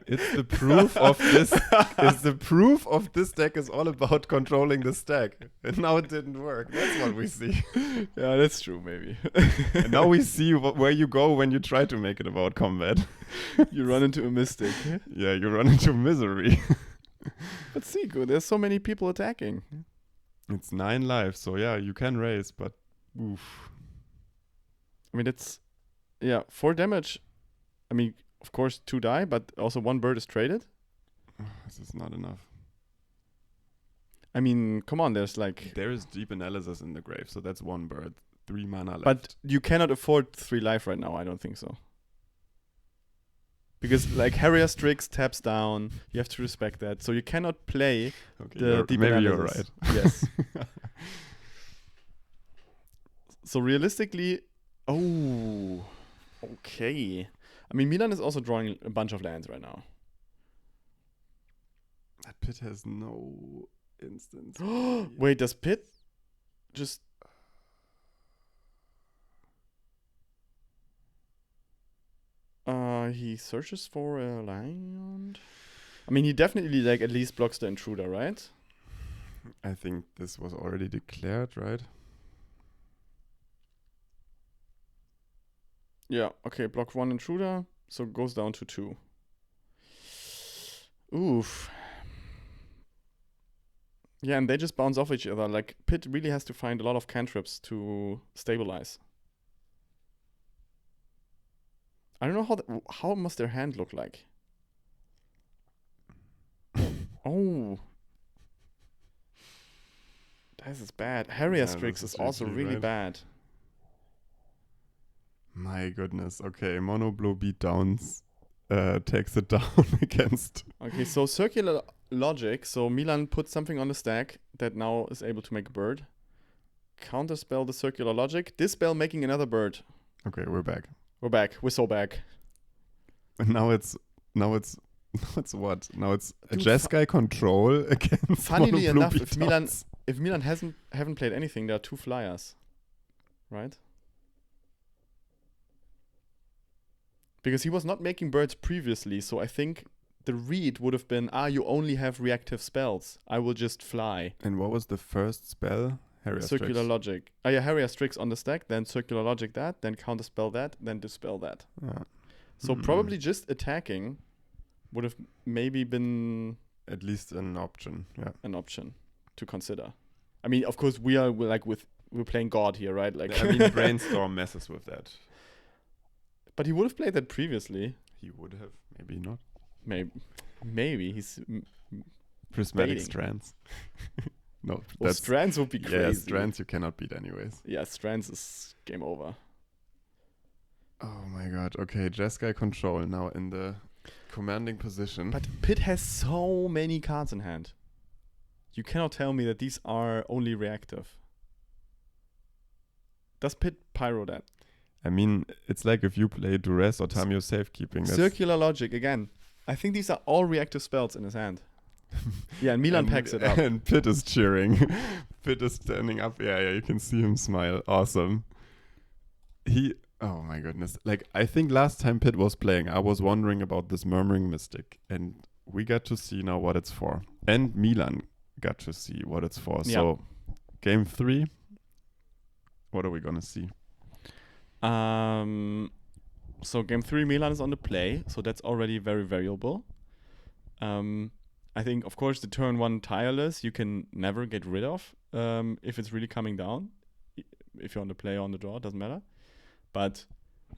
It's the proof of this. It's the proof of this deck is all about controlling the stack. And now it didn't work. That's what we see. Yeah, that's true. Maybe. And now we see where you go when you try to make it about combat. You run into a Mystic. Yeah, you run into misery. But see, good. There's so many people attacking. It's 9 lives, so yeah, you can raise, but oof. I mean, it's 4 damage. I mean, of course, 2 die, but also 1 bird is traded. This is not enough. I mean, come on. There is deep analysis in the grave, so that's 1 bird, 3 mana left. But you cannot afford 3 life right now. I don't think so. Because Harrier Strix taps down, you have to respect that. So you cannot play the deep maybe analysis. You're right. Yes. So realistically, okay. I mean, Milan is also drawing a bunch of lands right now. That pit has no instance. Wait, does Pit just... he searches for a land. I mean, he definitely at least blocks the intruder, right? I think this was already declared, right? Yeah. Okay. Block 1 intruder, so it goes down to 2. Oof. Yeah, and they just bounce off each other. Pit really has to find a lot of cantrips to stabilize. I don't know how must their hand look like. Oh. This is bad. Harrier Strix is also really bad. My goodness. Okay, Mono Blue Beatdowns takes it down against... Okay, so Circular Logic. So Milan puts something on the stack that now is able to make a bird. Counterspell the Circular Logic. This spell making another bird. Okay, we're back. We're back. We're so back. And now it's what? Now it's a Jeskai control against Funnily Mono Blue enough, if Milan haven't played anything, there are 2 flyers. Right? Because he was not making birds previously, so I think the read would have been, you only have reactive spells. I will just fly. And what was the first spell? Harrier Circular Strix. Logic. Harrier Strix on the stack, then Circular Logic that, then Counterspell that, then Dispel that. Yeah. So probably just attacking would have maybe been at least an option. Yeah, an option to consider. I mean, of course, we're playing God here, right? Like, I mean, Brainstorm messes with that. But he would have played that previously. He would have, maybe not. Maybe he's Prismatic baiting. Strands. No, well, Strands would be crazy. Yeah, Strands you cannot beat anyways. Yeah, Strands is game over. Oh my god. Okay, Jeskai control now in the commanding position. But Pit has so many cards in hand. You cannot tell me that these are only reactive. Does Pit pyro that? I mean, it's like if you play Duress or Tamio Safekeeping. Circular Logic, again. I think these are all reactive spells in his hand. Yeah, and Milan packs it up. And Pit is cheering. Pit is standing up. Yeah, you can see him smile. Awesome. Oh my goodness. Like, I think last time Pit was playing, I was wondering about this Murmuring Mystic. And we got to see now what it's for. And Milan got to see what it's for. Yeah. So, game 3, what are we going to see? So game 3 Milan is on the play, so that's already very variable. I think, of course, the turn 1 Tireless you can never get rid of if it's really coming down. If you're on the play or on the draw, doesn't matter. But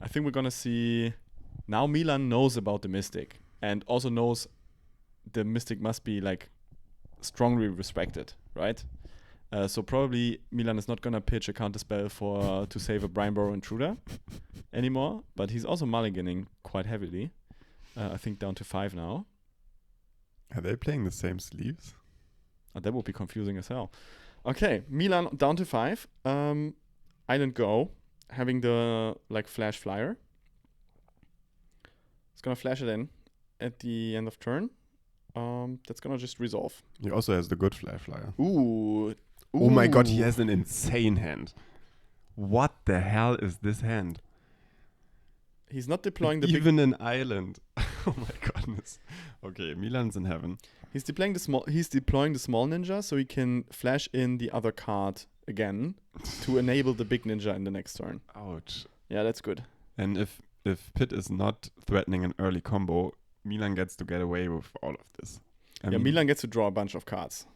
I think we're going to see... Now Milan knows about the Mystic and also knows the Mystic must be like strongly respected, right? So probably Milan is not going to pitch a counterspell to save a Brineborrow Intruder anymore, but he's also mulliganing quite heavily. I think down to 5 now. Are they playing the same sleeves? That would be confusing as hell. Okay, Milan down to 5. Island Go, having the flash flyer. It's going to flash it in at the end of turn. That's going to just resolve. He also has the good flash flyer. Ooh. Oh my god, he has an insane hand. What the hell is this hand? He's not deploying the even an island. Oh my goodness. Okay, Milan's in heaven. He's deploying the small ninja so he can flash in the other card again to enable the big ninja in the next turn. Ouch. Yeah, that's good. And if Pit is not threatening an early combo, Milan gets to get away with all of this. I mean, Milan gets to draw a bunch of cards.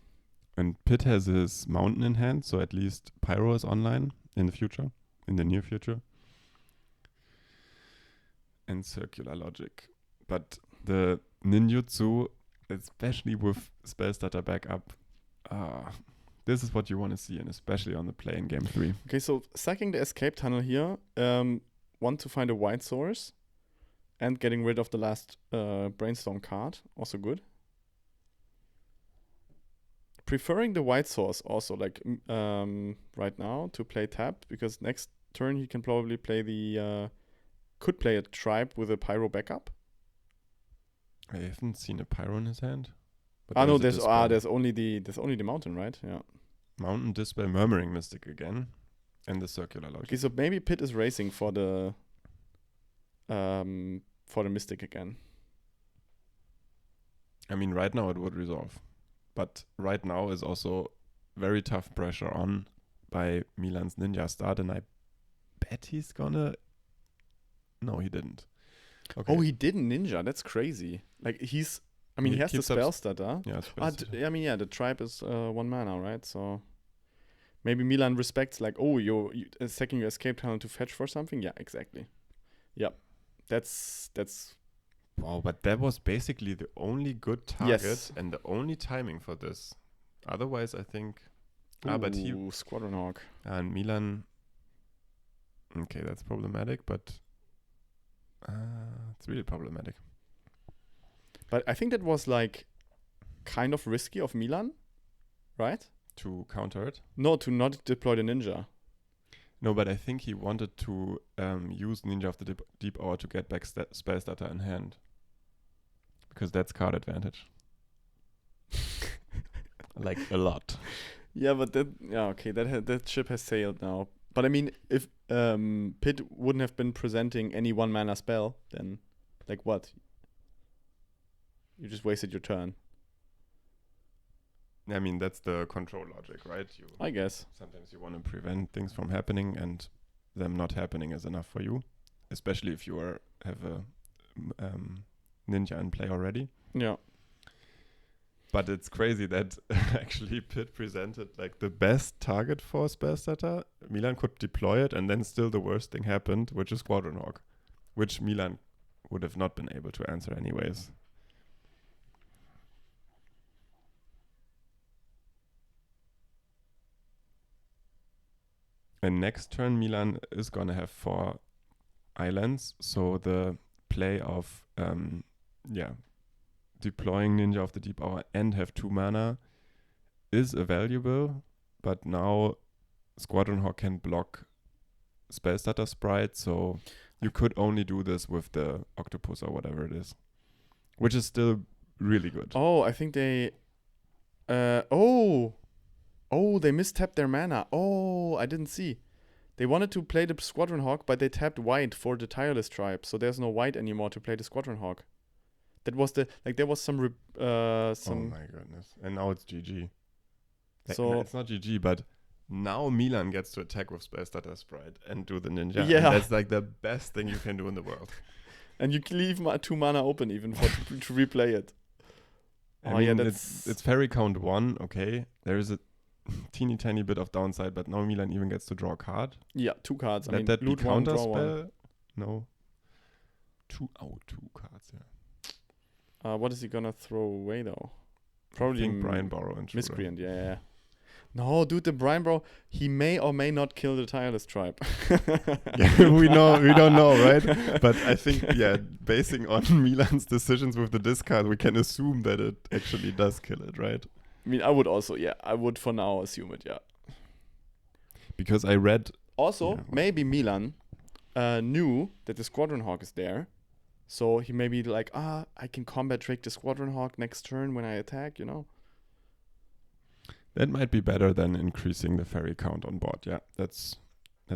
And Pit has his mountain in hand, so at least Pyro is online in the near future. And Circular Logic. But the ninjutsu, especially with Spellstarter backup, this is what you want to see, and especially on the play in game 3. Okay, so sacking the escape tunnel here, want to find a white source, and getting rid of the last brainstorm card, also good. Preferring the white source also, right now, to play tap, because next turn he can probably play could play a tribe with a pyro backup. I haven't seen a pyro in his hand. There's only the mountain, right? Yeah. Mountain Dispel, Murmuring Mystic again, and the Circular Logic. Okay, so maybe Pit is racing for the Mystic again. I mean, right now it would resolve. But right now is also very tough pressure on by Milan's Ninja start, and I bet he's gonna... No, he didn't. Okay. Oh, he didn't Ninja. That's crazy. He has the Spellstarter. Yeah, the tribe is 1 mana, right? So maybe Milan respects, you're second your escape tunnel to fetch for something? Yeah, exactly. Yep. That's... Wow, but that was basically the only good target and the only timing for this. Otherwise, I think... but he... Squadron Hawk. And Milan... Okay, that's problematic, but... it's really problematic. But I think that was, kind of risky of Milan, right? To counter it? No, to not deploy the ninja. No, but I think he wanted to use Ninja of the Deep Hour to get back Spellstarter in hand. Because that's card advantage. A lot. Yeah, but that ship has sailed now. But I mean, if Pit wouldn't have been presenting any 1 mana spell, then what? You just wasted your turn. I mean, that's the control logic, right? I guess. Sometimes you want to prevent things from happening, and them not happening is enough for you. Especially if you have a Ninja in play already. Yeah. But it's crazy that actually Pitt presented like the best target for Spellstutter. Milan could deploy it, and then still the worst thing happened, which is Squadron Hawk, which Milan would have not been able to answer anyways. And next turn, Milan is gonna have 4 islands, so the play of deploying Ninja of the Deep Hour and have 2 mana is valuable, but now Squadron Hawk can block Spellstutter Sprite, so you could only do this with the Octopus or whatever it is, which is still really good. Oh, I think they... they mistapped their mana. Oh, I didn't see. They wanted to play the Squadron Hawk, but they tapped white for the Tireless Tribe, so there's no white anymore to play the Squadron Hawk. That was there was some Oh my goodness. And now it's GG. So it's not GG, but now Milan gets to attack with Spellstutter Sprite and do the Ninja. Yeah. And that's like the best thing you can do in the world. And you can leave 2 mana open even for to replay it. I mean, it's Fairy Count 1, okay. There is a teeny tiny bit of downside, but now Milan even gets to draw a card. Yeah, 2 cards. Let that be counter spell? No. 2 cards, yeah. What is he gonna throw away though? Probably Brian Borrow and Miscreant, yeah. No, dude, the Brian Borrow, he may or may not kill the Tireless Tribe. Yeah, we don't know, right? But I think, basing on Milan's decisions with the discard, we can assume that it actually does kill it, right? I mean, I would for now assume it, yeah. Because I read... Also, maybe Milan knew that the Squadron Hawk is there. So he may be like, I can combat trick the Squadron Hawk next turn when I attack, you know? That might be better than increasing the fairy count on board. Yeah, that's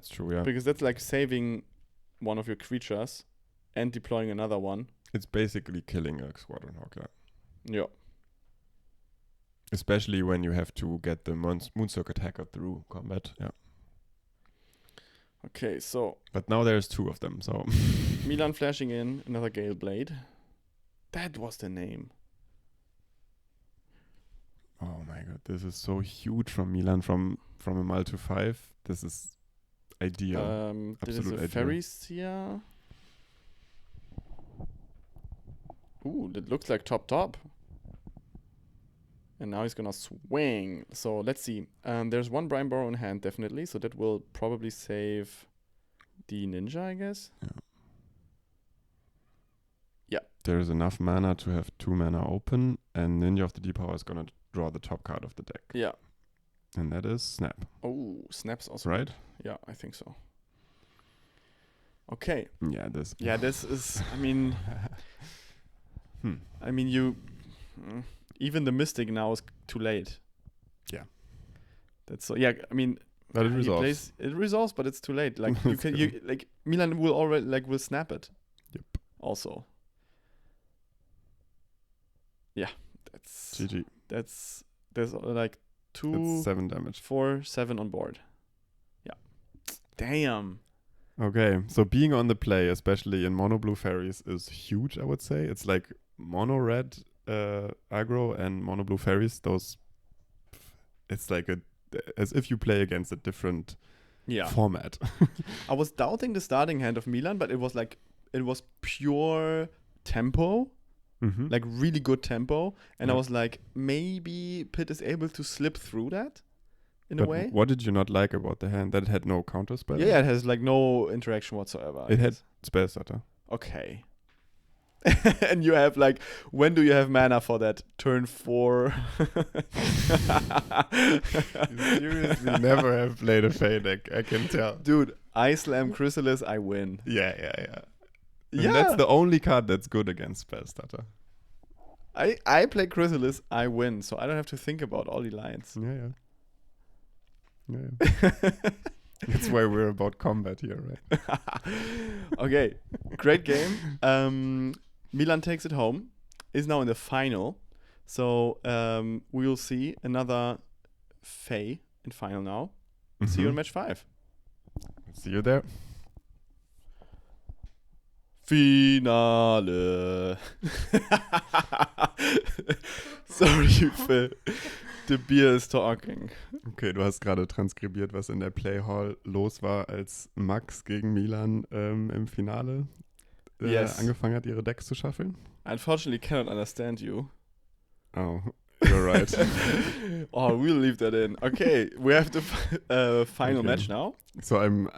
true, yeah. Because that's like saving one of your creatures and deploying another one. It's basically killing a Squadron Hawk, yeah. Yeah. Especially when you have to get the Moon Circuit Hacker through combat, yeah. Okay, so... But now there's 2 of them, so... Milan flashing in, another Gale Blade. That was the name. Oh my god, this is so huge from Milan, from a Mal to 5. This is ideal. This is a Pharisee. Ooh, that looks like top. And now he's gonna swing. So let's see. There's 1 Brian Borrow in hand, definitely. So that will probably save the Ninja, I guess. Yeah. There's enough mana to have 2 mana open, and Ninja of the Deep Hour is gonna draw the top card of the deck. Yeah. And that is Snap. Oh, Snap's also right. Good. Yeah, I think so. Okay. Yeah, this. Yeah, this is. I mean. I mean, you. Even the Mystic now is too late. Yeah. That's so. Yeah, I mean. But it resolves. It resolves, but it's too late. Like you can. Like Milan will already will snap it. Yep. Also. Yeah, that's GG. There's like 2. That's 7 damage. 4, 7 on board. Yeah. Damn. Okay, so being on the play, especially in mono blue fairies, is huge. I would say it's like mono red aggro and mono blue fairies. Those, it's like as if you play against a different format. I was doubting the starting hand of Milan, but it was pure tempo. Mm-hmm. Like really good tempo, and I was like, maybe Pitt is able to slip through that in a way. What did you not like about the hand? That it had no counter spell? Yeah, it has like no interaction whatsoever. It had Spellstutter. Okay. And you have like, when do you have mana for that? Turn 4. You seriously never have played a Fey deck, I can tell. Dude, I slam Chrysalis, I win. Yeah. And that's the only card that's good against Spellstutter. I play Chrysalis, I win, so I don't have to think about all the lines. Yeah. That's why we're about combat here, right? Okay, great game. Milan takes it home, is now in the final. So we will see another Fey in final now. See you in match 5. See you there. Finale. Sorry, Phil. The beer is talking. Okay, du hast gerade transkribiert, was in der Play Hall los war, als Max gegen Milan im Finale angefangen hat, ihre Decks zu schaffeln. Unfortunately, cannot understand you. Oh, you're right. Oh, we'll leave that in. Okay, we have the final match now. So I'm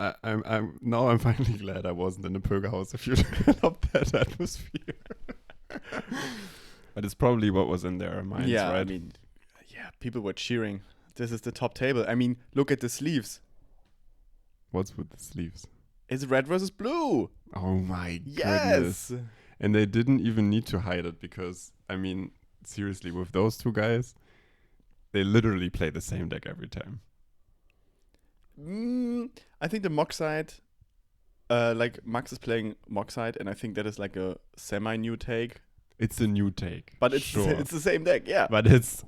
finally glad I wasn't in the Pögerhaus if you developed that atmosphere. But it's probably what was in their minds, right? I mean, people were cheering. This is the top table. I mean, look at the sleeves. What's with the sleeves? It's red versus blue. Oh my goodness. And they didn't even need to hide it because, I mean, seriously, with those two guys, they literally play the same deck every time. I think the Moxite, like Max is playing Moxite, and I think that is like a semi-new take. It's a new take, but it's the same deck, yeah. But it's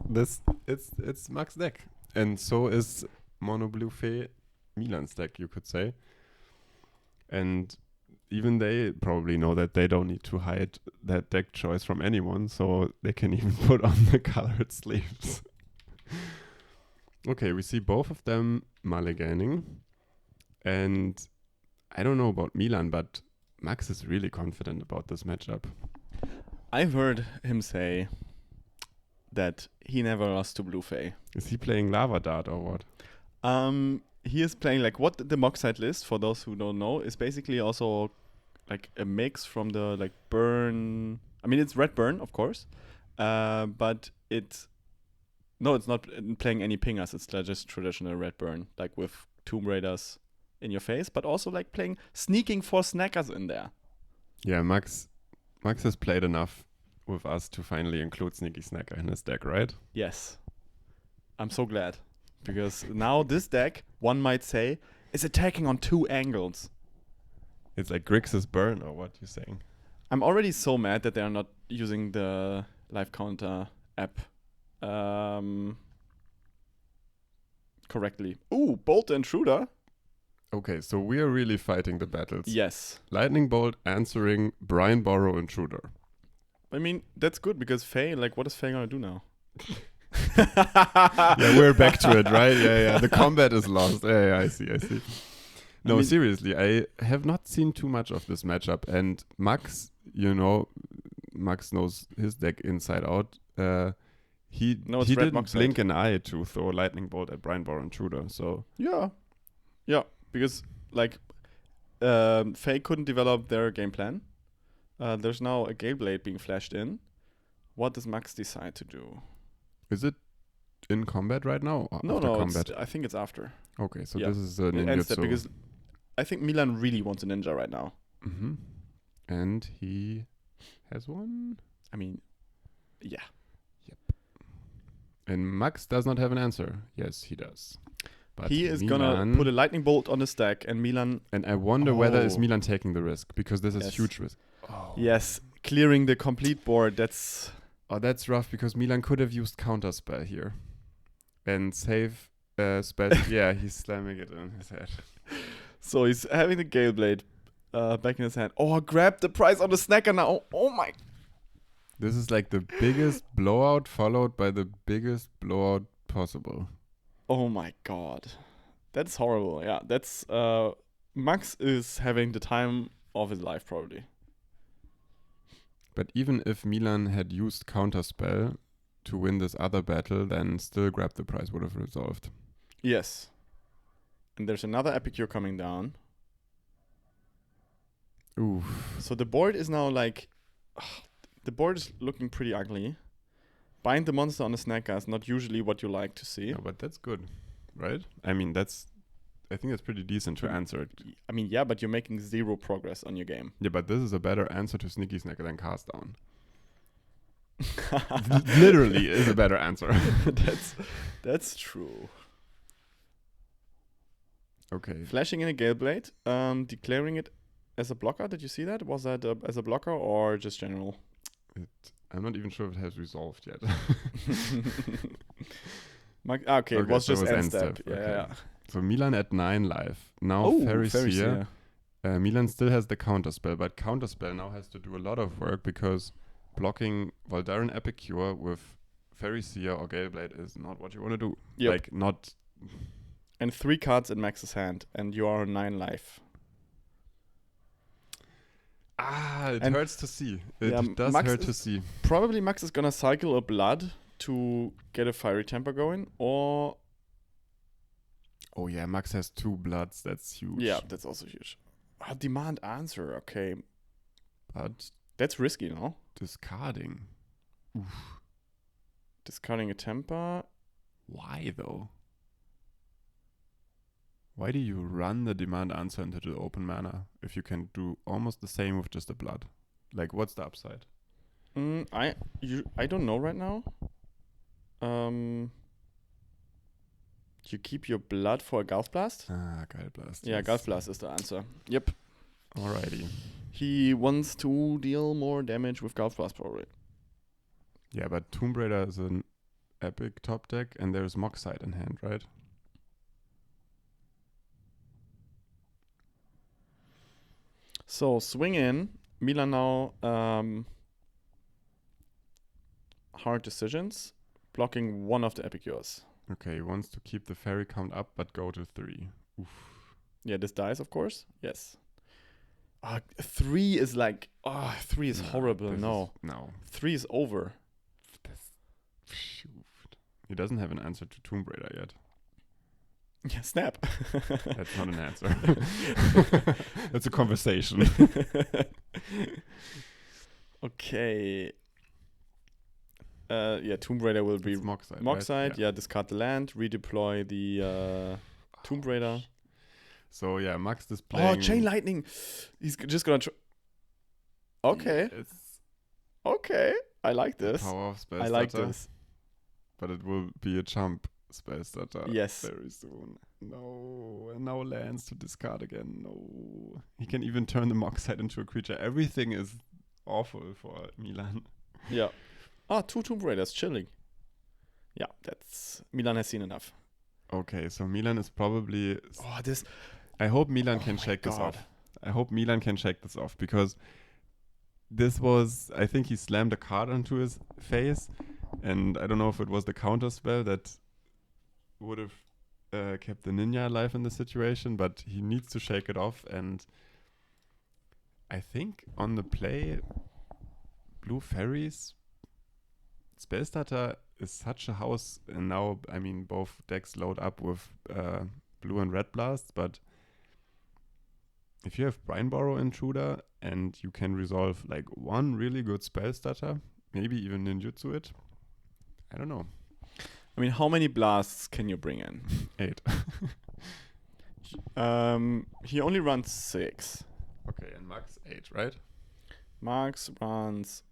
Max deck, and so is Mono Blue Fey Milan's deck, you could say. And even they probably know that they don't need to hide that deck choice from anyone, so they can even put on the colored sleeves. Okay, we see both of them mulliganing, and I don't know about Milan, but Max is really confident about this matchup. I've heard him say that he never lost to Blue Fey. Is he playing Lava Dart or what? He is playing like what the Moxite list, for those who don't know, is basically also like a mix from the like burn. I mean, it's red burn, of course, but it's not playing any pingers. It's just traditional red burn, like with Tomb Raiders in your face, but also like playing sneaking for snackers in there. Yeah, Max has played enough with us to finally include Sneaky Snacker in his deck, right? Yes. I'm so glad. Because now this deck, one might say, is attacking on two angles. It's like Grixis Burn, or what you're saying? I'm already so mad that they are not using the live counter app correctly. Ooh, Bolt the Intruder. Okay, so we are really fighting the battles. Yes. Lightning Bolt answering Brian Borrow Intruder. I mean, that's good because Faye, like, what is Faye gonna do now? Yeah, we're back to it, right? Yeah. The combat is lost. Yeah, I see. No, I mean, seriously, I have not seen too much of this matchup. And Max, Max knows his deck inside out. He didn't blink an eye to throw Lightning Bolt at Brian Borrow Intruder. So yeah, because like Faye couldn't develop their game plan. There's now a Gameblade being flashed in. What does Max decide to do? Is it in combat right now? No, I think it's after. Okay, so this is a ninjutsu. Because I think Milan really wants a ninja right now. Mm-hmm. And he has one? I mean, yeah. Yep. And Max does not have an answer. Yes, he does. But he is gonna put a lightning bolt on his deck, and Milan... And I wonder whether is Milan taking the risk, because this is huge risk. Oh. Yes, clearing the complete board, that's... Oh, that's rough, because Milan could have used Counterspell here. And save spell. Yeah, he's slamming it in his head. So he's having the Galeblade back in his hand. Oh, grab the prize on the snacker now. Oh my... This is like the biggest blowout followed by the biggest blowout possible. Oh my god. That's horrible. Yeah, that's... Max is having the time of his life, probably. But even if Milan had used Counterspell to win this other battle, then still Grab the Prize would have resolved. Yes. And there's another Epicure coming down. Oof. So the board is now like... the board is looking pretty ugly. Bind the monster on a snacker is not usually what you like to see. Yeah, but that's good, right? I mean, I think that's pretty decent to answer it. I mean, yeah, but you're making zero progress on your game. Yeah, but this is a better answer to Sneaky Snacker than Cast Down. Literally is a better answer. That's true. Okay. Flashing in a Galeblade, declaring it as a blocker. Did you see that? Was that as a blocker or just general? I'm not even sure if it has resolved yet. Okay, it was just end step. Okay. Yeah. So Milan at 9 live. Now Ferris here. Milan still has the counterspell, but counterspell now has to do a lot of work because blocking Voldaren Epicure with Fairy Seer or Galeblade is not what you want to do. Yep. Like, not... And 3 cards in Max's hand, and you are on 9 life. It hurts to see. It does Max hurt to see. Probably Max is gonna cycle a blood to get a Fiery Temper going, or... Oh yeah, Max has 2 bloods. That's huge. Yeah, that's also huge. Demand answer, okay. But that's risky, no? discarding. Oof. Discarding a Temper. Why though? Why do you run the demand answer into the open mana if you can do almost the same with just a blood? Like, what's the upside? I don't know right now. You keep your blood for a Gulf Blast? Gulf Blast. Yeah, yes. Gulf Blast is the answer. Yep. Alrighty. He wants to deal more damage with Gulf Blast, probably. Yeah, but Tomb Raider is an epic top deck, and there's Moxite in hand, right? So, swing in. Milan now, hard decisions. Blocking one of the Epicures. Okay, he wants to keep the fairy count up, but go to 3. Oof. Yeah, this dies, of course. Yes. 3 is like... 3 is horrible. No. 3 is over. Shoot. He doesn't have an answer to Tomb Raider yet. Yeah, snap. That's not an answer. That's a conversation. Okay. Yeah, Tomb Raider will be Moxite. Moxite. Right? Yeah, discard the land, redeploy the Tomb Raider. So yeah, Max displaying. Oh, Chain Lightning. He's just gonna. Okay. It's okay. I like this. Power of spell I like starter, this. but it will be a chump spell starter. Yes. Very soon. No, and now lands to discard again. No, he can even turn the Moxite into a creature. Everything is awful for Milan. Yeah. 2 Tomb Raiders chilling. Yeah, that's Milan has seen enough. Okay, so Milan is probably. This. I hope Milan can shake this off. I hope Milan can shake this off because this was. I think he slammed a card onto his face, and I don't know if it was the counter spell that would have kept the ninja alive in the situation, but he needs to shake it off. And I think on the play, Blue Fairies spell starter is such a house, and now I mean both decks load up with blue and red blasts, but if you have Brineborrow Intruder and you can resolve like one really good spell starter, maybe even ninjutsu it, I don't know. I mean, how many blasts can you bring in? 8. He only runs 6. Okay, and Max 8, right? Max runs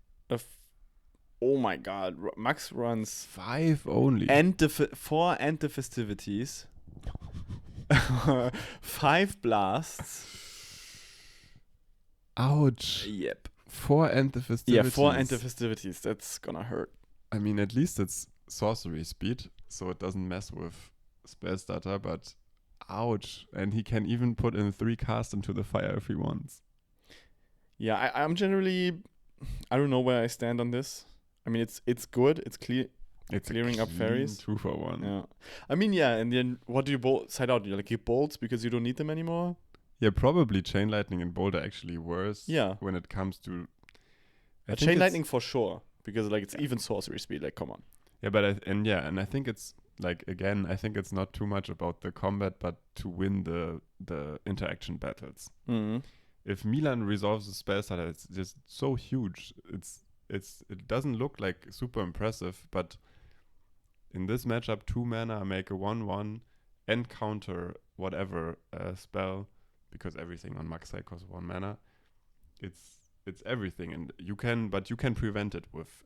oh my god, Max runs 5 only. and 4 and the festivities. 5 blasts. Ouch. Yep. 4 and the festivities. Yeah, 4 and the festivities. That's gonna hurt. I mean, at least it's sorcery speed, so it doesn't mess with spell starter, but ouch. And he can even put in 3 cast into the fire if he wants. Yeah, I'm generally... I don't know where I stand on this. I mean, it's good. It's clear. It's clearing up fairies. 2 for 1. Yeah. I mean, yeah, and then what do you side out? You bolts because you don't need them anymore? Yeah, probably Chain Lightning and Boulder actually worse. Yeah. When it comes to... Chain Lightning for sure, because it's even sorcery speed. Like, come on. Yeah, but I think it's like, again, I think it's not too much about the combat, but to win the interaction battles. Mm-hmm. If Milan resolves the spell starter, it's just so huge. It doesn't look like super impressive, but in this matchup, 2 mana make a 1/1 and counter whatever spell, because everything on Moxite costs 1 mana. It's everything, and you can prevent it with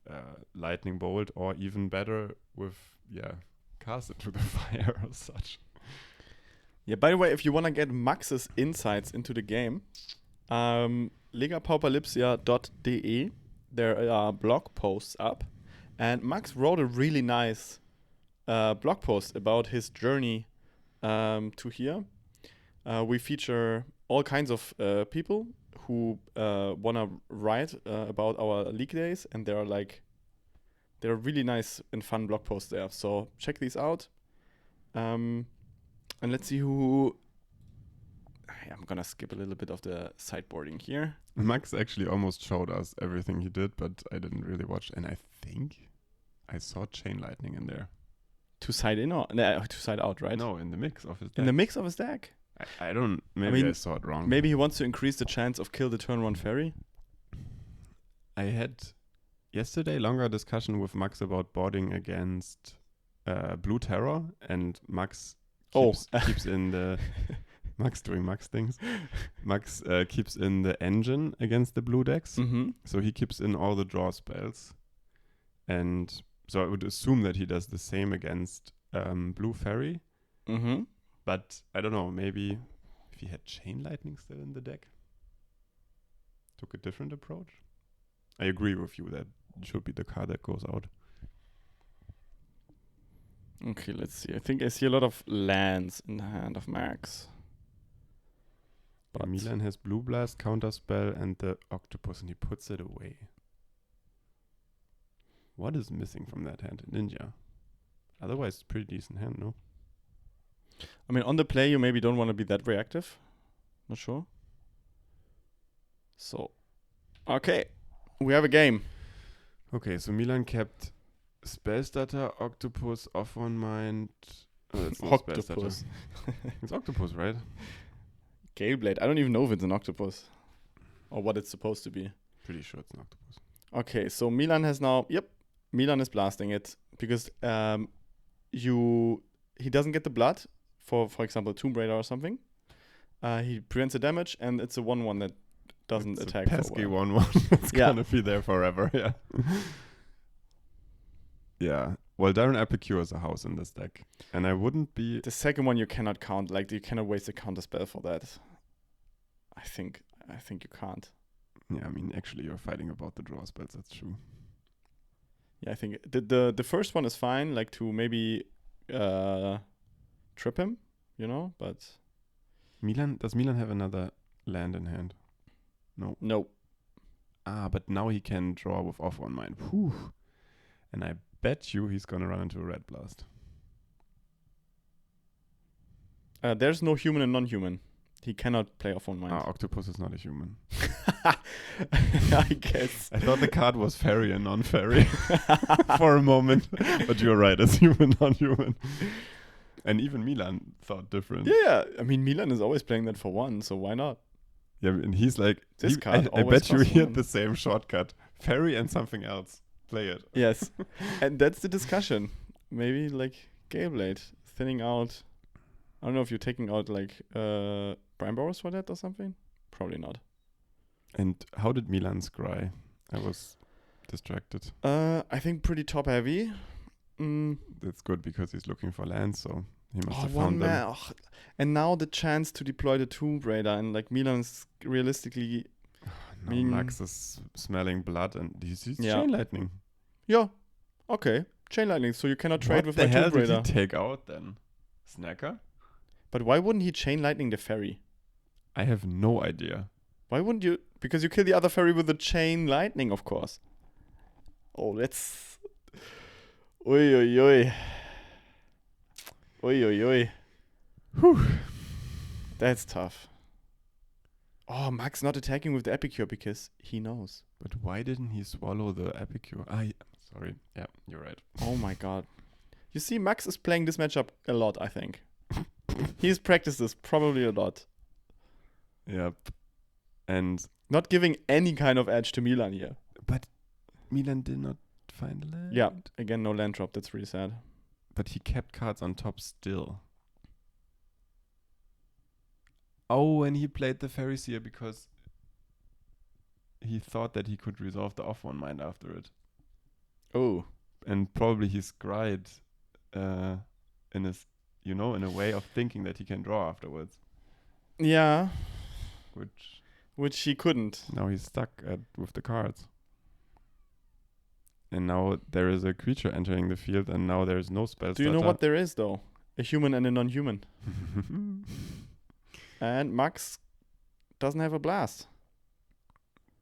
Lightning Bolt, or even better with cast it to the fire or such. Yeah. By the way, if you want to get Max's insights into the game, legapauperlipsia.de, there are blog posts up, and Max wrote a really nice blog post about his journey to here. We feature all kinds of people who wanna write about our league days, and there are really nice and fun blog posts there. So check these out. And let's see who. I'm gonna skip a little bit of the sideboarding here. Max actually almost showed us everything he did, but I didn't really watch. And I think I saw Chain Lightning in there. To side in or to side out, right? No, in the mix of his deck. In the mix of his deck? I don't... Maybe I saw it wrong. Maybe he wants to increase the chance of kill the turn 1 fairy? I had yesterday longer discussion with Max about boarding against Blue Terror, and Max keeps in the... Max doing Max things. Max keeps in the engine against the blue decks. Mm-hmm. So he keeps in all the draw spells. And so I would assume that he does the same against Blue Fairy. Mm-hmm. But I don't know, maybe if he had Chain Lightning still in the deck, took a different approach. I agree with you that it should be the card that goes out. Okay, let's see. I think I see a lot of lands in the hand of Max. But Milan has Blue Blast, Counterspell, and the Octopus, and he puts it away. What is missing from that hand? Ninja. Otherwise, it's a pretty decent hand, no? I mean, on the play, you maybe don't want to be that reactive. Not sure. So, okay. We have a game. Okay, so Milan kept Spellstutter, Octopus, Off One Mind. Oh, it's not Octopus. It's Octopus, right? Galeblade. I don't even know if it's an octopus. Or what it's supposed to be. Pretty sure it's an octopus. Okay, so Milan has now... Yep, Milan is blasting it. Because he doesn't get the blood. For example, Tomb Raider or something. He prevents the damage, and it's a 1-1 that doesn't it's attack. A pesky 1-1. It's gonna be there forever, yeah. Yeah. Well, Darren Epicure is a house in this deck. And I wouldn't be... The second one you cannot count. Like, you cannot waste a counter spell for that. I think you can't. Yeah, I mean, actually, you're fighting about the draw spells. That's true. Yeah, I think the first one is fine. Like, to maybe trip him, you know, but... Does Milan have another land in hand? No. Ah, but now he can draw with Off One Mind. Whew. And I bet you he's gonna run into a Red Blast. There's no human and non-human. He cannot play Off One Mind. Octopus is not a human. I guess. I thought the card was fairy and non-fairy for a moment. But you're right, it's human, non-human. And even Milan thought different. Yeah, I mean, Milan is always playing that for 1, so why not? Yeah, and he's like... This card I bet you he had 1. the same shortcut. Fairy and something else. Play it. Yes. And that's the discussion. Maybe, like, Galeblade. Thinning out... I don't know if you're taking out, like, Prime Boros for that or something? Probably not. And how did Milan scry? I was distracted. I think pretty top-heavy. That's good because he's looking for land, so he must have found them. Oh. And now the chance to deploy the Tomb Raider, and like Milan's realistically... Max is smelling blood, and he's Yeah. Chain Lightning. Yeah, okay. Chain Lightning, so you cannot trade with my What the hell Tomb Raider. did he take out then? Snacker? But why wouldn't he Chain Lightning the fairy? I have no idea. Why wouldn't you? Because you kill the other fairy with the Chain Lightning, of course. Oh, let's... Oi, oi, oi. Oi, oi, oi. Whew. That's tough. Oh, Max not attacking with the Epicure because he knows. But why didn't he swallow the Epicure? Sorry. Yeah, you're right. Oh my god. You see, Max is playing this matchup a lot, I think. He's practiced this probably a lot. Yep. And... Not giving any kind of edge to Milan here. But Milan did not find land. Yeah, again, no land drop. That's really sad. But he kept cards on top still. Oh, and he played the Pharisee because he thought that he could resolve the Off One Mind after it. Oh. And probably he scried in a way of thinking that he can draw afterwards. Yeah. Which he couldn't. Now he's stuck with the cards. And now there is a creature entering the field, and now there is no spell Do you know what there is, though? A human and a non-human. And Max doesn't have a blast.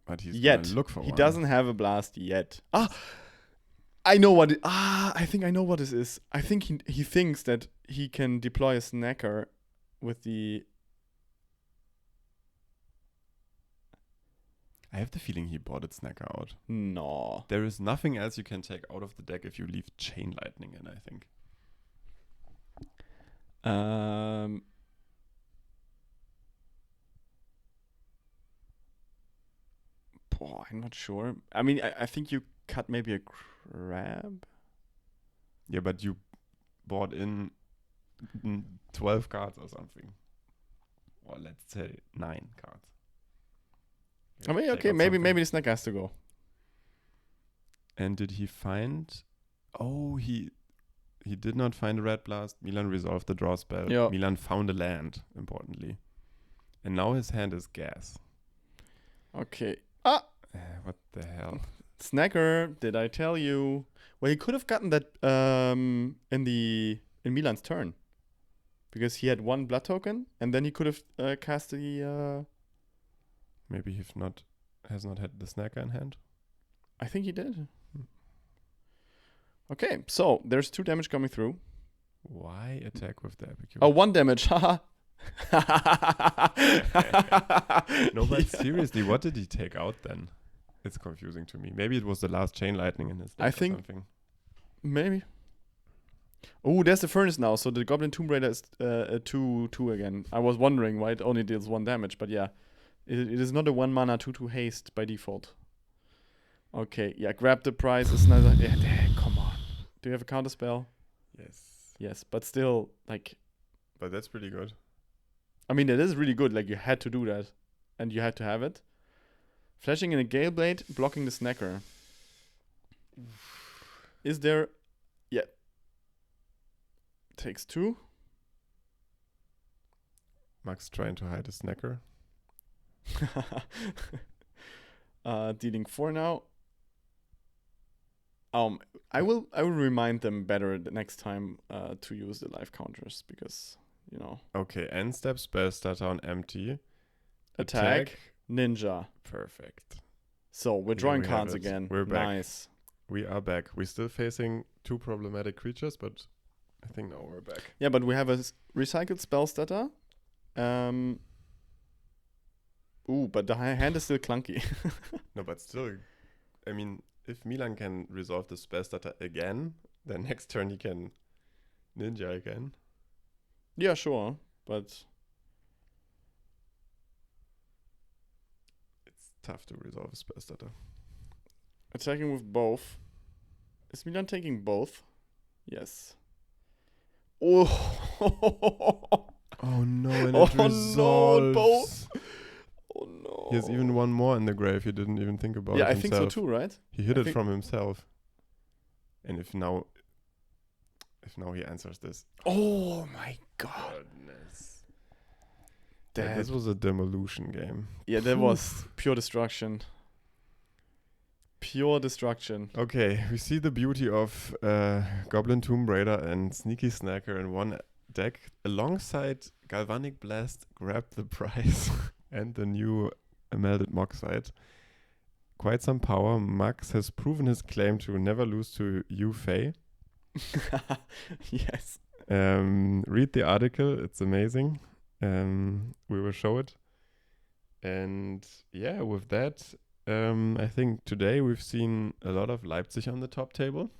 But he's Yet. gonna look for He one. doesn't have a blast yet. I know what I think I know what this is. I think he thinks that he can deploy a snacker with the... I have the feeling he bought its snacker out. No. There is nothing else you can take out of the deck if you leave Chain Lightning in, I think. I'm not sure. I mean, I think you cut maybe a crab. Yeah, but you bought in 12 cards or something. Or let's say 9 cards. I mean, okay, maybe the snack has to go. And did he find... Oh, he did not find a Red Blast. Milan resolved the draw spell. Yeah. Milan found a land, importantly. And now his hand is gas. Okay. What the hell? Snacker, did I tell you? Well, he could have gotten that in Milan's turn. Because he had 1 blood token, and then he could have cast the... Maybe he has not had the snacker in hand. I think he did. Okay, so there's 2 damage coming through. Why attack with the Epicure? Oh, 1 damage, haha. No, but seriously, what did he take out then? It's confusing to me. Maybe it was the last Chain Lightning in his deck I think or something. Maybe. Oh, there's the furnace now, so the Goblin Tomb Raider is a 2/2 again. I was wondering why it only deals 1 damage, but yeah. It is not a 1 mana 2/2 haste by default. Okay, yeah, grab the prize is another... Yeah, come on. Do you have a counter spell? Yes. Yes, but still, like... But that's pretty good. I mean, it is really good, like, you had to do that. And you had to have it. Flashing in a Gale Blade, blocking the Snacker. Is there... Yeah. Takes 2. Max trying to hide a snacker. Dealing 4 now. I will remind them better the next time to use the life counters because, you know. Okay, end step, spell starter on empty. Attack, ninja. Perfect. So we're drawing we have cards it. again. We're back. Nice. We are back. We're still facing 2 problematic creatures, but I think now we're back. Yeah, but we have a recycled spell starter. But the hand is still clunky. No, but still, I mean, if Milan can resolve the spell starter again, then next turn he can ninja again. Yeah, sure, but it's tough to resolve a spell starter. Attacking with both. Is Milan taking both? Yes. Oh. Oh no, and it resolves. No, both. Oh no. He has even 1 more in the grave. He didn't even think about it Yeah, I himself. think so too, right? He hid it from himself. And if now he answers this. Oh my god. Goodness. Yeah, this was a demolition game. Yeah, that was pure destruction. Pure destruction. Okay, we see the beauty of Goblin Tomb Raider and Sneaky Snacker in one deck alongside Galvanic Blast, Grab the Prize, and the new Melded Moxite. Quite some power. Max has proven his claim to never lose to Yu Fei. Yes. Read the article. It's amazing. We will show it. And yeah, with that, I think today we've seen a lot of Leipzig on the top table.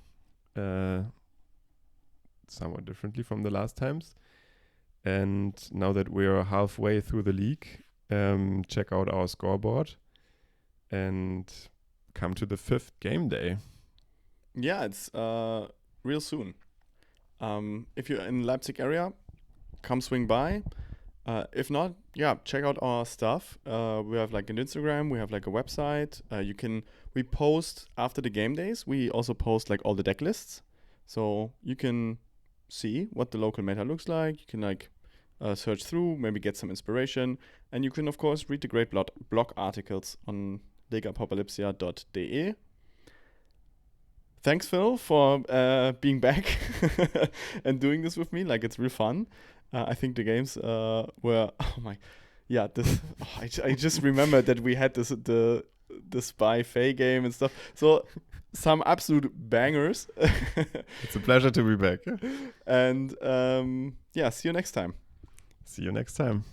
Somewhat differently from the last times. And now that we're halfway through the league, check out our scoreboard and come to the 5th game day. Yeah, it's real soon. If you're in Leipzig area, come swing by. If not, yeah, check out our stuff. We have like an Instagram, we have like a website. We post after the game days. We also post like all the deck lists, so you can see what the local meta looks like. You can like search through, maybe get some inspiration, and you can of course read the great blog articles on legapauperlipsia.de. Thanks, Phil, for being back and doing this with me. Like, it's real fun. I think the games were... Oh, my... yeah, this I just remember that we had the Spy Fae game and stuff. So some absolute bangers. It's a pleasure to be back. And yeah, see you next time. See you next time.